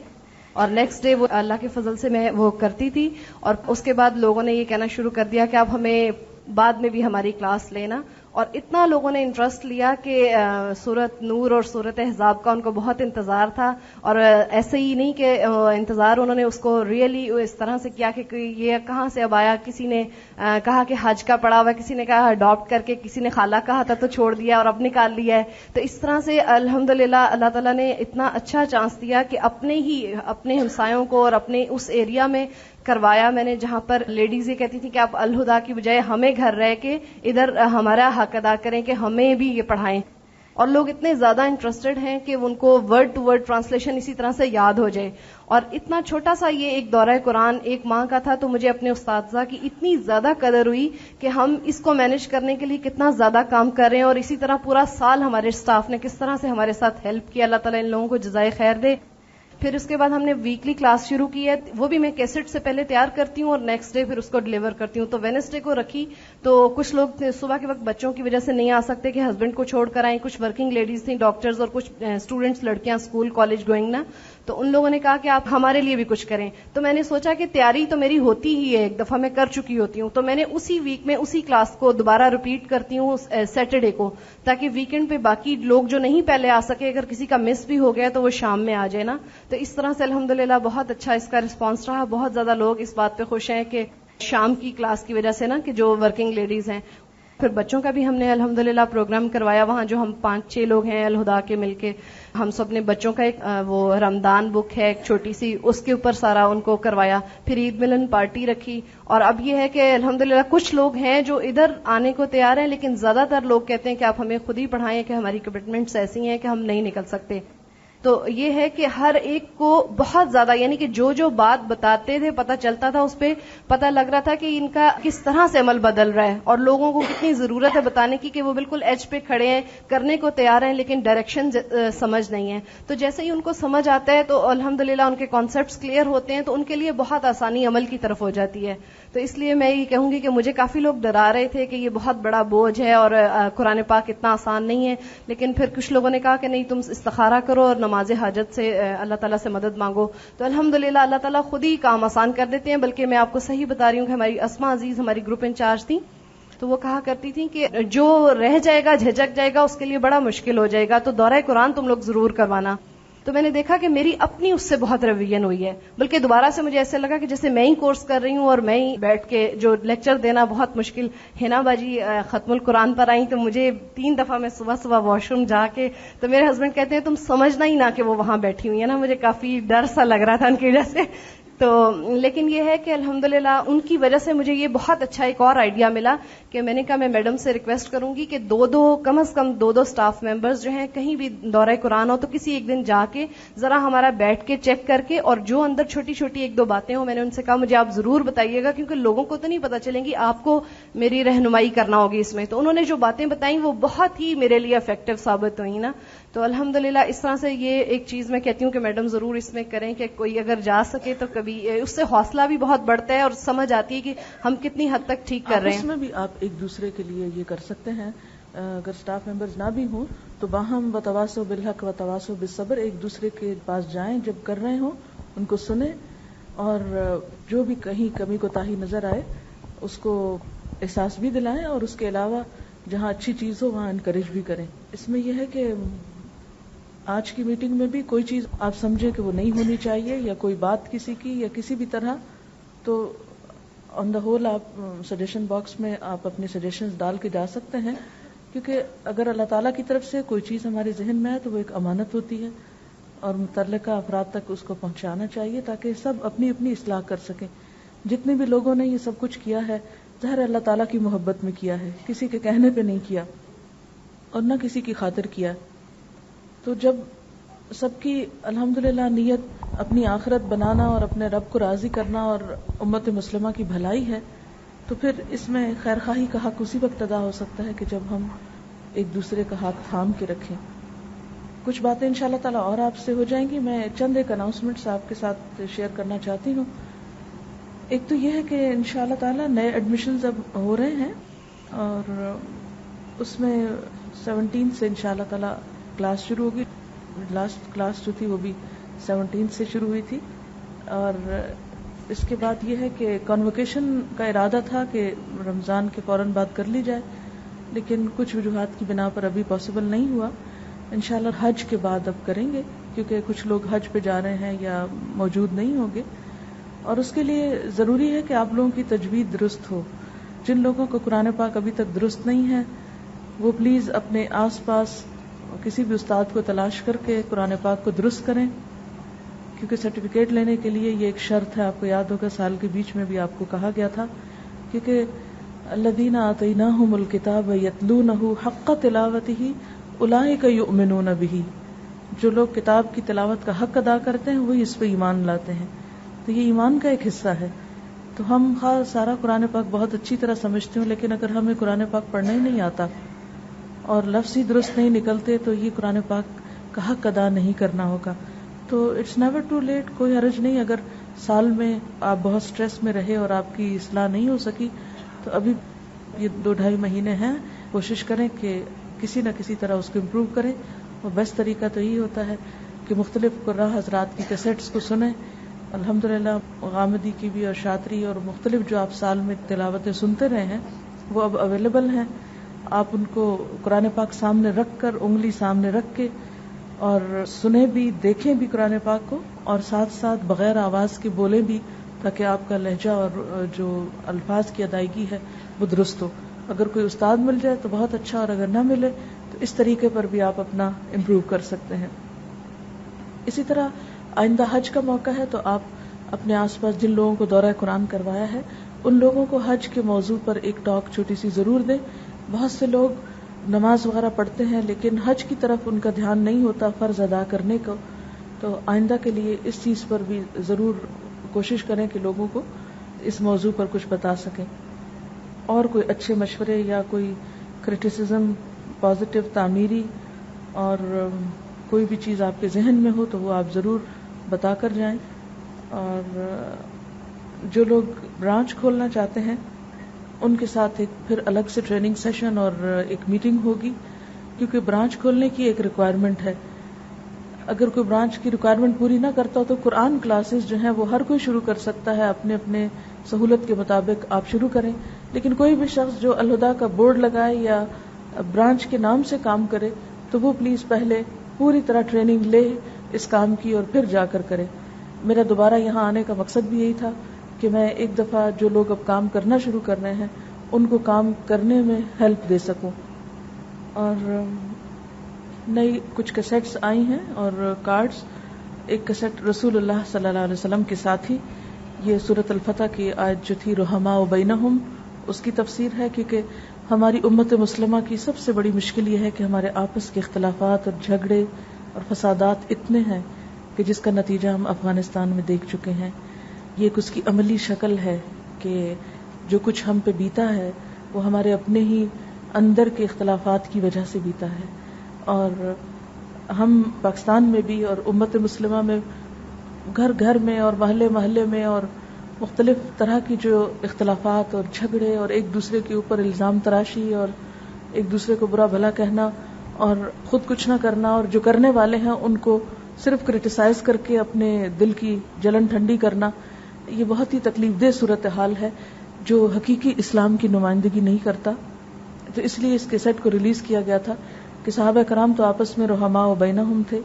S10: اور نیکسٹ ڈے وہ اللہ کے فضل سے میں وہ کرتی تھی. اور اس کے بعد لوگوں نے یہ کہنا شروع کر دیا کہ اب ہمیں بعد میں بھی ہماری کلاس لینا. اور اتنا لوگوں نے انٹرسٹ لیا کہ سورت نور اور سورت احزاب کا ان کو بہت انتظار تھا. اور ایسے ہی نہیں کہ انتظار، انہوں نے اس کو ریئلی اس طرح سے کیا کہ یہ کہاں سے اب آیا. کسی نے کہا کہ حج کا پڑا ہوا، کسی نے کہا اڈاپٹ کر کے، کسی نے خالہ کہا تھا تو چھوڑ دیا اور اب نکال لیا ہے. تو اس طرح سے الحمدللہ اللہ تعالیٰ نے اتنا اچھا چانس دیا کہ اپنے ہمسایوں کو اور اپنے اس ایریا میں کروایا میں نے جہاں پر لیڈیز یہ کہتی تھی کہ آپ الہدا کی بجائے ہمیں گھر رہ کے ادھر ہمارا حق ادا کریں کہ ہمیں بھی یہ پڑھائیں. اور لوگ اتنے زیادہ انٹرسٹڈ ہیں کہ ان کو ورڈ ٹو ورڈ ٹرانسلیشن اسی طرح سے یاد ہو جائے. اور اتنا چھوٹا سا یہ ایک دورہ قرآن ایک ماہ کا تھا تو مجھے اپنے اساتذہ کی اتنی زیادہ قدر ہوئی کہ ہم اس کو مینج کرنے کے لیے کتنا زیادہ کام کر رہے ہیں. اور اسی طرح پورا سال ہمارے سٹاف نے کس طرح سے ہمارے ساتھ ہیلپ کیا. اللہ تعالیٰ ان لوگوں کو جزائے خیر دے. پھر اس کے بعد ہم نے ویکلی کلاس شروع کی ہے، وہ بھی میں کیسٹ سے پہلے تیار کرتی ہوں اور نیکسٹ ڈے پھر اس کو ڈلیور کرتی ہوں. تو وینسڈے کو رکھی تو کچھ لوگ صبح کے وقت بچوں کی وجہ سے نہیں آ سکتے کہ ہسبینڈ کو چھوڑ کر آئیں. کچھ ورکنگ لیڈیز تھیں، ڈاکٹرز، اور کچھ اسٹوڈنٹس لڑکیاں اسکول کالج گوئنگ نا. تو ان لوگوں نے کہا کہ آپ ہمارے لیے بھی کچھ کریں. تو میں نے سوچا کہ تیاری تو میری ہوتی ہی ہے، ایک دفعہ میں کر چکی ہوتی ہوں، تو میں نے اسی ویک میں اسی کلاس کو دوبارہ ریپیٹ کرتی ہوں سیٹرڈے کو، تاکہ ویکینڈ پہ باقی لوگ جو نہیں پہلے آ سکے اگر کسی کا مس بھی ہو گیا تو وہ شام میں آ جائے نا. تو اس طرح سے الحمدللہ بہت اچھا اس کا رسپانس رہا. بہت زیادہ لوگ اس بات پہ خوش ہیں کہ شام کی کلاس کی وجہ سے نا کہ جو ورکنگ لیڈیز ہیں. پھر بچوں کا بھی ہم نے الحمدللہ پروگرام کروایا. وہاں جو ہم 5-6 لوگ ہیں الہدا کے مل کے، ہم سب نے بچوں کا ایک وہ رمضان بک ہے ایک چھوٹی سی، اس کے اوپر سارا ان کو کروایا. پھر عید ملن پارٹی رکھی. اور اب یہ ہے کہ الحمدللہ کچھ لوگ ہیں جو ادھر آنے کو تیار ہیں، لیکن زیادہ تر لوگ کہتے ہیں کہ آپ ہمیں خود ہی پڑھائیں کہ ہماری کمٹمنٹس ایسی ہیں کہ ہم نہیں نکل سکتے. تو یہ ہے کہ ہر ایک کو بہت زیادہ، یعنی کہ جو بات بتاتے تھے پتہ چلتا تھا، اس پہ پتہ لگ رہا تھا کہ ان کا کس طرح سے عمل بدل رہا ہے اور لوگوں کو کتنی ضرورت ہے بتانے کی کہ وہ بالکل ایج پہ کھڑے ہیں، کرنے کو تیار ہیں لیکن ڈائریکشن سمجھ نہیں ہے. تو جیسے ہی ان کو سمجھ آتا ہے تو الحمدللہ ان کے کانسیپٹس کلیئر ہوتے ہیں تو ان کے لیے بہت آسانی عمل کی طرف ہو جاتی ہے. تو اس لیے میں یہ کہوں گی کہ مجھے کافی لوگ ڈرا رہے تھے کہ یہ بہت بڑا بوجھ ہے اور قرآن پاک اتنا آسان نہیں ہے، لیکن پھر کچھ لوگوں نے کہا کہ نہیں، تم استخارہ کرو اور نماز حاجت سے اللہ تعالیٰ سے مدد مانگو. تو الحمدللہ اللہ تعالیٰ خود ہی کام آسان کر دیتے ہیں. بلکہ میں آپ کو صحیح بتا رہی ہوں کہ ہماری اسما عزیز ہماری گروپ انچارج تھی، تو وہ کہا کرتی تھیں کہ جو رہ جائے گا جھجک جائے گا اس کے لیے بڑا مشکل ہو جائے گا، تو دورہ قرآن تم لوگ ضرور کروانا. تو میں نے دیکھا کہ میری اپنی اس سے بہت ریویژن ہوئی ہے، بلکہ دوبارہ سے مجھے ایسے لگا کہ جیسے میں ہی کورس کر رہی ہوں اور میں ہی بیٹھ کے جو لیکچر دینا بہت مشکل. ہینا باجی ختم القرآن پر آئیں تو مجھے 3 دفعہ میں صبح واش روم جا کے، تو میرے ہسبینڈ کہتے ہیں تم سمجھنا ہی نہ کہ وہ وہاں بیٹھی ہوئی ہے نا. مجھے کافی ڈر سا لگ رہا تھا ان کی وجہ سے. تو لیکن یہ ہے کہ الحمدللہ ان کی وجہ سے مجھے یہ بہت اچھا ایک اور آئیڈیا ملا کہ میں نے کہا میں میڈم سے ریکویسٹ کروں گی کہ کم از کم دو سٹاف ممبرز جو ہیں کہیں بھی دورہ قرآن ہو تو کسی ایک دن جا کے ذرا ہمارا بیٹھ کے چیک کر کے، اور جو اندر چھوٹی چھوٹی 1-2 باتیں ہوں میں نے ان سے کہا مجھے آپ ضرور بتائیے گا، کیونکہ لوگوں کو تو نہیں پتہ چلیں گی، آپ کو میری رہنمائی کرنا ہوگی اس میں. تو انہوں نے جو باتیں بتائیں وہ بہت ہی میرے لیے افیکٹو ثابت ہوئی نا. تو الحمدللہ اس طرح سے یہ ایک چیز میں کہتی ہوں کہ میڈم ضرور اس میں کریں کہ کوئی اگر جا سکے تو کبھی، اس سے حوصلہ بھی بہت بڑھتا ہے اور سمجھ آتی ہے کہ ہم کتنی حد تک ٹھیک کر رہے ہیں.
S1: اس میں بھی آپ ایک دوسرے کے لیے یہ کر سکتے ہیں، اگر سٹاف ممبرز نہ بھی ہوں تو باہم وتواصوا بالحق وتواصوا بالصبر، ایک دوسرے کے پاس جائیں جب کر رہے ہوں، ان کو سنیں اور جو بھی کہیں کمی کوتاہی نظر آئے اس کو احساس بھی دلائیں، اور اس کے علاوہ جہاں اچھی چیز ہو وہاں انکریج بھی کریں. اس میں یہ ہے کہ آج کی میٹنگ میں بھی کوئی چیز آپ سمجھے کہ وہ نہیں ہونی چاہیے یا کوئی بات کسی کی یا کسی بھی طرح، تو آن دا ہول آپ سجیشن باکس میں آپ اپنے سجیشنز ڈال کے جا سکتے ہیں. کیونکہ اگر اللہ تعالیٰ کی طرف سے کوئی چیز ہمارے ذہن میں ہے تو وہ ایک امانت ہوتی ہے اور متعلقہ افراد تک اس کو پہنچانا چاہیے تاکہ سب اپنی اپنی اصلاح کر سکیں. جتنے بھی لوگوں نے یہ سب کچھ کیا ہے ظاہر اللہ تعالیٰ کی محبت میں کیا ہے, کسی کے کہنے پہ نہیں کیا اور نہ کسی کی خاطر کیا. تو جب سب کی الحمدللہ نیت اپنی آخرت بنانا اور اپنے رب کو راضی کرنا اور امت مسلمہ کی بھلائی ہے تو پھر اس میں خیر خواہی کا حق اسی وقت ادا ہو سکتا ہے کہ جب ہم ایک دوسرے کا ہاتھ تھام کے رکھیں. کچھ باتیں انشاءاللہ تعالیٰ اور آپ سے ہو جائیں گی. میں چند ایک اناؤنسمنٹس آپ کے ساتھ شیئر کرنا چاہتی ہوں. ایک تو یہ ہے کہ انشاءاللہ تعالیٰ نئے ایڈمیشنز اب ہو رہے ہیں اور اس میں 17 سے انشاءاللہ تعالیٰ کلاس شروع ہوگی. لاسٹ کلاس جو تھی وہ بھی 17 سے شروع ہوئی تھی. اور اس کے بعد یہ ہے کہ کانوکیشن کا ارادہ تھا کہ رمضان کے فوراً بعد کر لی جائے, لیکن کچھ وجوہات کی بنا پر ابھی پاسبل نہیں ہوا. انشاءاللہ حج کے بعد اب کریں گے کیونکہ کچھ لوگ حج پہ جا رہے ہیں یا موجود نہیں ہوں گے, اور اس کے لیے ضروری ہے کہ آپ لوگوں کی تجوید درست ہو. جن لوگوں کو قرآن پاک ابھی تک درست نہیں ہے وہ پلیز اپنے آس پاس کسی بھی استاد کو تلاش کر کے قرآن پاک کو درست کریں, کیونکہ سرٹیفکیٹ لینے کے لیے یہ ایک شرط ہے. آپ کو یاد ہوگا سال کے بیچ میں بھی آپ کو کہا گیا تھا کیونکہ الذین آتیناہم الکتاب یتلونہ حق تلاوتہ اولئک یؤمنون بہ, جو لوگ کتاب کی تلاوت کا حق ادا کرتے ہیں وہی اس پہ ایمان لاتے ہیں. تو یہ ایمان کا ایک حصہ ہے. تو ہم سارا قرآن پاک بہت اچھی طرح سمجھتے ہوں, لیکن اگر ہمیں قرآن پاک پڑھنا ہی نہیں آتا اور لفظ ہی درست نہیں نکلتے تو یہ قرآن پاک کا حق ادا نہیں کرنا ہوگا. تو اٹس نیور ٹو لیٹ, کوئی حرج نہیں. اگر سال میں آپ بہت سٹریس میں رہے اور آپ کی اصلاح نہیں ہو سکی تو ابھی یہ 2-2.5 مہینے ہیں, کوشش کریں کہ کسی نہ کسی طرح اس کو امپروو کریں. اور بیسٹ طریقہ تو یہی ہوتا ہے کہ مختلف قراء حضرات کی کیسٹس کو سنیں. الحمدللہ غامدی کی بھی اور شاطری اور مختلف جو آپ سال میں تلاوتیں سنتے رہے ہیں وہ اب اویلیبل ہیں. آپ ان کو قرآن پاک سامنے رکھ کر, انگلی سامنے رکھ کے اور سنیں بھی, دیکھیں بھی قرآن پاک کو, اور ساتھ ساتھ بغیر آواز کے بولیں بھی تاکہ آپ کا لہجہ اور جو الفاظ کی ادائیگی ہے وہ درست ہو. اگر کوئی استاد مل جائے تو بہت اچھا, اور اگر نہ ملے تو اس طریقے پر بھی آپ اپنا امپروو کر سکتے ہیں. اسی طرح آئندہ حج کا موقع ہے تو آپ اپنے آس پاس جن لوگوں کو دورہ قرآن کروایا ہے ان لوگوں کو حج کے موضوع پر ایک ٹاک چھوٹی سی ضرور دیں. بہت سے لوگ نماز وغیرہ پڑھتے ہیں لیکن حج کی طرف ان کا دھیان نہیں ہوتا فرض ادا کرنے کو. تو آئندہ کے لیے اس چیز پر بھی ضرور کوشش کریں کہ لوگوں کو اس موضوع پر کچھ بتا سکیں. اور کوئی اچھے مشورے یا کوئی کرٹیسزم پازیٹیو تعمیری اور کوئی بھی چیز آپ کے ذہن میں ہو تو وہ آپ ضرور بتا کر جائیں. اور جو لوگ برانچ کھولنا چاہتے ہیں ان کے ساتھ ایک پھر الگ سے ٹریننگ سیشن اور ایک میٹنگ ہوگی, کیونکہ برانچ کھولنے کی ایک ریکوائرمنٹ ہے. اگر کوئی برانچ کی ریکوائرمنٹ پوری نہ کرتا تو قرآن کلاسز جو ہیں وہ ہر کوئی شروع کر سکتا ہے, اپنے اپنے سہولت کے مطابق آپ شروع کریں. لیکن کوئی بھی شخص جو الہدا کا بورڈ لگائے یا برانچ کے نام سے کام کرے تو وہ پلیز پہلے پوری طرح ٹریننگ لے اس کام کی اور پھر جا کر کرے. میرا دوبارہ یہاں آنے کا مقصد بھی یہی تھا کہ میں ایک دفعہ جو لوگ اب کام کرنا شروع کر رہے ہیں ان کو کام کرنے میں ہیلپ دے سکوں. اور نئی کچھ کیسٹس آئی ہیں اور کارڈز. ایک کیسٹ رسول اللہ صلی اللہ علیہ وسلم کے ساتھ ہی یہ سورۃ الفتح کی آیت جو تھی رحماء بینہم اس کی تفسیر ہے, کیونکہ ہماری امت مسلمہ کی سب سے بڑی مشکل یہ ہے کہ ہمارے آپس کے اختلافات اور جھگڑے اور فسادات اتنے ہیں کہ جس کا نتیجہ ہم افغانستان میں دیکھ چکے ہیں. یہ ایک اس کی عملی شکل ہے کہ جو کچھ ہم پہ بیتا ہے وہ ہمارے اپنے ہی اندر کے اختلافات کی وجہ سے بیتا ہے. اور ہم پاکستان میں بھی اور امت مسلمہ میں گھر گھر میں اور محلے محلے میں اور مختلف طرح کی جو اختلافات اور جھگڑے اور ایک دوسرے کے اوپر الزام تراشی اور ایک دوسرے کو برا بھلا کہنا اور خود کچھ نہ کرنا, اور جو کرنے والے ہیں ان کو صرف کرٹیسائز کر کے اپنے دل کی جلن ٹھنڈی کرنا, یہ بہت ہی تکلیف دہ صورتحال ہے جو حقیقی اسلام کی نمائندگی نہیں کرتا. تو اس لیے اس کیسٹ کو ریلیز کیا گیا تھا کہ صحابہ کرام تو آپس میں رحماء و بینہم تھے,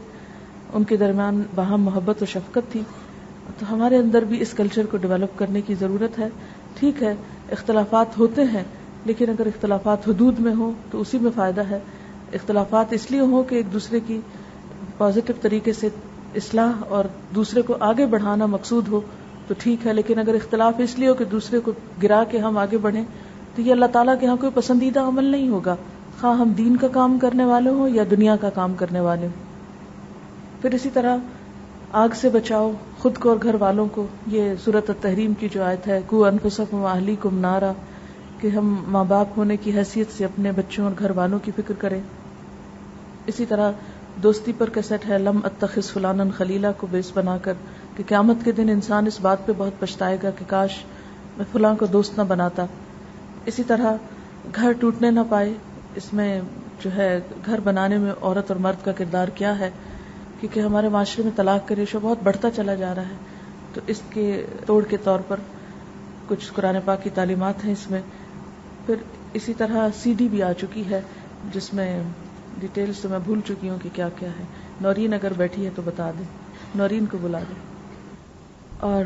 S1: ان کے درمیان باہم محبت و شفقت تھی. تو ہمارے اندر بھی اس کلچر کو ڈیولپ کرنے کی ضرورت ہے. ٹھیک ہے اختلافات ہوتے ہیں لیکن اگر اختلافات حدود میں ہوں تو اسی میں فائدہ ہے. اختلافات اس لیے ہوں کہ ایک دوسرے کی پازیٹو طریقے سے اصلاح اور دوسرے کو آگے بڑھانا مقصود ہو تو ٹھیک ہے، لیکن اگر اختلاف اس لیے ہو کہ دوسرے کو گرا کے ہم آگے بڑھیں تو یہ اللہ تعالیٰ کے ہاں کوئی پسندیدہ عمل نہیں ہوگا، خواہ ہم دین کا کام کرنے والے ہوں یا دنیا کا کام کرنے والے ہوں. پھر اسی طرح آگ سے بچاؤ خود کو اور گھر والوں کو. یہ سورۃ التحریم کی جو آیت ہے، قوا انفسکم واہلیکم نارا، کہ ہم ماں باپ ہونے کی حیثیت سے اپنے بچوں اور گھر والوں کی فکر کریں. اسی طرح دوستی پر کیسٹ ہے لم اتخذ فلانا خلیلا کو بیس بنا کر کہ قیامت کے دن انسان اس بات پہ بہت پچھتائے گا کہ کاش میں فلاں کو دوست نہ بناتا. اسی طرح گھر ٹوٹنے نہ پائے، اس میں جو ہے گھر بنانے میں عورت اور مرد کا کردار کیا ہے، کیونکہ ہمارے معاشرے میں طلاق کا ریشو بہت بڑھتا چلا جا رہا ہے. تو اس کے توڑ کے طور پر کچھ قرآن پاک کی تعلیمات ہیں اس میں. پھر اسی طرح سی ڈی بھی آ چکی ہے جس میں ڈیٹیلز تو میں بھول چکی ہوں کہ کیا کیا ہے. نورین اگر بیٹھی ہے تو بتا دیں، نورین کو بلا دیں. اور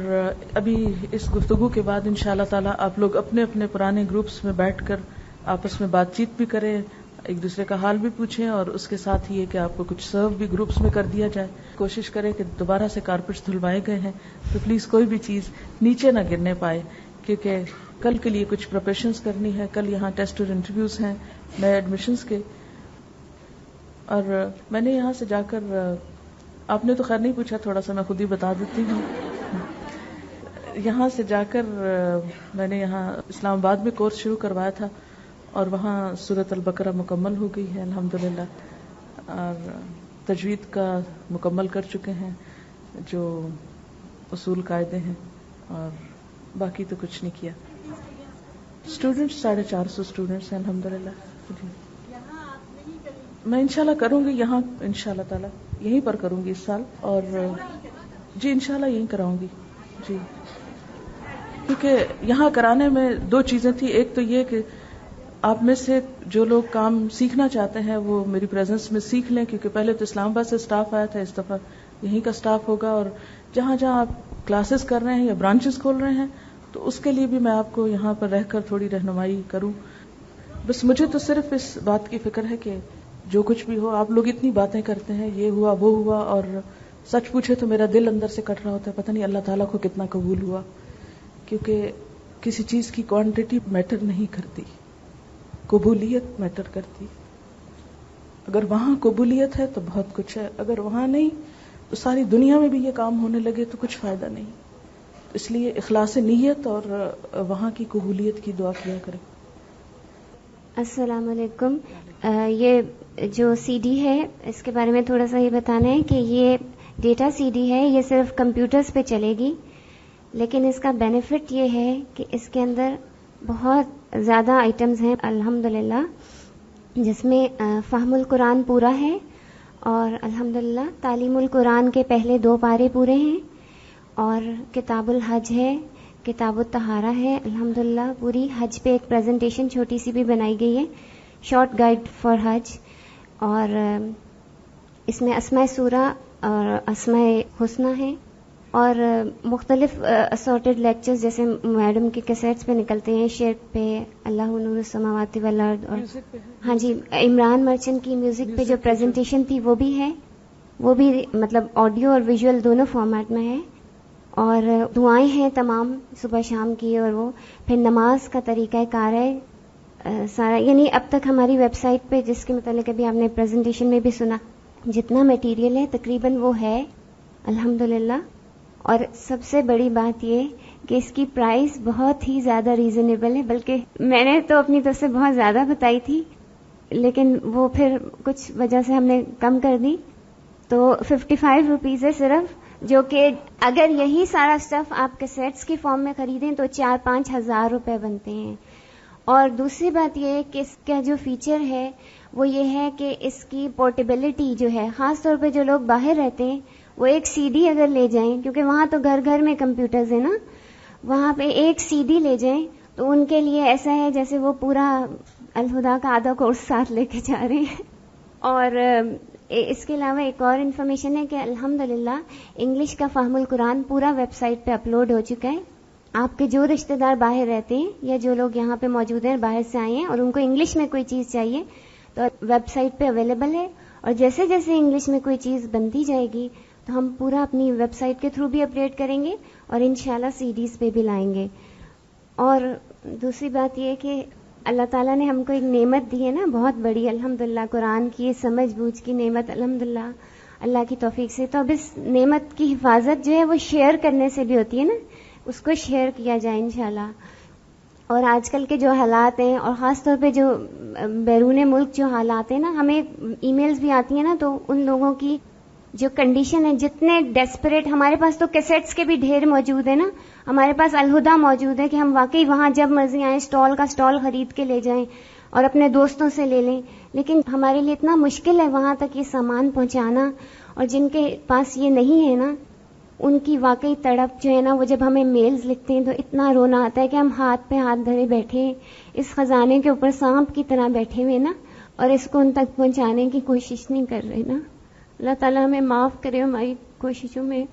S1: ابھی اس گفتگو کے بعد انشاءاللہ تعالی آپ لوگ اپنے اپنے پرانے گروپس میں بیٹھ کر آپس میں بات چیت بھی کریں، ایک دوسرے کا حال بھی پوچھیں، اور اس کے ساتھ یہ کہ آپ کو کچھ سرو بھی گروپس میں کر دیا جائے. کوشش کریں کہ دوبارہ سے کارپیٹس دھلوائے گئے ہیں تو پلیز کوئی بھی چیز نیچے نہ گرنے پائے، کیونکہ کل کے لیے کچھ پریپریشنز کرنی ہے. کل یہاں ٹیسٹ اور انٹرویوز ہیں نئے ایڈمیشنز کے. اور میں نے یہاں سے جا کر، آپ نے تو خیر نہیں پوچھا، تھوڑا سا میں خود ہی بتا دیتی ہوں. یہاں سے جا کر میں نے یہاں اسلام آباد میں کورس شروع کروایا تھا اور وہاں سورۃ البقرہ مکمل ہو گئی ہے الحمدللہ، اور تجوید کا مکمل کر چکے ہیں جو اصول قاعدے ہیں، اور باقی تو کچھ نہیں کیا. اسٹوڈینٹس 450 اسٹوڈینٹس ہیں الحمدللہ. میں انشاءاللہ کروں گی یہاں، انشاءاللہ تعالی یہیں پر کروں گی اس سال، اور جی انشاءاللہ یہیں کراؤں گی جی. کیونکہ یہاں کرانے میں دو چیزیں تھیں، ایک تو یہ کہ آپ میں سے جو لوگ کام سیکھنا چاہتے ہیں وہ میری پریزنس میں سیکھ لیں، کیونکہ پہلے تو اسلام آباد سے اسٹاف آیا تھا، اس دفعہ یہیں کا اسٹاف ہوگا. اور جہاں جہاں آپ کلاسز کر رہے ہیں یا برانچز کھول رہے ہیں تو اس کے لیے بھی میں آپ کو یہاں پر رہ کر تھوڑی رہنمائی کروں. بس مجھے تو صرف اس بات کی فکر ہے کہ جو کچھ بھی ہو، آپ لوگ اتنی باتیں کرتے ہیں، یہ ہوا وہ ہوا، اور سچ پوچھے تو میرا دل اندر سے کٹ رہا ہوتا ہے، پتہ نہیں اللہ تعالیٰ کو کتنا قبول ہوا. کیونکہ کسی چیز کی کوانٹٹی میٹر نہیں کرتی، قبولیت میٹر کرتی. اگر وہاں قبولیت ہے تو بہت کچھ ہے، اگر وہاں نہیں تو ساری دنیا میں بھی یہ کام ہونے لگے تو کچھ فائدہ نہیں. اس لیے اخلاص نیت اور وہاں کی قبولیت کی دعا کیا کریں.
S11: السلام علیکم. یہ جو سی ڈی ہے اس کے بارے میں تھوڑا سا یہ بتانا ہے کہ یہ ڈیٹا سی ڈی ہے، یہ صرف کمپیوٹرز پہ چلے گی، لیکن اس کا بینیفٹ یہ ہے کہ اس کے اندر بہت زیادہ آئٹمز ہیں الحمدللہ، جس میں فہم القرآن پورا ہے، اور الحمدللہ تعلیم القرآن کے پہلے 2 پارے پورے ہیں، اور کتاب الحج ہے، کتاب الطہارہ ہے الحمدللہ پوری. حج پہ ایک پریزنٹیشن چھوٹی سی بھی بنائی گئی ہے، شارٹ گائیڈ فار حج. اور اس میں اسماء سورہ اور اسماء حسنہ ہیں، اور مختلف اسورٹڈ لیکچرز جیسے میڈم کے کیسٹس پہ نکلتے ہیں، شرک پہ، اللہ نور السماوات والارض، اور ہاں جی عمران مرچنٹ کی میوزک پہ جو پریزنٹیشن تھی وہ بھی ہے، وہ بھی مطلب آڈیو اور ویژول دونوں فارمیٹ میں ہے. اور دعائیں ہیں تمام صبح شام کی، اور وہ پھر نماز کا طریقہ کار ہے سارا. یعنی اب تک ہماری ویب سائٹ پہ جس کے متعلق ابھی آپ نے پریزنٹیشن میں بھی سنا، جتنا میٹیریل ہے تقریباً وہ ہے الحمدللہ. اور سب سے بڑی بات یہ کہ اس کی پرائس بہت ہی زیادہ ریزنیبل ہے، بلکہ میں نے تو اپنی طرف سے بہت زیادہ بتائی تھی، لیکن وہ پھر کچھ وجہ سے ہم نے کم کر دی، تو 55 روپیز ہے صرف، جو کہ اگر یہی سارا اسٹف آپ کیسٹس کی فارم میں خریدیں تو 4-5 ہزار روپے بنتے ہیں. اور دوسری بات یہ ہے کہ اس کا جو فیچر ہے وہ یہ ہے کہ اس کی پورٹیبلٹی جو ہے، خاص طور پہ جو لوگ باہر رہتے ہیں وہ ایک سی ڈی اگر لے جائیں، کیونکہ وہاں تو گھر گھر میں کمپیوٹرز ہیں نا، وہاں پہ ایک سی ڈی لے جائیں تو ان کے لیے ایسا ہے جیسے وہ پورا الہدا کا آدھا کورس ساتھ لے کے جا رہے ہیں. اور اس کے علاوہ ایک اور انفارمیشن ہے کہ الحمدللہ انگلش کا فہم القرآن پورا ویب سائٹ پہ اپلوڈ ہو چکا ہے، آپ کے جو رشتہ دار باہر رہتے ہیں یا جو لوگ یہاں پہ موجود ہیں باہر سے آئے ہیں اور ان کو انگلش میں کوئی چیز چاہیے تو ویب سائٹ پہ اویلیبل ہے، اور جیسے جیسے انگلش میں کوئی چیز بنتی جائے گی تو ہم پورا اپنی ویب سائٹ کے تھرو بھی اپڈیٹ کریں گے اور انشاءاللہ CDs پہ بھی لائیں گے. اور دوسری بات یہ ہے کہ اللہ تعالیٰ نے ہم کو ایک نعمت دی ہے نا بہت بڑی، الحمدللہ، قرآن کی سمجھ بوجھ کی نعمت، الحمدللہ اللہ کی توفیق سے. تو اب اس نعمت کی حفاظت جو ہے وہ شیئر کرنے سے بھی ہوتی ہے نا، اس کو شیئر کیا جائے انشاءاللہ. اور آج کل کے جو حالات ہیں اور خاص طور پہ جو بیرون ملک جو حالات ہیں نا، ہمیں ای میلز بھی آتی ہیں نا، تو ان لوگوں کی جو کنڈیشن ہے، جتنے ڈیسپریٹ، ہمارے پاس تو کیسٹس کے بھی ڈھیر موجود ہیں نا، ہمارے پاس الہدا موجود ہے کہ ہم واقعی وہاں جب مرضی آئیں اسٹال کا اسٹال خرید کے لے جائیں اور اپنے دوستوں سے لے لیں. لیکن ہمارے لیے اتنا مشکل ہے وہاں تک یہ سامان پہنچانا، اور جن کے پاس یہ نہیں ہے نا ان کی واقعی تڑپ جو ہے نا، وہ جب ہمیں میلز لکھتے ہیں تو اتنا رونا آتا ہے کہ ہم ہاتھ پہ ہاتھ دھرے بیٹھے اس خزانے کے اوپر سانپ کی طرح بیٹھے ہوئے نا، اور اس کو ان تک پہنچانے کی کوشش نہیں کر رہے نا. اللہ تعالیٰ ہمیں معاف کرے، ہماری کوششوں میں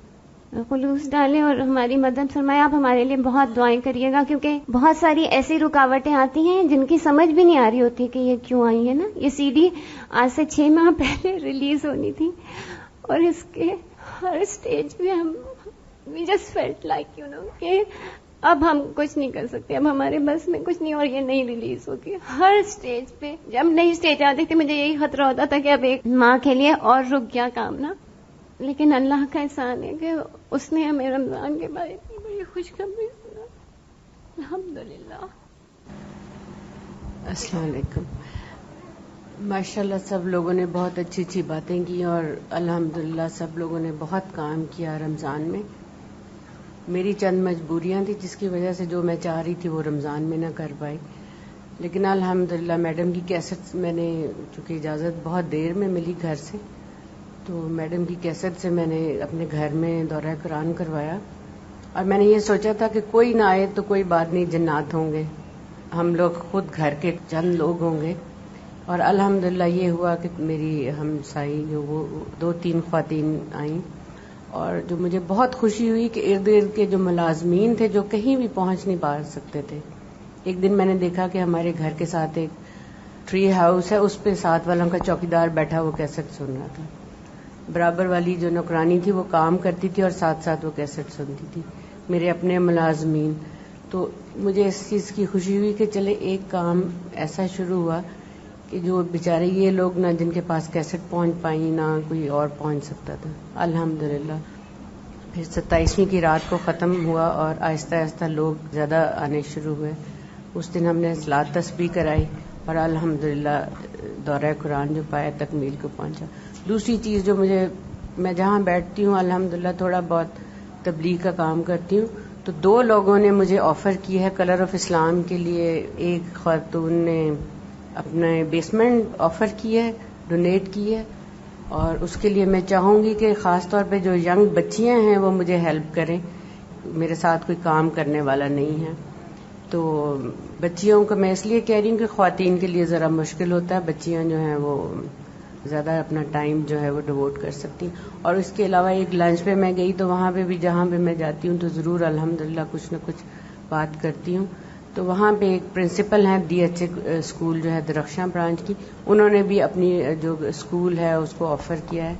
S11: خلوص ڈالے اور ہماری مدد فرمائے. آپ ہمارے لیے بہت دعائیں کریے گا، کیونکہ بہت ساری ایسی رکاوٹیں آتی ہیں جن کی سمجھ بھی نہیں آ رہی ہوتی کہ یہ کیوں آئی ہے نا. یہ CD آج سے 6 ماہ پہلے ریلیز ہونی تھی، اور اس کے ہر سٹیج پہ ہم we just felt like کہ اب ہم کچھ نہیں کر سکتے، اب ہمارے بس میں کچھ نہیں، اور یہ نہیں ریلیز ہوگی. ہر سٹیج پہ جب نئی سٹیج آتی تھی مجھے یہی خطرہ ہوتا تھا کہ اب ایک ماں کے لیے اور رک گیا کام نا. لیکن اللہ کا احسان ہے کہ اس نے ہمیں رمضان کے بعد اتنی بڑی خوشخبری سنا، الحمدللہ.
S12: السلام علیکم. ماشاءاللہ سب لوگوں نے بہت اچھی اچھی باتیں کی اور الحمدللہ سب لوگوں نے بہت کام کیا رمضان میں. میری چند مجبوریاں تھیں جس کی وجہ سے جو میں چاہ رہی تھی وہ رمضان میں نہ کر پائی، لیکن الحمدللہ میڈم کی کیسٹ میں نے، چونکہ اجازت بہت دیر میں ملی گھر سے، تو میڈم کی کیسٹ سے میں نے اپنے گھر میں دورہ قرآن کروایا. اور میں نے یہ سوچا تھا کہ کوئی نہ آئے تو کوئی بات نہیں، جنات ہوں گے، ہم لوگ خود گھر کے چند لوگ ہوں گے. اور الحمدللہ یہ ہوا کہ میری ہمسائی جو وہ 2-3 خواتین آئیں، اور جو مجھے بہت خوشی ہوئی کہ ارد گرد کے جو ملازمین تھے جو کہیں بھی پہنچ نہیں پا سکتے تھے. ایک دن میں نے دیکھا کہ ہمارے گھر کے ساتھ ایک ٹری ہاؤس ہے، اس پہ ساتھ والوں کا چوکیدار بیٹھا وہ کیسٹ سن رہا تھا. برابر والی جو نوکرانی تھی وہ کام کرتی تھی اور ساتھ ساتھ وہ کیسٹ سنتی تھی، میرے اپنے ملازمین. تو مجھے اس چیز کی خوشی ہوئی کہ چلے ایک کام ایسا شروع ہوا کہ جو بیچارے یہ لوگ نہ جن کے پاس کیسٹ پہنچ پائیں نہ کوئی اور پہنچ سکتا تھا. الحمدللہ پھر 27ویں کی رات کو ختم ہوا اور آہستہ آہستہ لوگ زیادہ آنے شروع ہوئے. اس دن ہم نے صلاۃ تسبیح کرائی اور الحمدللہ دورہ قرآن جو پایا تکمیل کو پہنچا. دوسری چیز جو میں جہاں بیٹھتی ہوں الحمدللہ تھوڑا بہت تبلیغ کا کام کرتی ہوں، تو 2 لوگوں نے مجھے آفر کی ہے کلر آف اسلام کے لیے. ایک خاتون نے اپنے بیسمنٹ آفر کی ہے، ڈونیٹ کی ہے، اور اس کے لیے میں چاہوں گی کہ خاص طور پہ جو ینگ بچیاں ہیں وہ مجھے ہیلپ کریں. میرے ساتھ کوئی کام کرنے والا نہیں ہے، تو بچیوں کو میں اس لیے کہہ رہی ہوں کہ خواتین کے لیے ذرا مشکل ہوتا ہے، بچیاں جو ہیں وہ زیادہ اپنا ٹائم جو ہے وہ ڈیووٹ کر سکتی. اور اس کے علاوہ ایک لنچ پہ میں گئی تو وہاں پہ بھی جہاں پہ میں جاتی ہوں تو ضرور الحمدللہ کچھ نہ کچھ بات کرتی ہوں. تو وہاں پہ ایک پرنسپل ہیں DHA اسکول جو ہے درخشاں برانچ کی، انہوں نے بھی اپنی جو اسکول ہے اس کو آفر کیا ہے.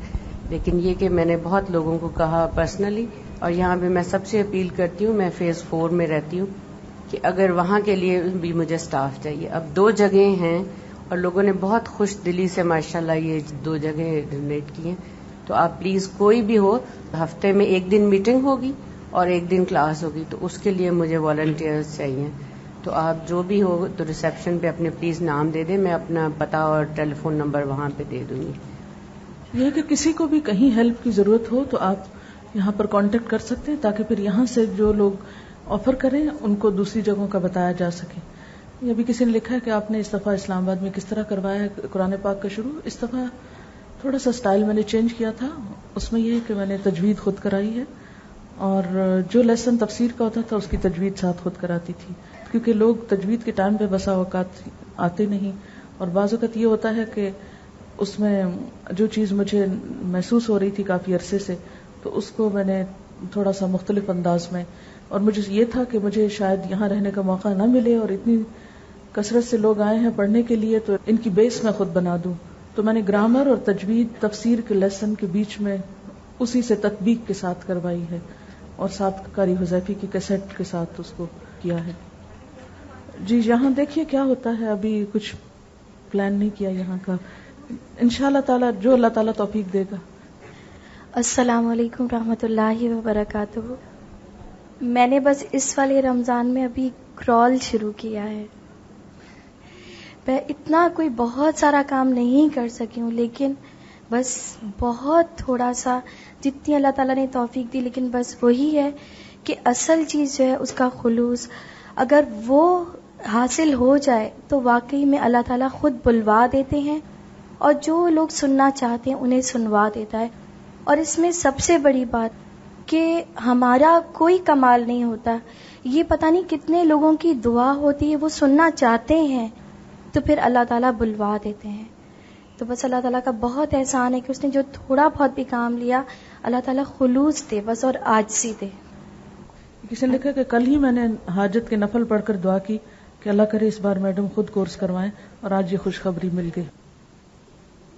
S12: لیکن یہ کہ میں نے بہت لوگوں کو کہا پرسنلی، اور یہاں پہ میں سب سے اپیل کرتی ہوں، میں فیز 4 میں رہتی ہوں، کہ اگر وہاں کے لیے بھی مجھے سٹاف چاہیے. اب 2 جگہیں ہیں اور لوگوں نے بہت خوش دلی سے ماشاءاللہ یہ 2 جگہیں ڈونیٹ کی ہیں. تو آپ پلیز کوئی بھی ہو، ہفتے میں 1 دن میٹنگ ہوگی اور 1 دن کلاس ہوگی، تو اس کے لیے مجھے والنٹیئرز چاہیے. تو آپ جو بھی ہو تو ریسیپشن پہ اپنے پلیز نام دے دیں، میں اپنا پتہ اور ٹیلی فون نمبر وہاں پہ دے دوں گی.
S1: یہ کہ کسی کو بھی کہیں ہیلپ کی ضرورت ہو تو آپ یہاں پر کانٹیکٹ کر سکتے ہیں، تاکہ پھر یہاں سے جو لوگ آفر کریں ان کو دوسری جگہوں کا بتایا جا سکے. یہ بھی کسی نے لکھا ہے کہ آپ نے اس دفعہ اسلام آباد میں کس طرح کروایا ہے قرآن پاک کا شروع. اس دفعہ تھوڑا سا سٹائل میں نے چینج کیا تھا. اس میں یہ ہے کہ میں نے تجوید خود کرائی ہے، اور جو لیسن تفسیر کا ہوتا تھا اس کی تجوید ساتھ خود کراتی تھی، کیونکہ لوگ تجوید کے ٹائم پہ بسا اوقات آتے نہیں، اور بعض اوقات یہ ہوتا ہے کہ اس میں جو چیز مجھے محسوس ہو رہی تھی کافی عرصے سے، تو اس کو میں نے تھوڑا سا مختلف انداز میں اور مجھے یہ تھا کہ مجھے شاید یہاں رہنے کا موقع نہ ملے اور اتنی کثرت سے لوگ آئے ہیں پڑھنے کے لیے تو ان کی بیس میں خود بنا دوں. تو میں نے گرامر اور تجوید تفسیر کے لیسن کے بیچ میں اسی سے تطبیق کے ساتھ کروائی ہے اور ساتھ قاری حذیفی کی کیسٹ کے ساتھ اس کو کیا ہے. جی یہاں دیکھیے کیا ہوتا ہے, ابھی کچھ پلان نہیں کیا یہاں کا, انشاءاللہ تعالی جو اللہ تعالی توفیق دے گا.
S13: السلام علیکم رحمۃ اللہ وبرکاتہ. میں نے بس اس والے رمضان میں ابھی کرال شروع کیا ہے. میں اتنا کوئی بہت سارا کام نہیں کر سکی ہوں, لیکن بس بہت تھوڑا سا جتنی اللہ تعالیٰ نے توفیق دی, لیکن بس وہی ہے کہ اصل چیز جو ہے اس کا خلوص اگر وہ حاصل ہو جائے تو واقعی میں اللہ تعالیٰ خود بلوا دیتے ہیں اور جو لوگ سننا چاہتے ہیں انہیں سنوا دیتا ہے. اور اس میں سب سے بڑی بات کہ ہمارا کوئی کمال نہیں ہوتا, یہ پتہ نہیں کتنے لوگوں کی دعا ہوتی ہے, وہ سننا چاہتے ہیں تو پھر اللہ تعالیٰ بلوا دیتے ہیں. تو بس اللہ تعالیٰ کا بہت احسان ہے کہ اس نے جو تھوڑا بہت بھی کام لیا اللہ تعالیٰ خلوص دے بس اور عاجزی دے.
S1: کسی نے لکھا کہ کل ہی میں نے حاجت کے نفل پڑھ کر دعا کی کہ اللہ کرے اس بار میڈم خود کورس کروائیں, اور آج یہ خوشخبری مل گئی.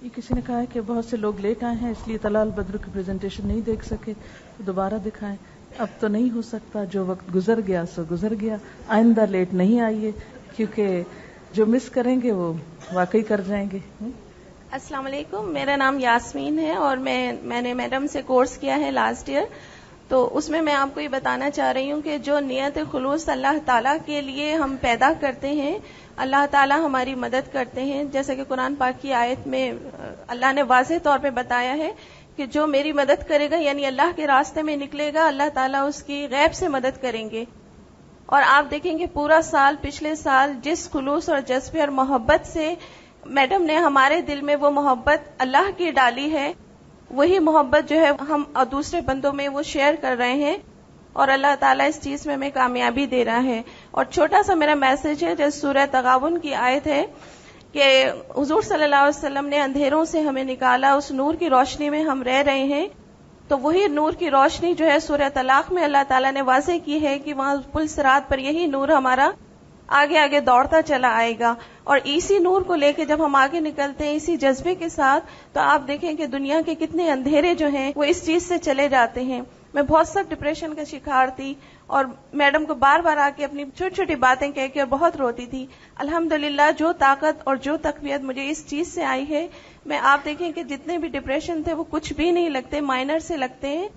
S1: یہ کسی نے کہا ہے کہ بہت سے لوگ لیٹ آئے ہیں اس لیے طلال بدر کی پریزنٹیشن نہیں دیکھ سکے, دوبارہ دکھائیں. اب تو نہیں ہو سکتا, جو وقت گزر گیا سو گزر گیا, آئندہ لیٹ نہیں آئیے کیونکہ جو مس کریں گے وہ واقعی کر جائیں گے.
S14: السلام علیکم, میرا نام یاسمین ہے اور میں نے میڈم سے کورس کیا ہے لاسٹ ایئر. تو اس میں آپ کو یہ بتانا چاہ رہی ہوں کہ جو نیت خلوص اللہ تعالیٰ کے لیے ہم پیدا کرتے ہیں اللہ تعالیٰ ہماری مدد کرتے ہیں. جیسے کہ قرآن پاک کی آیت میں اللہ نے واضح طور پہ بتایا ہے کہ جو میری مدد کرے گا یعنی اللہ کے راستے میں نکلے گا اللہ تعالیٰ اس کی غیب سے مدد کریں گے. اور آپ دیکھیں گے پورا سال پچھلے سال جس خلوص اور جذبے اور محبت سے میڈم نے ہمارے دل میں وہ محبت اللہ کی ڈالی ہے, وہی محبت جو ہے ہم دوسرے بندوں میں وہ شیئر کر رہے ہیں اور اللہ تعالیٰ اس چیز میں ہمیں کامیابی دے رہا ہے. اور چھوٹا سا میرا میسج ہے, جیسے سورہ تغابن کی آیت ہے کہ حضور صلی اللہ علیہ وسلم نے اندھیروں سے ہمیں نکالا, اس نور کی روشنی میں ہم رہ رہے ہیں. تو وہی نور کی روشنی جو ہے سورہ طلاق میں اللہ تعالیٰ نے واضح کی ہے کہ وہاں پل صراط پر یہی نور ہمارا آگے آگے دوڑتا چلا آئے گا. اور اسی نور کو لے کے جب ہم آگے نکلتے ہیں اسی جذبے کے ساتھ تو آپ دیکھیں کہ دنیا کے کتنے اندھیرے جو ہیں وہ اس چیز سے چلے جاتے ہیں. میں بہت سخت ڈپریشن کا شکار تھی اور میڈم کو بار بار آ کے اپنی چھوٹی چھوٹی باتیں کہہ کے اور بہت روتی تھی. الحمدللہ جو طاقت اور جو تقویت مجھے اس چیز سے آئی ہے, میں آپ دیکھیں کہ جتنے بھی ڈپریشن تھے وہ کچھ بھی نہیں لگتے, مائنر سے لگتے ہیں.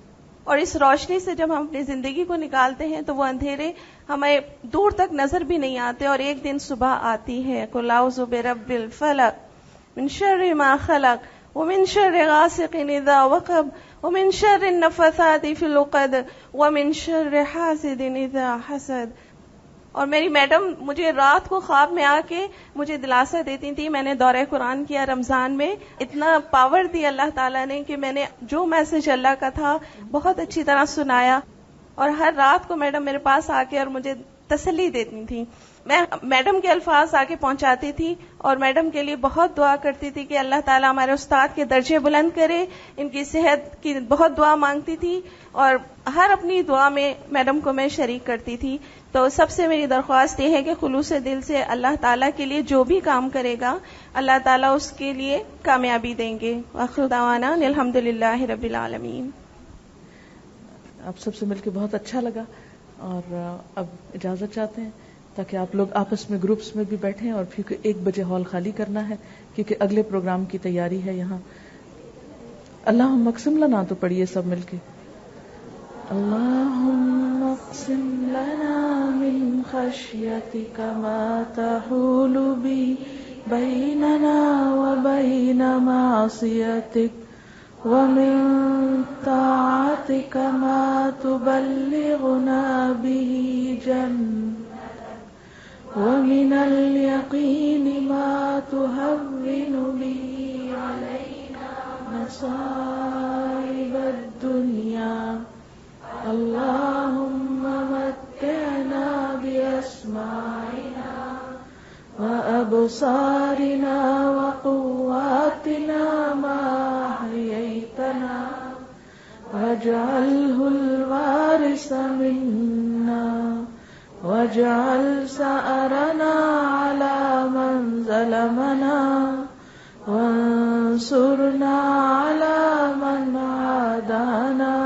S14: اور اس روشنی سے جب ہم اپنی زندگی کو نکالتے ہیں تو وہ اندھیرے ہمیں دور تک نظر بھی نہیں آتے اور ایک دن صبح آتی ہے. قل اعوذ برب الفلق من شر ما خلق ومن شر غاسق اذا وقب ومن شر النفثات في العقد ومن شر حاسد اذا حسد. اور میری میڈم مجھے رات کو خواب میں آ کے مجھے دلاسا دیتی تھی. میں نے دورہ قرآن کیا رمضان میں, اتنا پاور دی اللہ تعالیٰ نے کہ میں نے جو میسج اللہ کا تھا بہت اچھی طرح سنایا. اور ہر رات کو میڈم میرے پاس آ کے اور مجھے تسلی دیتی تھی. میں میڈم کے الفاظ آ کے پہنچاتی تھی اور میڈم کے لیے بہت دعا کرتی تھی کہ اللہ تعالیٰ ہمارے استاد کے درجے بلند کرے, ان کی صحت کی بہت دعا مانگتی تھی اور ہر اپنی دعا میں میڈم کو میں شریک کرتی تھی. تو سب سے میری درخواست یہ ہے کہ خلوص دل سے اللہ تعالیٰ کے لیے جو بھی کام کرے گا اللہ تعالیٰ اس کے لیے کامیابی دیں گے. وآخر دعوانا الحمدللہ رب العالمین.
S1: آپ سب سے مل کے بہت اچھا لگا اور اب اجازت چاہتے ہیں تاکہ آپ لوگ آپس میں گروپس میں بھی بیٹھیں اور پھر 1 بجے ہال خالی کرنا ہے کیونکہ اگلے پروگرام کی تیاری ہے یہاں. اللہم اقسم لنا تو پڑھیے سب مل کے. اللہم اقسم لنا من خشیتک ما تحول بی بیننا وبین معصیتک ومن طاعتک ما تبلغنا به جنتک ومن اليقین ما تهون به علینا مصائب الدنیا. اللهم متعنا بأسماعنا وأبصارنا وقواتنا ما أحييتنا واجعله الوارث منا واجعل ثأرنا على من ظلمنا وانصرنا على من عادانا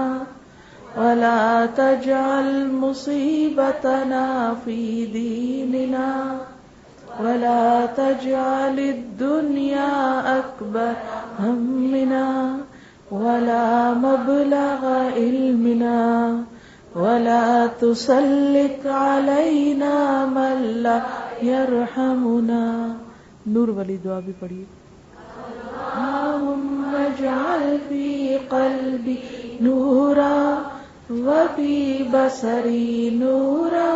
S1: ولا تجعل مصيبتنا في ديننا ولا تجعل الدنيا أكبر همنا ولا مبلغ علمنا ولا تسلط علينا من لا يرحمنا. نور والی دعا بھی پڑھیے. اللهم اجعل في قلبي نورا وفي بصري نورا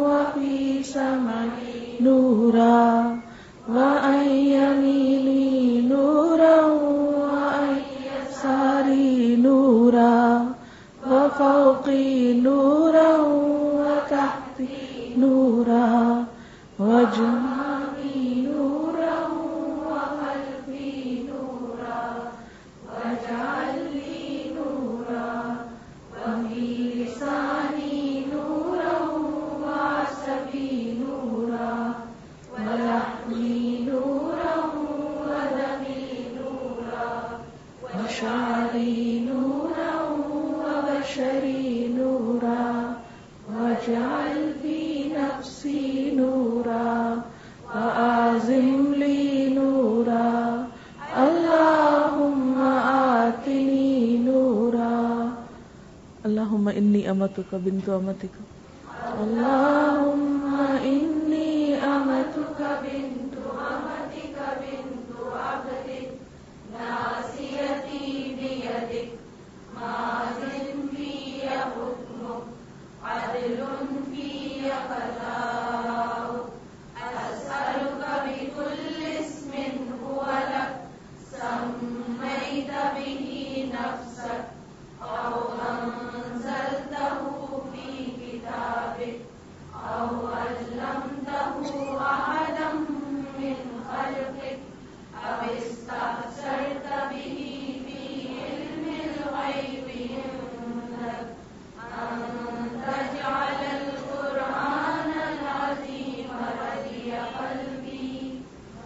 S1: وفي سمعي نورا وعن يميني نورا وعن يساري نورا وفوقي نورا وتحتي نورا وجنبي نورا وخلفي نورا واجعل لي نورا وفي لساني نورا وعصبي نورا ولحمي نورا ودمي نورا وشعري نورا وبشري نورا واجعل في نفسي نورا وأعظم لي نورا اللهم آتني نورا. اللهم إني أمتك بنت أمتك اللهم إني أمتك بنت أمتك بنت عبدك ناصيتي بيدك ماض في حكمك عدل في قضاؤك أسألك بكل اسم هو لك سميت به نفسك أو أنزلته في كتابك أو علمته أحدا من خلقك أو استأثرت به في علم الغيب عندك أن تجعل القرآن العظيم ربيع قلبي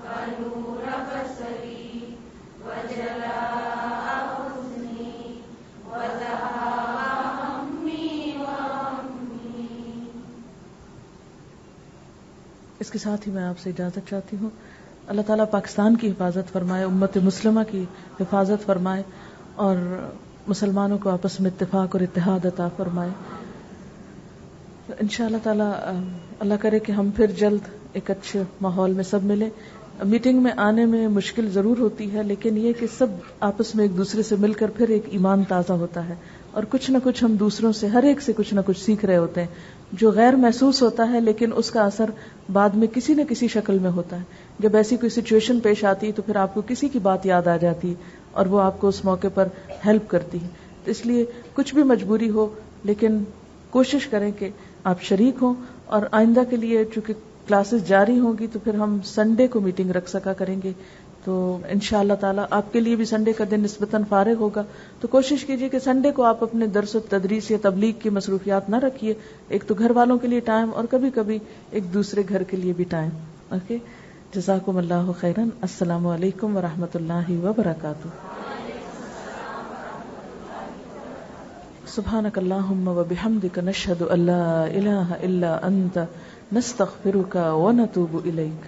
S1: ونور بصري وجلاء حزني وذهاب همي وغمي. اس کے ساتھ ہی میں آپ سے اجازت چاہتی ہوں. اللہ تعالیٰ پاکستان کی حفاظت فرمائے, امت مسلمہ کی حفاظت فرمائے اور مسلمانوں کو آپس میں اتفاق اور اتحاد عطا فرمائے. انشاءاللہ تعالیٰ اللہ کرے کہ ہم پھر جلد ایک اچھے ماحول میں سب ملیں. میٹنگ میں آنے میں مشکل ضرور ہوتی ہے, لیکن یہ کہ سب آپس میں ایک دوسرے سے مل کر پھر ایک ایمان تازہ ہوتا ہے اور کچھ نہ کچھ ہم دوسروں سے, ہر ایک سے کچھ نہ کچھ سیکھ رہے ہوتے ہیں جو غیر محسوس ہوتا ہے, لیکن اس کا اثر بعد میں کسی نہ کسی شکل میں ہوتا ہے. جب ایسی کوئی سچویشن پیش آتی ہے تو پھر آپ کو کسی کی بات یاد آ جاتی ہے اور وہ آپ کو اس موقع پر ہیلپ کرتی ہے. تو اس لیے کچھ بھی مجبوری ہو لیکن کوشش کریں کہ آپ شریک ہوں. اور آئندہ کے لیے چونکہ کلاسز جاری ہوں گی تو پھر ہم سنڈے کو میٹنگ رکھ سکا کریں گے, تو انشاءاللہ تعالی آپ کے لیے بھی سنڈے کا دن نسبتاً فارغ ہوگا. تو کوشش کیجیے کہ سنڈے کو آپ اپنے درس و تدریس یا تبلیغ کی مصروفیات نہ رکھیے. ایک تو گھر والوں کے لیے ٹائم اور کبھی کبھی ایک دوسرے گھر کے لیے بھی ٹائم. اوکے, جزاکم اللہ خیرا. السلام علیکم ورحمۃ اللہ وبرکاتہ. سبحانک اللہم وبحمدک نشہد ان لا الہ الا انت نستغفرک ونتوب الیک.